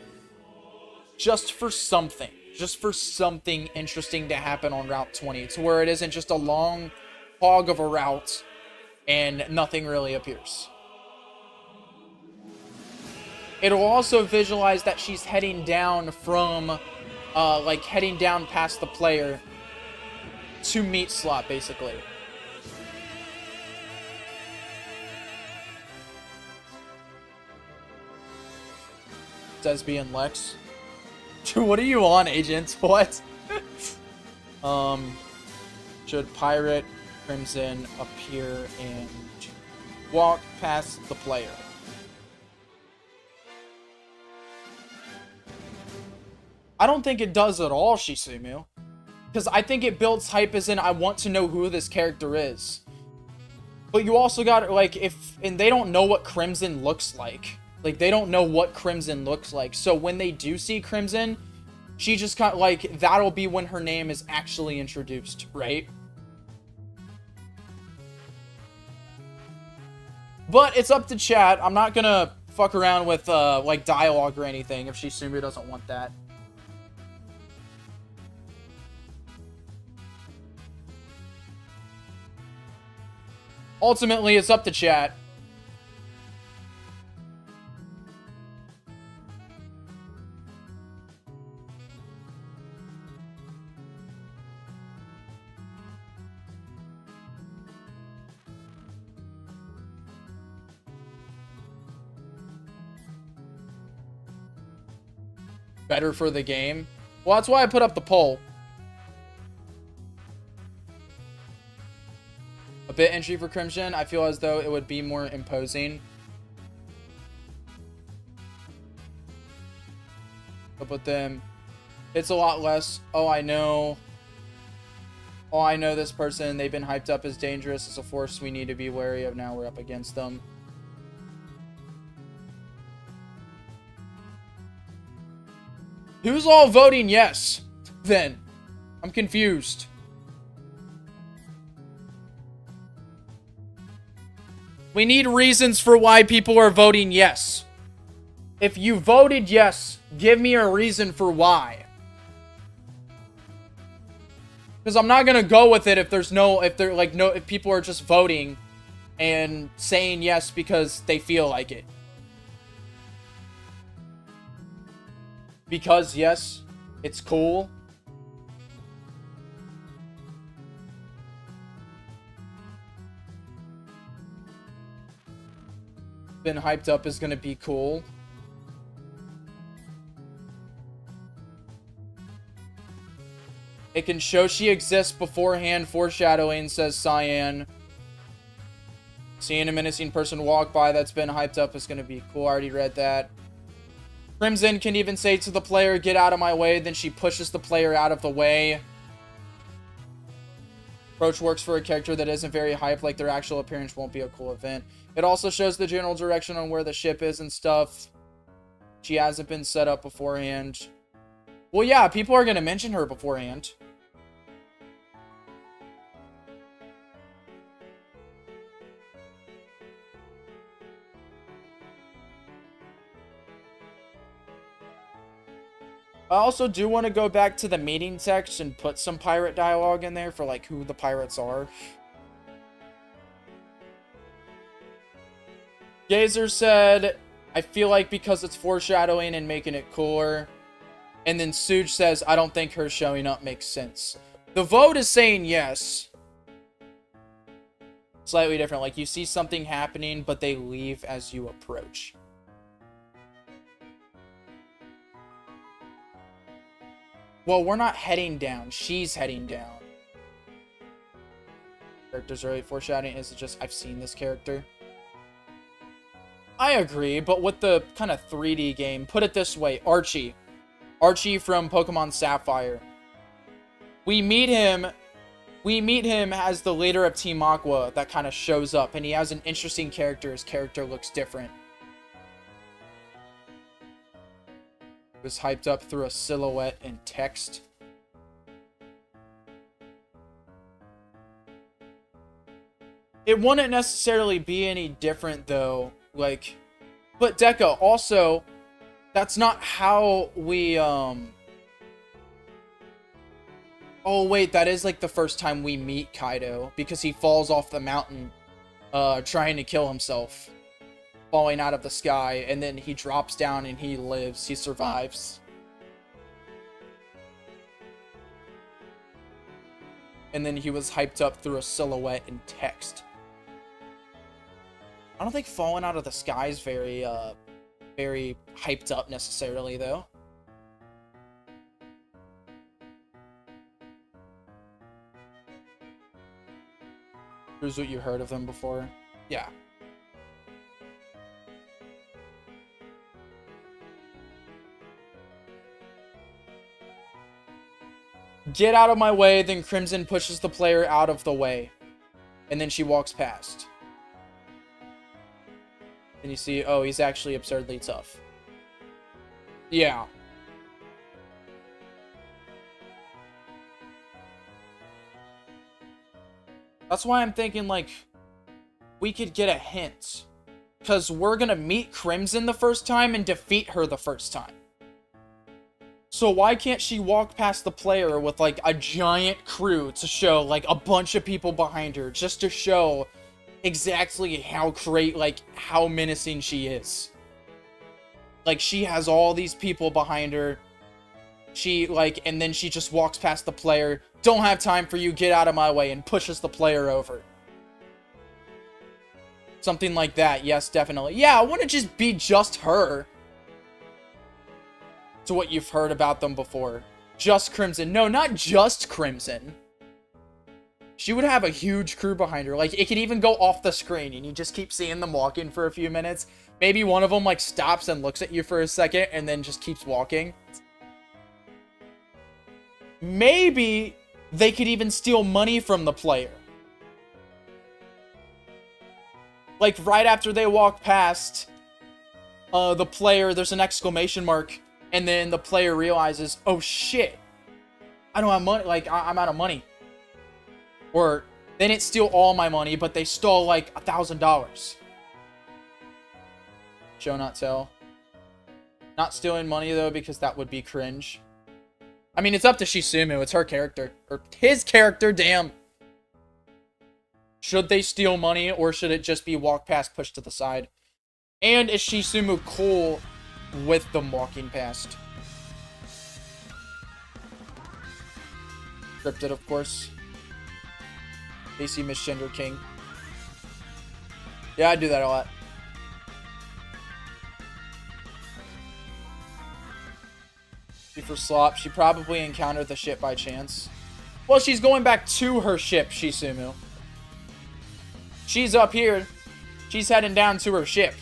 [SPEAKER 1] Just for something. Just for something interesting to happen on Route 20. To where it isn't just a long hog of a route and nothing really appears. It'll also visualize that she's heading down from, like, heading down past the player to meat slot, basically. Desby and Lex. Dude, what are you on, Agent? What? Should Pirate Crimson appear and walk past the player? I don't think it does at all, Shisumu. Because I think it builds hype as in I want to know who this character is. But you also got, like, and they don't know what Crimson looks like. Like, they don't know what Crimson looks like. So when they do see Crimson, she just kind of, like, that'll be when her name is actually introduced, right? But it's up to chat. I'm not gonna fuck around with, like, dialogue or anything if Shisumu doesn't want that. Ultimately, it's up to chat. Better for the game. Well, that's why I put up the poll. A bit entry for Crimson. I feel as though it would be more imposing. But then it's a lot less. Oh, I know. Oh, I know this person. They've been hyped up as dangerous as a force we need to be wary of. Now we're up against them. Who's all voting yes, then? I'm confused. We need reasons for why people are voting yes. If you voted yes, give me a reason for why. Because I'm not gonna go with it if there's no, if people are just voting and saying yes because they feel like it. Because, yes, it's cool. Been hyped up is going to be cool. It can show she exists beforehand, foreshadowing, says Cyan. Seeing a menacing person walk by that's been hyped up is going to be cool. I already read that. Crimson can even say to the player, get out of my way. Then she pushes the player out of the way. Approach works for a character that isn't very hyped, like their actual appearance won't be a cool event. It also shows the general direction on where the ship is and stuff. She hasn't been set up beforehand. Well, yeah, people are going to mention her beforehand. I also do want to go back to the meeting text and put some pirate dialogue in there for, like, who the pirates are. Gazer said, I feel like because it's foreshadowing and making it cooler. And then Suge says, I don't think her showing up makes sense. The vote is saying yes. Slightly different. Like, you see something happening, but they leave as you approach. Well, we're not heading down. She's heading down. Characters are really foreshadowing. Is it just, I've seen this character? I agree, but with the kind of 3D game, put it this way. Archie. Archie from Pokemon Sapphire. We meet him as the leader of Team Aqua that kind of shows up, and he has an interesting character. His character looks different. It was hyped up through a silhouette and text. It wouldn't necessarily be any different, though. Like, but Deca, also, that's not how we, Oh, wait, that is, like, the first time we meet Kaido, because he falls off the mountain, trying to kill himself. Falling out of the sky, and then he drops down and he lives. He survives. And then he was hyped up through a silhouette and text. I don't think falling out of the sky is very hyped up necessarily, though. Here's what you heard of them before. Yeah. Get out of my way, then Crimson pushes the player out of the way. And then she walks past. And you see, oh, he's actually absurdly tough. Yeah. That's why I'm thinking, like, we could get a hint. Because we're going to meet Crimson the first time and defeat her the first time. So why can't she walk past the player with, like, a giant crew to show, like, a bunch of people behind her, just to show exactly how how menacing she is. Like, she has all these people behind her. She, like, and then she just walks past the player. Don't have time for you, get out of my way, and pushes the player over. Something like that, yes, definitely. Yeah, I want to just be just her. To what you've heard about them before. Just Crimson. No, not just Crimson. She would have a huge crew behind her. Like, it could even go off the screen, and you just keep seeing them walking for a few minutes. Maybe one of them, like, stops and looks at you for a second, and then just keeps walking. Maybe they could even steal money from the player. Like, right after they walk past the player, there's an exclamation mark, and then the player realizes, oh shit, I don't have money, like, I'm out of money. Or, they didn't steal all my money, but they stole, like, $1,000. Show not tell. Not stealing money, though, because that would be cringe. I mean, it's up to Shisumu. It's her character. Or his character, damn. Should they steal money, or should it just be walk past, push to the side? And is Shisumu cool with them walking past? Scripted, of course. AC Misgender King. Yeah, I do that a lot. For slop, she probably encountered the ship by chance. Well, she's going back to her ship, Shisumu. She's up here. She's heading down to her ship.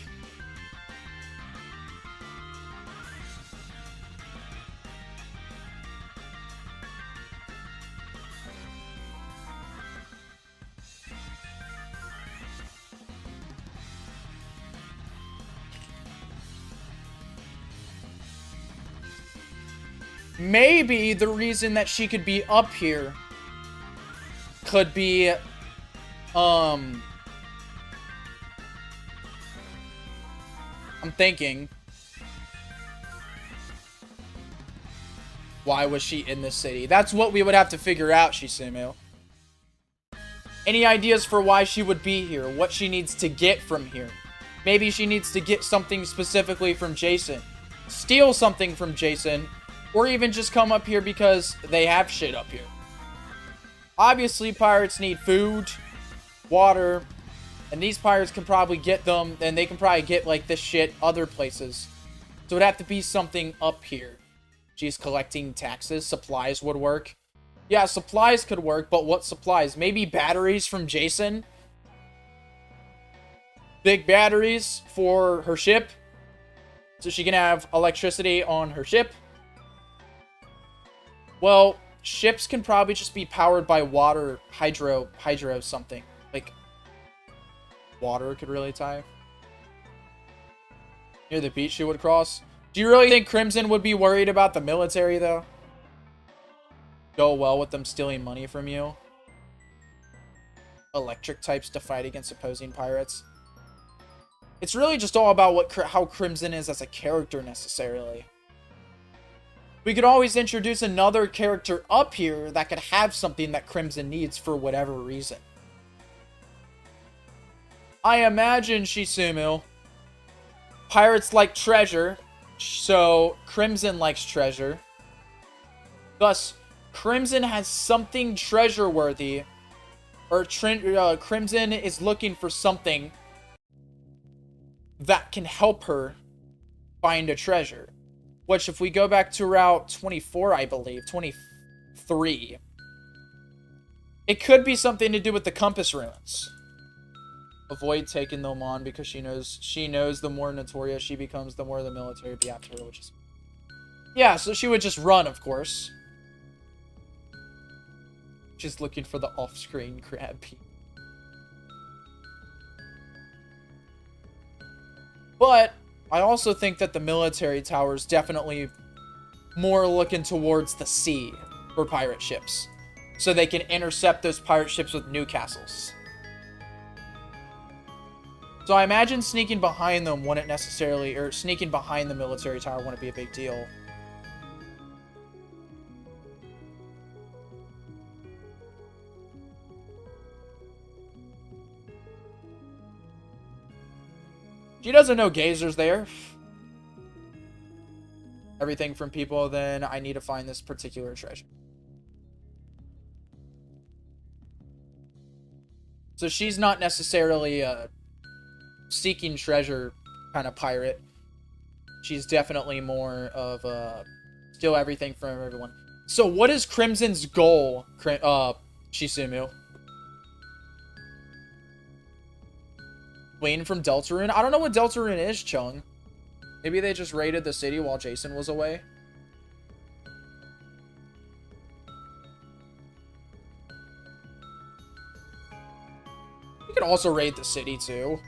[SPEAKER 1] Maybe the reason that she could be up here could be, I'm Why was she in this city? That's what we would have to figure out, Shisumu. Any ideas for why she would be here? What she needs to get from here? Maybe she needs to get something specifically from Jason. Steal something from Jason. Or even just come up here because they have shit up here. Obviously, pirates need food, water, and these pirates can probably get them, and they can probably get, like, this shit other places. So it'd have to be something up here. She's collecting taxes. Supplies would work. Yeah, supplies could work, but what supplies? Maybe batteries from Jason? Big batteries for her ship, so she can have electricity on her ship. Well, ships can probably just be powered by water, hydro something. Like, water could really tie. Near the beach she would cross. Do you really think Crimson would be worried about the military, though? Go well with them stealing money from you? Electric types to fight against opposing pirates? It's really just all about how Crimson is as a character, necessarily. We could always introduce another character up here that could have something that Crimson needs for whatever reason. I imagine, Shisumu, pirates like treasure, so Crimson likes treasure. Thus, Crimson has something treasure-worthy, or Crimson is looking for something that can help her find a treasure. Which, if we go back to Route 24, I believe, 23, it could be something to do with the compass ruins. Avoid taking them on because she knows the more notorious she becomes, the more the military would be after her, which is... Yeah, so she would just run, of course. She's looking for the off-screen crab people. But I also think that the military tower is definitely more looking towards the sea for pirate ships. So they can intercept those pirate ships with new castles. So I imagine sneaking behind them wouldn't necessarily, or sneaking behind the military tower wouldn't be a big deal. She doesn't know Gazer's there. Everything from people, then I need to find this particular treasure. So she's not necessarily a seeking treasure kind of pirate. She's definitely more of a steal everything from everyone. So what is Crimson's goal, Shisumu? Wayne from Deltarune? I don't know what Deltarune is, Chung. Maybe they just raided the city while Jason was away. We could also raid the city too.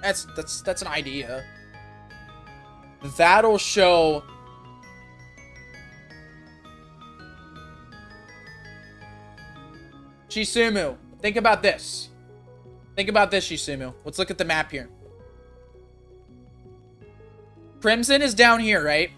[SPEAKER 1] That's an idea. That'll show. Shisumu, think about this. Think about this, Shisumu. Let's look at the map here. Crimson is down here, right?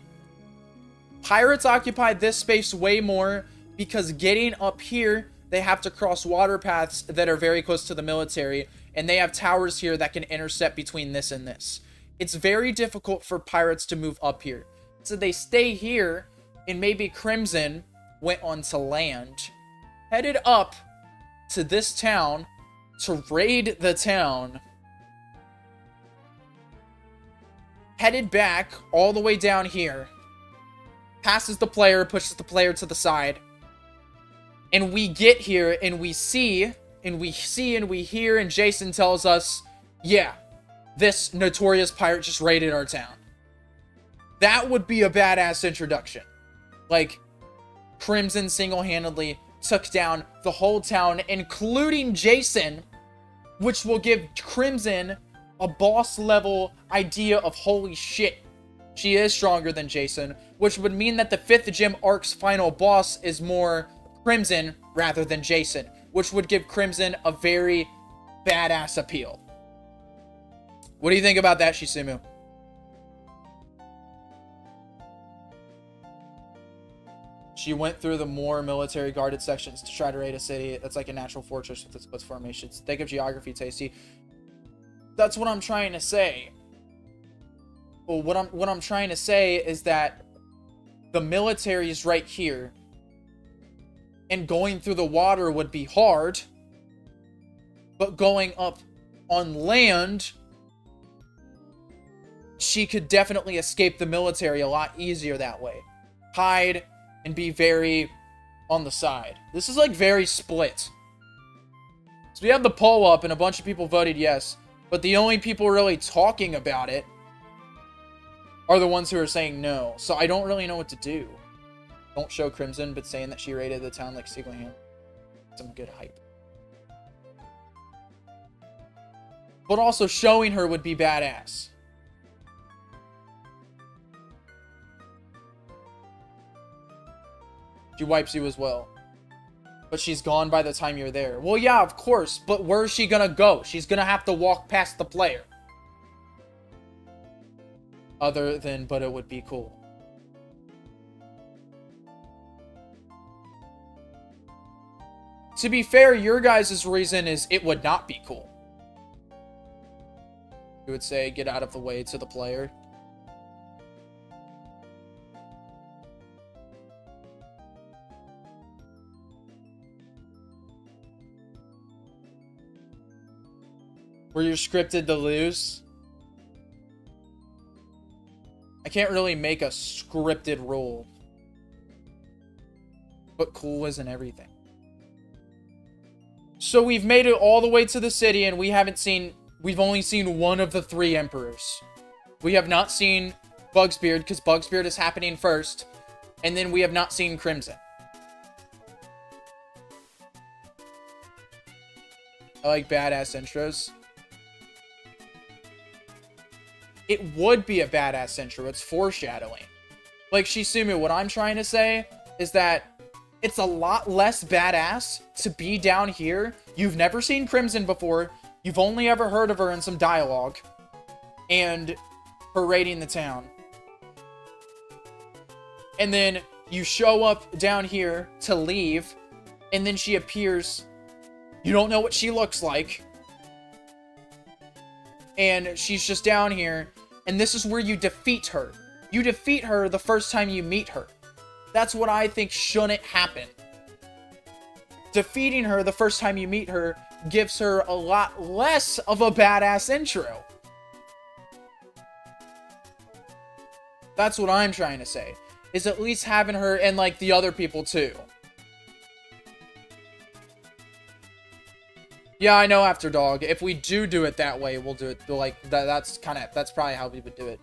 [SPEAKER 1] Pirates occupy this space way more because getting up here, they have to cross water paths that are very close to the military, and they have towers here that can intercept between this and this. It's very difficult for pirates to move up here. So they stay here, and maybe Crimson went onto land, headed up to this town, to raid the town, headed back all the way down here, passes the player, pushes the player to the side, and we get here and we see and we hear, and Jason tells us, yeah, this notorious pirate just raided our town. That would be a badass introduction. Like, Crimson single-handedly took down the whole town, including Jason, which will give Crimson a boss level idea of holy shit, she is stronger than Jason, which would mean that the 5th gym arc's final boss is more Crimson rather than Jason, which would give Crimson a very badass appeal. What do you think about that, Shisumu? She went through the more military guarded sections to try to raid a city. That's like a natural fortress with its splits formations. Think of geography, Tasty. That's what I'm trying to say. Well, what I'm trying to say is that the military is right here. And going through the water would be hard. But going up on land, she could definitely escape the military a lot easier that way. Hide and be very on the side. This is like very split. So we have the poll up and a bunch of people voted yes. But the only people really talking about it are the ones who are saying no. So I don't really know what to do. Don't show Crimson, but saying that she raided the town like Siegelham. Some good hype. But also showing her would be badass. She wipes you as well. But she's gone by the time you're there. Well, yeah, of course. But where's she gonna go? She's gonna have to walk past the player. Other than, but it would be cool. To be fair, your guys' reason is it would not be cool. You would say, get out of the way to the player. Were you scripted to lose? I can't really make a scripted rule. But cool isn't everything. So we've made it all the way to the city and we've only seen one of the 3 emperors. We have not seen Bugsbeard because Bugsbeard is happening first. And then we have not seen Crimson. I like badass intros. It would be a badass intro. It's foreshadowing. Like, Shisumu, what I'm trying to say is that it's a lot less badass to be down here. You've never seen Crimson before. You've only ever heard of her in some dialogue. And her raiding the town. And then you show up down here to leave. And then she appears. You don't know what she looks like. And she's just down here. And this is where you defeat her. You defeat her the first time you meet her. That's what I think shouldn't happen. Defeating her the first time you meet her gives her a lot less of a badass intro. That's what I'm trying to say. Is at least having her and like the other people too. Yeah, I know, After Dog. If we do it that way, we'll do it like that. That's probably how we would do it.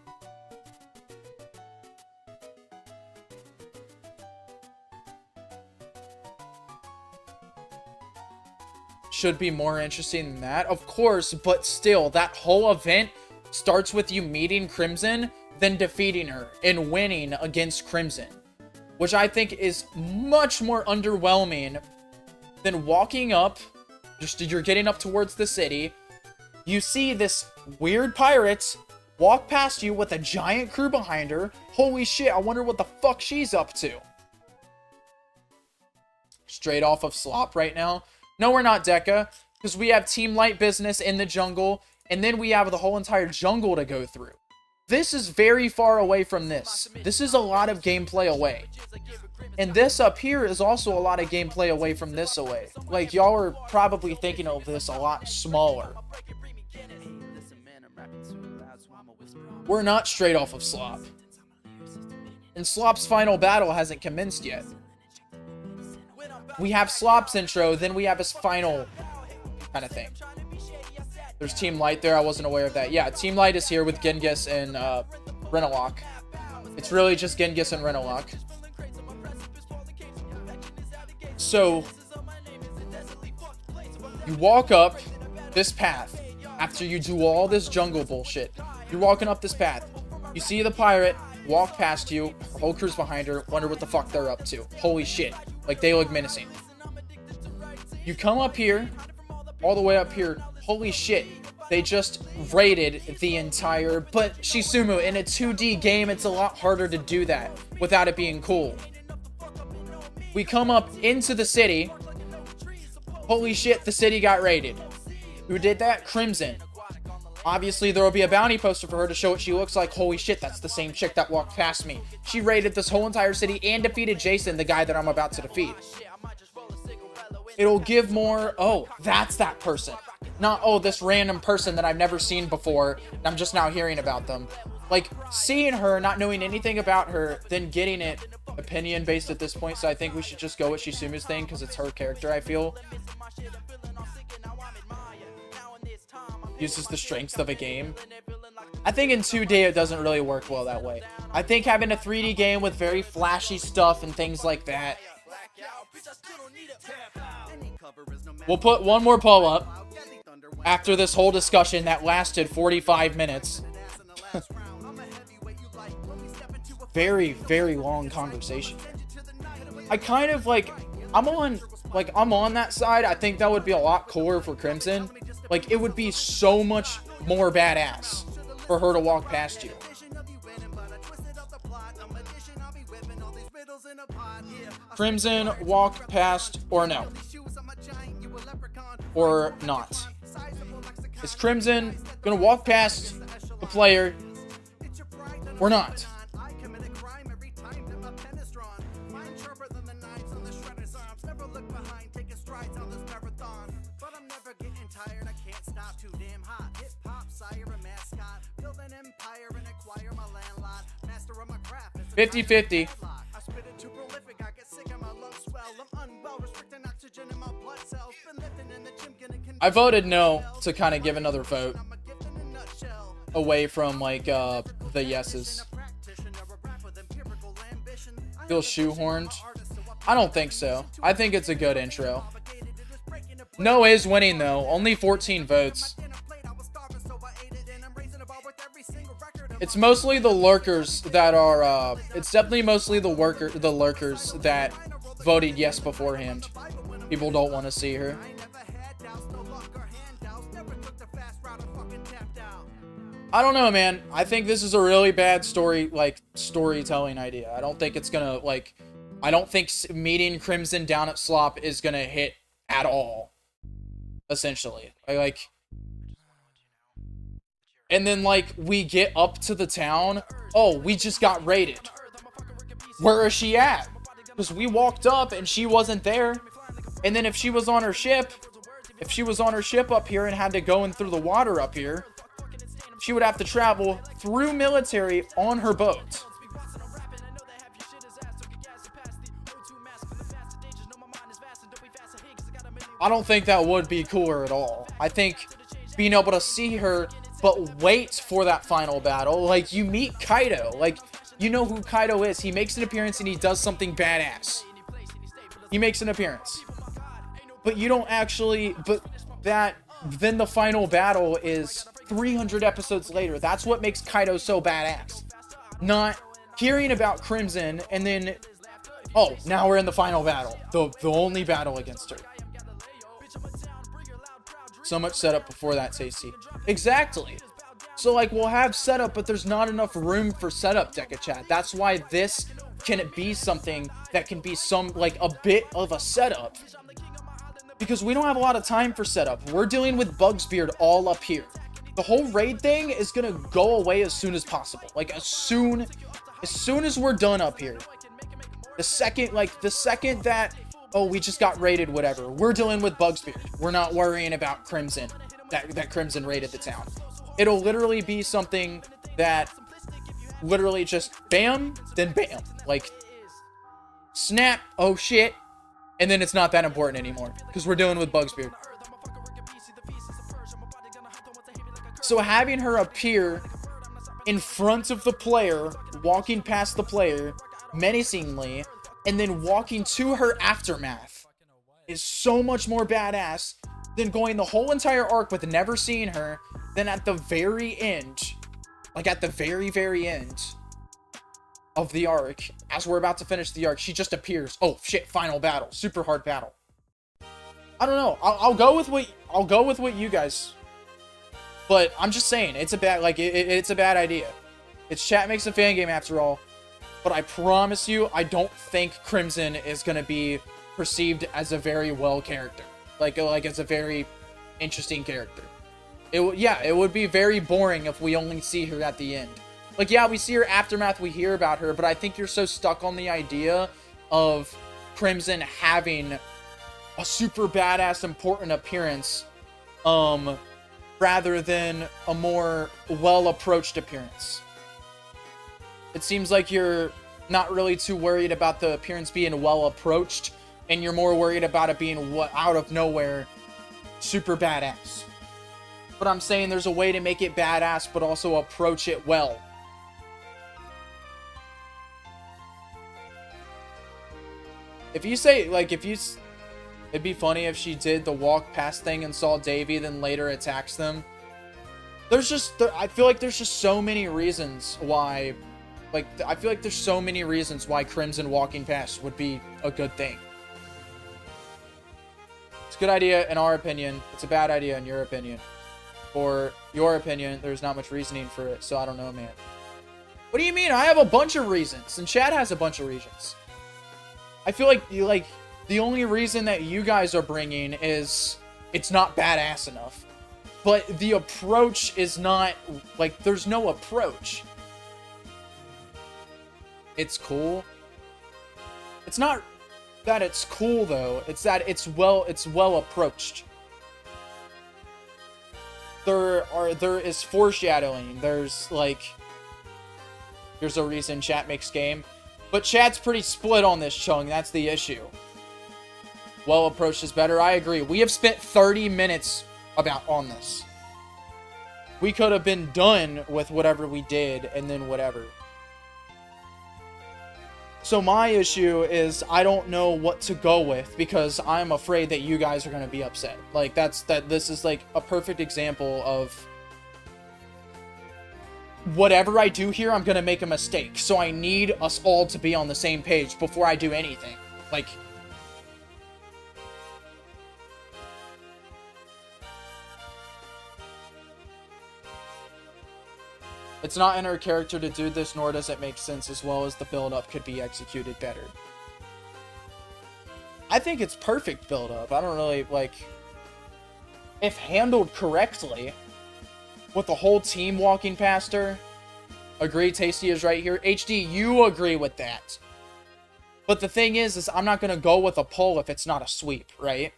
[SPEAKER 1] Should be more interesting than that, of course, but still, that whole event starts with you meeting Crimson, then defeating her and winning against Crimson, which I think is much more underwhelming than walking up. Just you're getting up towards the city. You see this weird pirate walk past you with a giant crew behind her. Holy shit, I wonder what the fuck she's up to. Straight off of Slop right now. No, we're not Deca, because we have Team Light business in the jungle, and then we have the whole entire jungle to go through. This is very far away from this. This is a lot of gameplay away. And this up here is also a lot of gameplay away from this away. Like, y'all are probably thinking of this a lot smaller. We're not straight off of Slop. And Slop's final battle hasn't commenced yet. We have Slop's intro, then we have his final kind of thing. There's Team Light there. I wasn't aware of that. Yeah, Team Light is here with Genghis and Renalok. It's really just Genghis and Renalok. So, you walk up this path after you do all this jungle bullshit. You're walking up this path. You see the pirate walk past you. Her whole crew's behind her. Wonder what the fuck they're up to. Holy shit. Like, they look menacing. You come up here. All the way up here. Holy shit. They just raided the entire... But, Shisumu, in a 2D game, it's a lot harder to do that without it being cool. We come up into the city. Holy shit, the city got raided. Who did that? Crimson. Obviously, there will be a bounty poster for her to show what she looks like. Holy shit, that's the same chick that walked past me. She raided this whole entire city and defeated Jason, the guy that I'm about to defeat. It'll give more, oh, that's that person. Not, oh, this random person that I've never seen before, and I'm just now hearing about them. Like, seeing her, not knowing anything about her, then getting it opinion based at this point, so I think we should just go with Shisuma's thing, because it's her character, I feel. Uses the strengths of a game. I think in 2D it doesn't really work well that way. I think having a 3D game with very flashy stuff and things like that. We'll put one more poll up after this whole discussion that lasted 45 minutes. Very, very long conversation. I kind of like, I'm on that side. I think that would be a lot cooler for Crimson. Like, it would be so much more badass for her to walk past you. Crimson, walk past, or no? Or not? Is Crimson gonna walk past the player, or not?
[SPEAKER 4] Tired, I can't stop, too damn hot. Hip hop, sire, a mascot. Build an empire and acquire my landlord. Master of my craft.
[SPEAKER 1] 50-50.
[SPEAKER 4] I spit it too prolific, I get sick and my lungs swell. I'm unwell, restricting oxygen in my blood cells. Been lifting in the gym, getting
[SPEAKER 1] I voted no to kind of give another vote away from like the yeses. Feel shoehorned? I don't think so. I think it's a good intro. No is winning though. Only 14 votes. It's mostly the lurkers that are it's definitely mostly the lurkers that voted yes beforehand. People don't want to see her. I don't know, man. I think this is a really bad storytelling idea. I don't think it's gonna I don't think meeting Crimson down at Slop is gonna hit at all. Essentially, and then we get up to the town. Oh, we just got raided. Where is she at? Because we walked up and she wasn't there. And then if she was on her ship up here and had to go in through the water up here, she would have to travel through military on her boat. I don't think that would be cooler at all. I think being able to see her, but wait for that final battle. You meet Kaido. You know who Kaido is. He makes an appearance and he does something badass. He makes an appearance. But you don't actually... Then the final battle is 300 episodes later. That's what makes Kaido so badass. Not hearing about Crimson and then... Oh, now we're in the final battle. The only battle against her. So much setup before that, Tasty. Exactly. So we'll have setup, but there's not enough room for setup, Deca Chat. That's why this can be something that can be a bit of a setup. Because we don't have a lot of time for setup. We're dealing with Bugsbeard all up here. The whole raid thing is gonna go away as soon as possible. As soon as we're done up here. The second that, oh, we just got raided, whatever. We're dealing with Bugsbeard. We're not worrying about Crimson. That Crimson raided the town. It'll literally be something that literally just bam, then bam. Snap, oh shit. And then it's not that important anymore. Because we're dealing with Bugsbeard. So having her appear in front of the player, walking past the player, menacingly, and then walking to her aftermath is so much more badass than going the whole entire arc with never seeing her. Then at the very end, at the very, very end of the arc, as we're about to finish the arc, she just appears. Oh shit, final battle, super hard battle. I don't know. I'll go with what you guys. But I'm just saying, it's a bad it's a bad idea. It's Chat Makes a Fan Game after all. But I promise you, I don't think Crimson is going to be perceived as a very well character. Like as a very interesting character. It would be very boring if we only see her at the end. Like, yeah, we see her aftermath, we hear about her, but I think you're so stuck on the idea of Crimson having a super badass important appearance, rather than a more well-approached appearance. It seems like you're not really too worried about the appearance being well-approached, and you're more worried about it being out of nowhere super badass. But I'm saying there's a way to make it badass, but also approach it well. If you say, like, it'd be funny if she did the walk past thing and saw Davy, then later attacks them. I feel like there's just so many reasons why, I feel like there's so many reasons why Crimson walking past would be a good thing. It's a good idea in our opinion. It's a bad idea in your opinion. For your opinion, there's not much reasoning for it, so I don't know, man. What do you mean? I have a bunch of reasons, and Chad has a bunch of reasons. I feel like the only reason that you guys are bringing is it's not badass enough. But the approach is not, like, there's no approach. It's cool. It's not that it's cool, though. It's that it's well approached. There is foreshadowing. There's a reason chat makes game. But chat's pretty split on this, Chung. That's the issue. Well approached is better. I agree. We have spent 30 minutes on this. We could have been done with whatever we did and then whatever. So my issue is I don't know what to go with because I'm afraid that you guys are going to be upset. Like this is like a perfect example of whatever I do here, I'm going to make a mistake. So I need us all to be on the same page before I do anything. Like, it's not in her character to do this, nor does it make sense, as well as the build-up could be executed better. I think it's perfect build-up. I don't really, if handled correctly, with the whole team walking past her. Agree, Tasty is right here. HD, you agree with that. But the thing is I'm not going to go with a pull if it's not a sweep, right?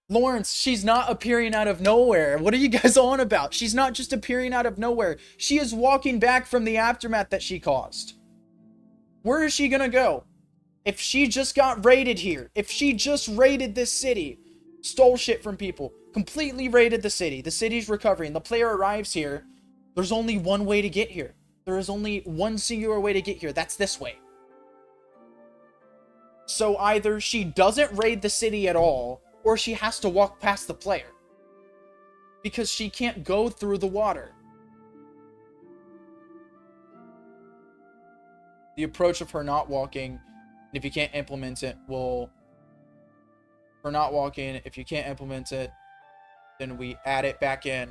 [SPEAKER 1] Lawrence, she's not appearing out of nowhere. What are you guys on about? She's not just appearing out of nowhere. She is walking back from the aftermath that she caused. Where is she going to go? If she just got raided here, if she just raided this city, stole shit from people, completely raided the city's recovering, the player arrives here, there's only one way to get here. There is only one singular way to get here. That's this way. So either she doesn't raid the city at all, or she has to walk past the player. Because she can't go through the water. The approach of her not walking, and if you can't implement it, will... For not walking, if you can't implement it, then we add it back in.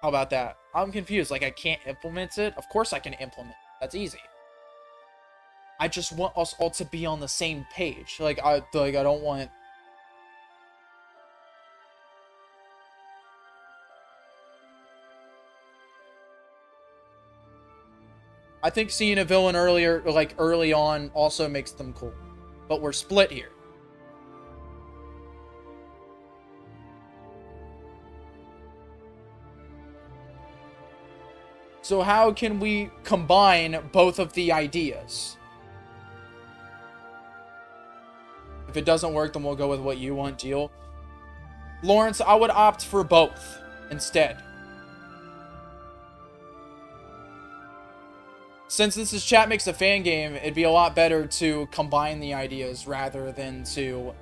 [SPEAKER 1] How about that? I'm confused. Like, I can't implement it? Of course I can implement it. That's easy. I just want us all to be on the same page. I don't want... I think seeing a villain early on also makes them cool. But we're split here. So how can we combine both of the ideas? If it doesn't work, then we'll go with what you want, deal. Lawrence, I would opt for both instead. Since this is Chat Makes a Fan game, it'd be a lot better to combine the ideas rather than to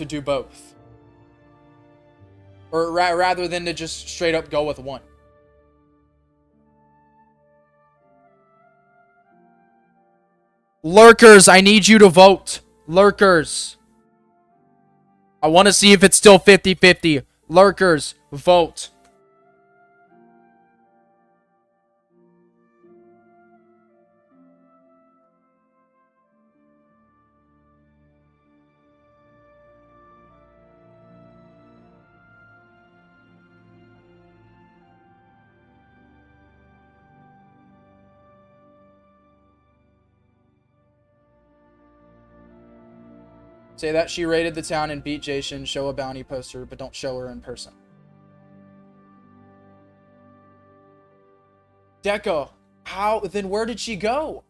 [SPEAKER 1] do both. Or rather than to just straight up go with one. Lurkers, I need you to vote. Lurkers. I want to see if it's still 50-50. Lurkers, vote. Say that she raided the town and beat Jason. Show a bounty poster, but don't show her in person. Deco, how? Then where did she go?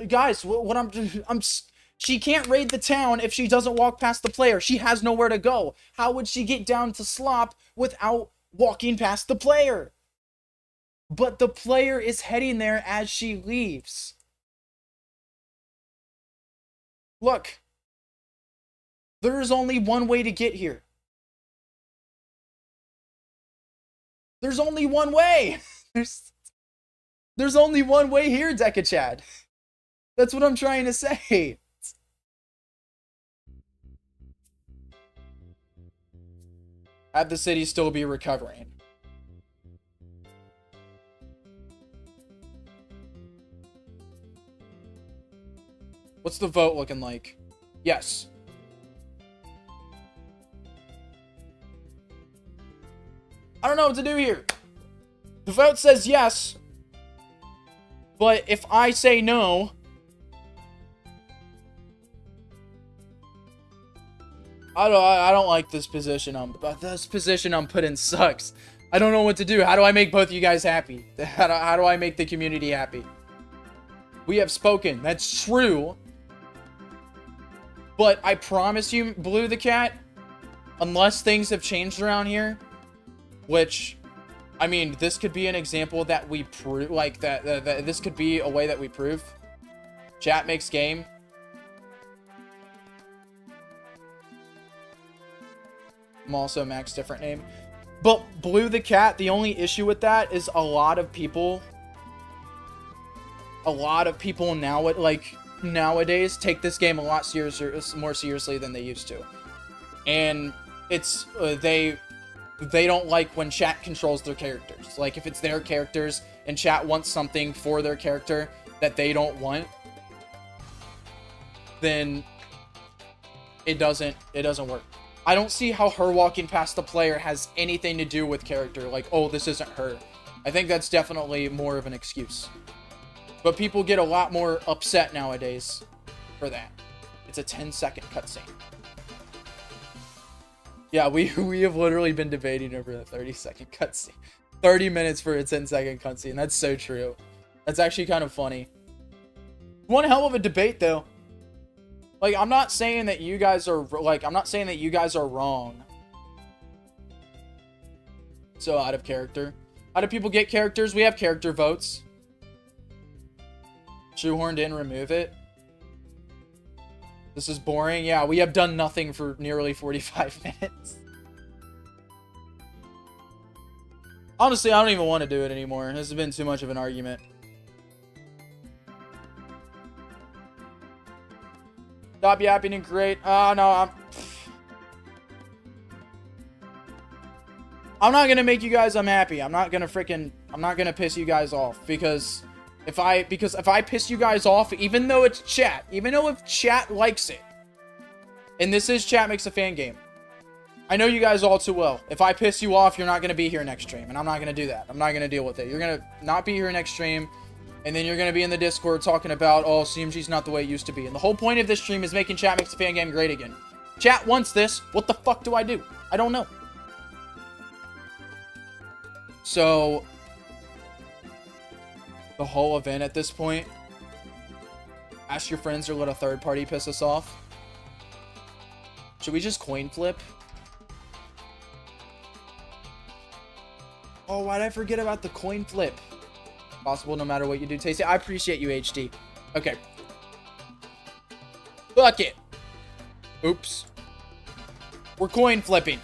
[SPEAKER 1] Guys, what she can't raid the town if she doesn't walk past the player. She has nowhere to go. How would she get down to Slop without walking past the player? But the player is heading there as she leaves. Look. There is only one way to get here. There's only one way. There's only one way here, Deca Chad. That's what I'm trying to say. Have the city still be recovering. What's the vote looking like? Yes. I don't know what to do here. The vote says yes. But if I say no, I don't like this position. This position I'm put in sucks. I don't know what to do. How do I make both of you guys happy? How do I make the community happy? We have spoken. That's true. But I promise you, Blue the Cat, unless things have changed around here, which, I mean, this could be an example that we prove, like, that this could be a way that we prove. Chat makes game. I'm also Max, different name. But Blue the Cat, the only issue with that is a lot of people now, like, nowadays take this game a lot more seriously than they used to. And it's, they don't like when chat controls their characters. Like, if it's their characters and chat wants something for their character that they don't want, then it doesn't work. I don't see how her walking past the player has anything to do with character. Like, oh, this isn't her. I think that's definitely more of an excuse. But people get a lot more upset nowadays for that. It's a 10-second cutscene. Yeah, we have literally been debating over the 30-second cutscene. 30 minutes for a 10-second cutscene. That's so true. That's actually kind of funny. One hell of a debate, though. Like, I'm not saying that you guys are, like, I'm not saying that you guys are wrong. So, out of character. How do people get characters? We have character votes. Shoehorned in, remove it. This is boring. Yeah, we have done nothing for nearly 45 minutes. Honestly, I don't even want to do it anymore. This has been too much of an argument. Stop yapping and create. Oh, no, I'm not gonna make you guys unhappy. I'm not gonna piss you guys off, because if I piss you guys off, even though it's chat, even though if chat likes it, and this is Chat Makes a Fan game, I know you guys all too well. If I piss you off, you're not gonna be here next stream, and I'm not gonna do that. I'm not gonna deal with it. You're gonna not be here next stream, and then you're gonna be in the Discord talking about, oh, CMG's not the way it used to be. And the whole point of this stream is making Chat Makes a Fan game great again. Chat wants this. What the fuck do I do? I don't know. So, the whole event at this point, ask your friends or let a third party piss us off. Should we just coin flip? Oh, why'd I forget about the coin flip? Possible no matter what you do, Tasty. I appreciate you, HD. Okay. Fuck it. Oops. We're coin flipping.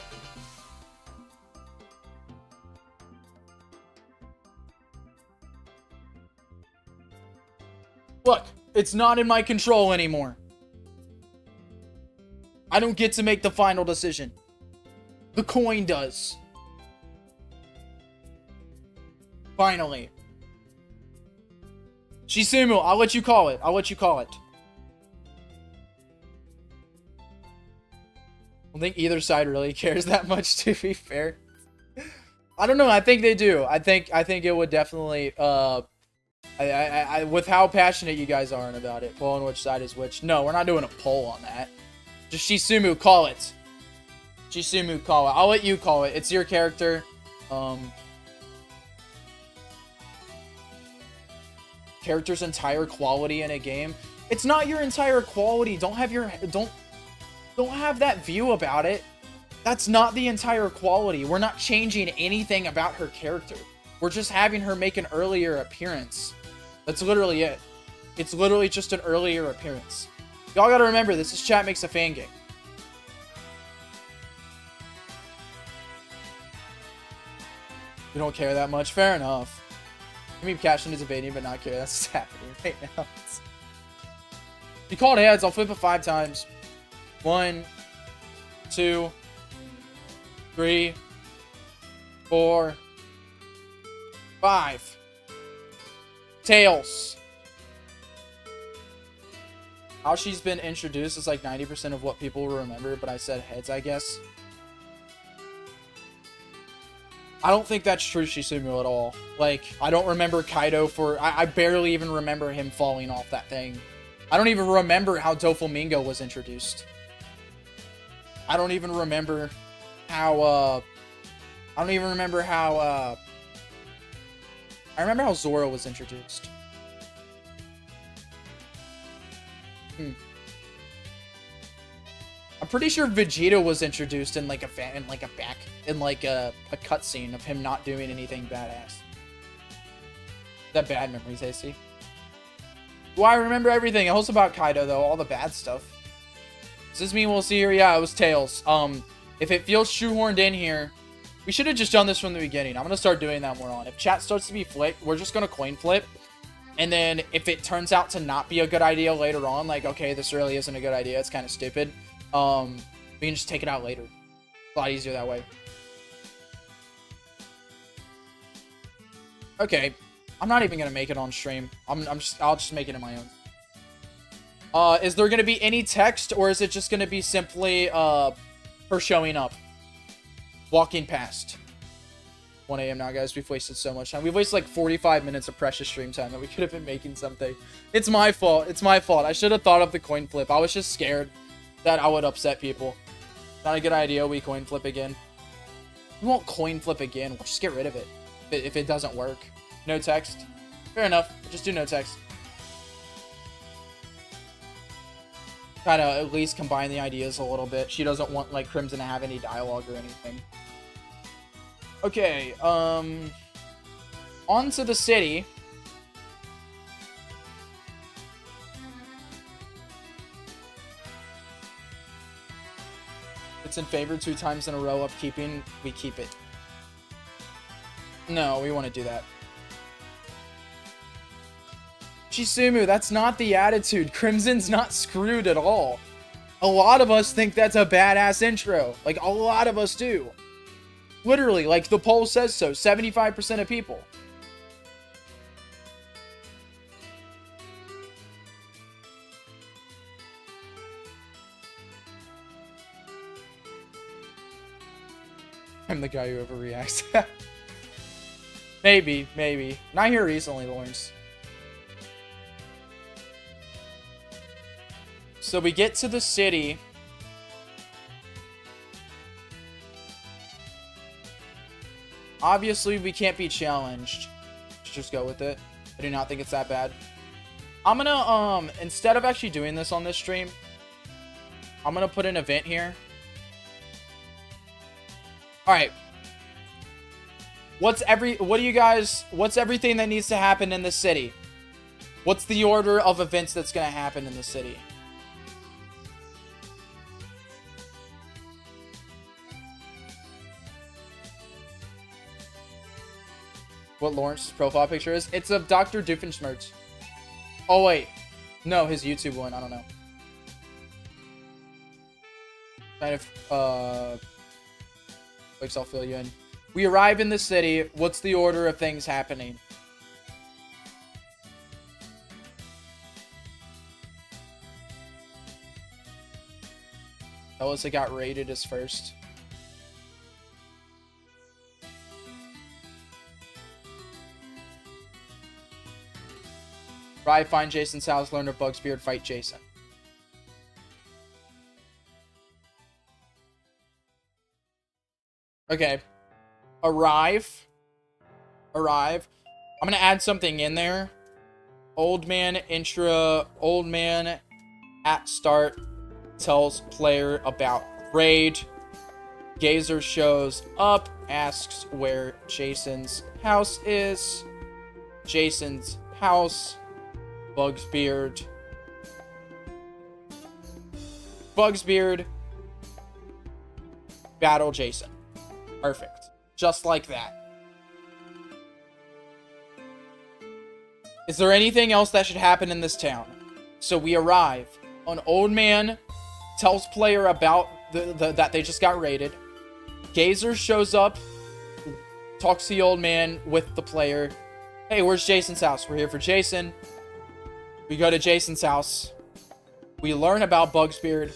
[SPEAKER 1] Look, it's not in my control anymore. I don't get to make the final decision. The coin does. Finally. Shisumu, I'll let you call it. I'll let you call it. I don't think either side really cares that much, to be fair. I don't know. I think they do. I think it would definitely With how passionate you guys are about it, polling which side is which. No, we're not doing a poll on that. Just Shisumu, call it. Shisumu, call it. I'll let you call it. It's your character. Character's entire quality in a game. It's not your entire quality. Don't have that view about it. That's not the entire quality. We're not changing anything about her character. We're just having her make an earlier appearance. That's literally it. It's literally just an earlier appearance. Y'all gotta remember, this is Chat Makes a Fan game. You don't care that much? Fair enough. I mean, cash into debating, but not care. That's what's happening right now. You called heads. I'll flip it 5 times. 1, 2, 3, 4, 5. Tails. How she's been introduced is like 90% of what people will remember, but I said heads, I guess. I don't think that's true, Shisumu, at all. Like, I don't remember Kaido I barely even remember him falling off that thing. I don't even remember how Doflamingo was introduced. I don't even remember how, I remember how Zoro was introduced. I'm pretty sure Vegeta was introduced in like a cutscene of him not doing anything badass. Is that bad memories, AC? Do I remember everything else about Kaido though? All the bad stuff. Does this mean we'll see her? Yeah, it was Tails. If it feels shoehorned in here, we should have just done this from the beginning. I'm gonna start doing that more on. If chat starts to be flipped, we're just gonna coin flip. And then if it turns out to not be a good idea later on, like, okay, this really isn't a good idea, it's kind of stupid, we can just take it out later. It's a lot easier that way. Okay, I'm not even gonna make it on stream. I'll just make it in my own. Is there gonna be any text, or is it just gonna be simply her showing up, walking past? 1 a.m. now, guys. We've wasted so much time. We've wasted like 45 minutes of precious stream time that we could have been making something. It's my fault. It's my fault. I should have thought of the coin flip. I was just scared that I would upset people. Not a good idea. We coin flip again. We won't coin flip again. We'll just get rid of it if it doesn't work. No text. Fair enough. Just do no text. Kind of at least combine the ideas a little bit. She doesn't want like Crimson to have any dialogue or anything. Okay, on to the city. It's in favor 2 times in a row upkeeping. We keep it. No, we want to do that. Shisumu, that's not the attitude. Crimson's not screwed at all. A lot of us think that's a badass intro. Like, a lot of us do. Literally, like the poll says so, 75% of people. I'm the guy who overreacts. Maybe. Not here recently, Lawrence. So we get to the city. Obviously, we can't be challenged. Let's just go with it. I do not think it's that bad. I'm gonna, instead of actually doing this on this stream, I'm gonna put an event here. Alright. What's everything that needs to happen in the city? What's the order of events that's gonna happen in the city? What Lawrence's profile picture is? It's of Dr. Doofenshmirtz. Oh, wait. No, his YouTube one. I don't know. Kind of, like, I'll fill you in. We arrive in the city. What's the order of things happening? Tell us it got rated as first. Arrive, find Jason's house, learn of Bugsbeard, fight Jason. Okay. Arrive. I'm gonna add something in there. Old man at start tells player about raid. Gazer shows up, asks where Jason's house is. Jason's house. Bugsbeard. Battle Jason. Perfect. Just like that. Is there anything else that should happen in this town? So we arrive. An old man tells player about that they just got raided. Gazer shows up, talks to the old man with the player. Hey, where's Jason's house? We're here for Jason. We go to Jason's house. We learn about Bugsbeard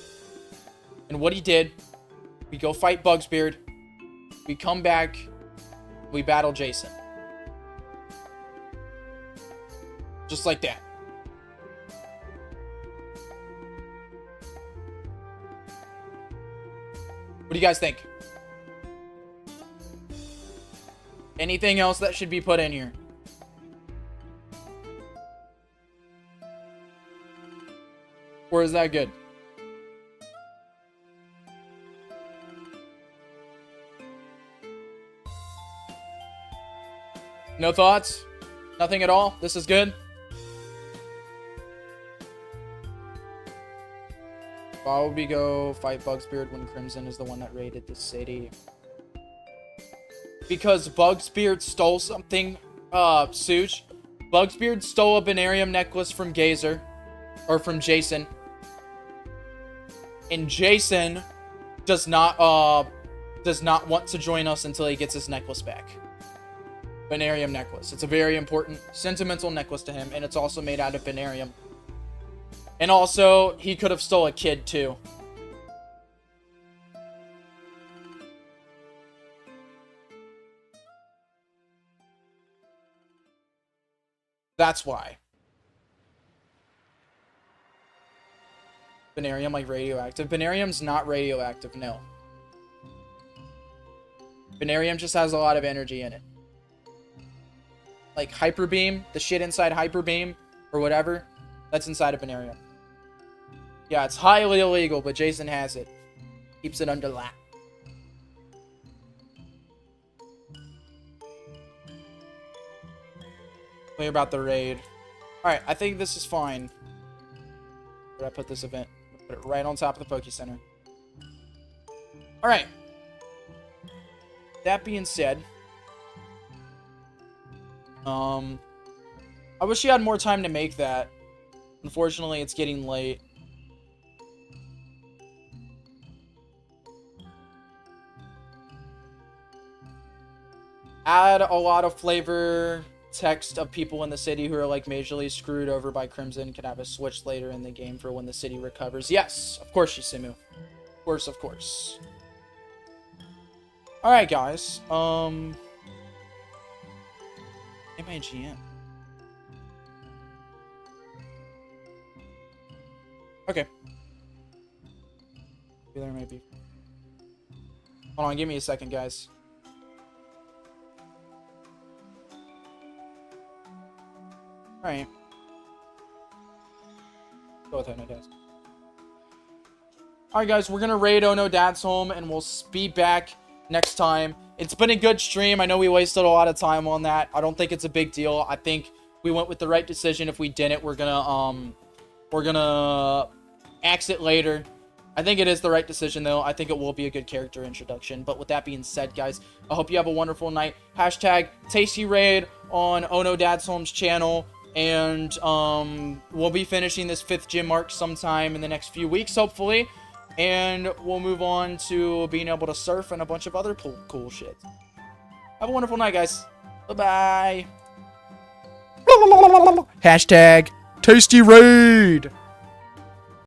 [SPEAKER 1] and what he did. We go fight Bugsbeard. We come back. We battle Jason. Just like that. What do you guys think? Anything else that should be put in here? Or is that good? No thoughts? Nothing at all? This is good? Why would we go fight Bugsbeard when Crimson is the one that raided the city? Because Bugsbeard stole something, Suge. Bugsbeard stole a Banarium necklace from Gazer. Or from Jason. And Jason does not want to join us until he gets his necklace back. Banarium necklace. It's a very important, sentimental necklace to him, and it's also made out of Banarium. And also, he could have stole a kid, too. That's why. Banarium, like radioactive. Banarium's not radioactive, no. Banarium just has a lot of energy in it. Like Hyper Beam, the shit inside Hyper Beam, or whatever, that's inside of Banarium. Yeah, it's highly illegal, but Jason has it. Keeps it under lock. Tell me about the raid. Alright, I think this is fine. Where did I put this event? Put it right on top of the Poke Center. Alright. That being said, I wish you had more time to make that. Unfortunately, it's getting late. Add a lot of flavor text of people in the city who are like majorly screwed over by Crimson. Can have a switch later in the game for when the city recovers. Yes, of course, Shisimu. Of course, of course. Alright, guys. MIGM. Okay. There may be. Hold on, give me a second, guys. Alright. Go with Ono Dad's. Alright, guys, we're gonna raid Ono Dad's home, and we'll be back next time. It's been a good stream. I know we wasted a lot of time on that. I don't think it's a big deal. I think we went with the right decision. If we didn't, we're gonna axe it later. I think it is the right decision, though. I think it will be a good character introduction. But with that being said, guys, I hope you have a wonderful night. Hashtag Tasty Raid on Ono Dad's Home's channel. And we'll be finishing this 5th gym arc sometime in the next few weeks, hopefully. And we'll move on to being able to surf and a bunch of other cool shit. Have a wonderful night, guys. Bye-bye. Hashtag Tasty Raid.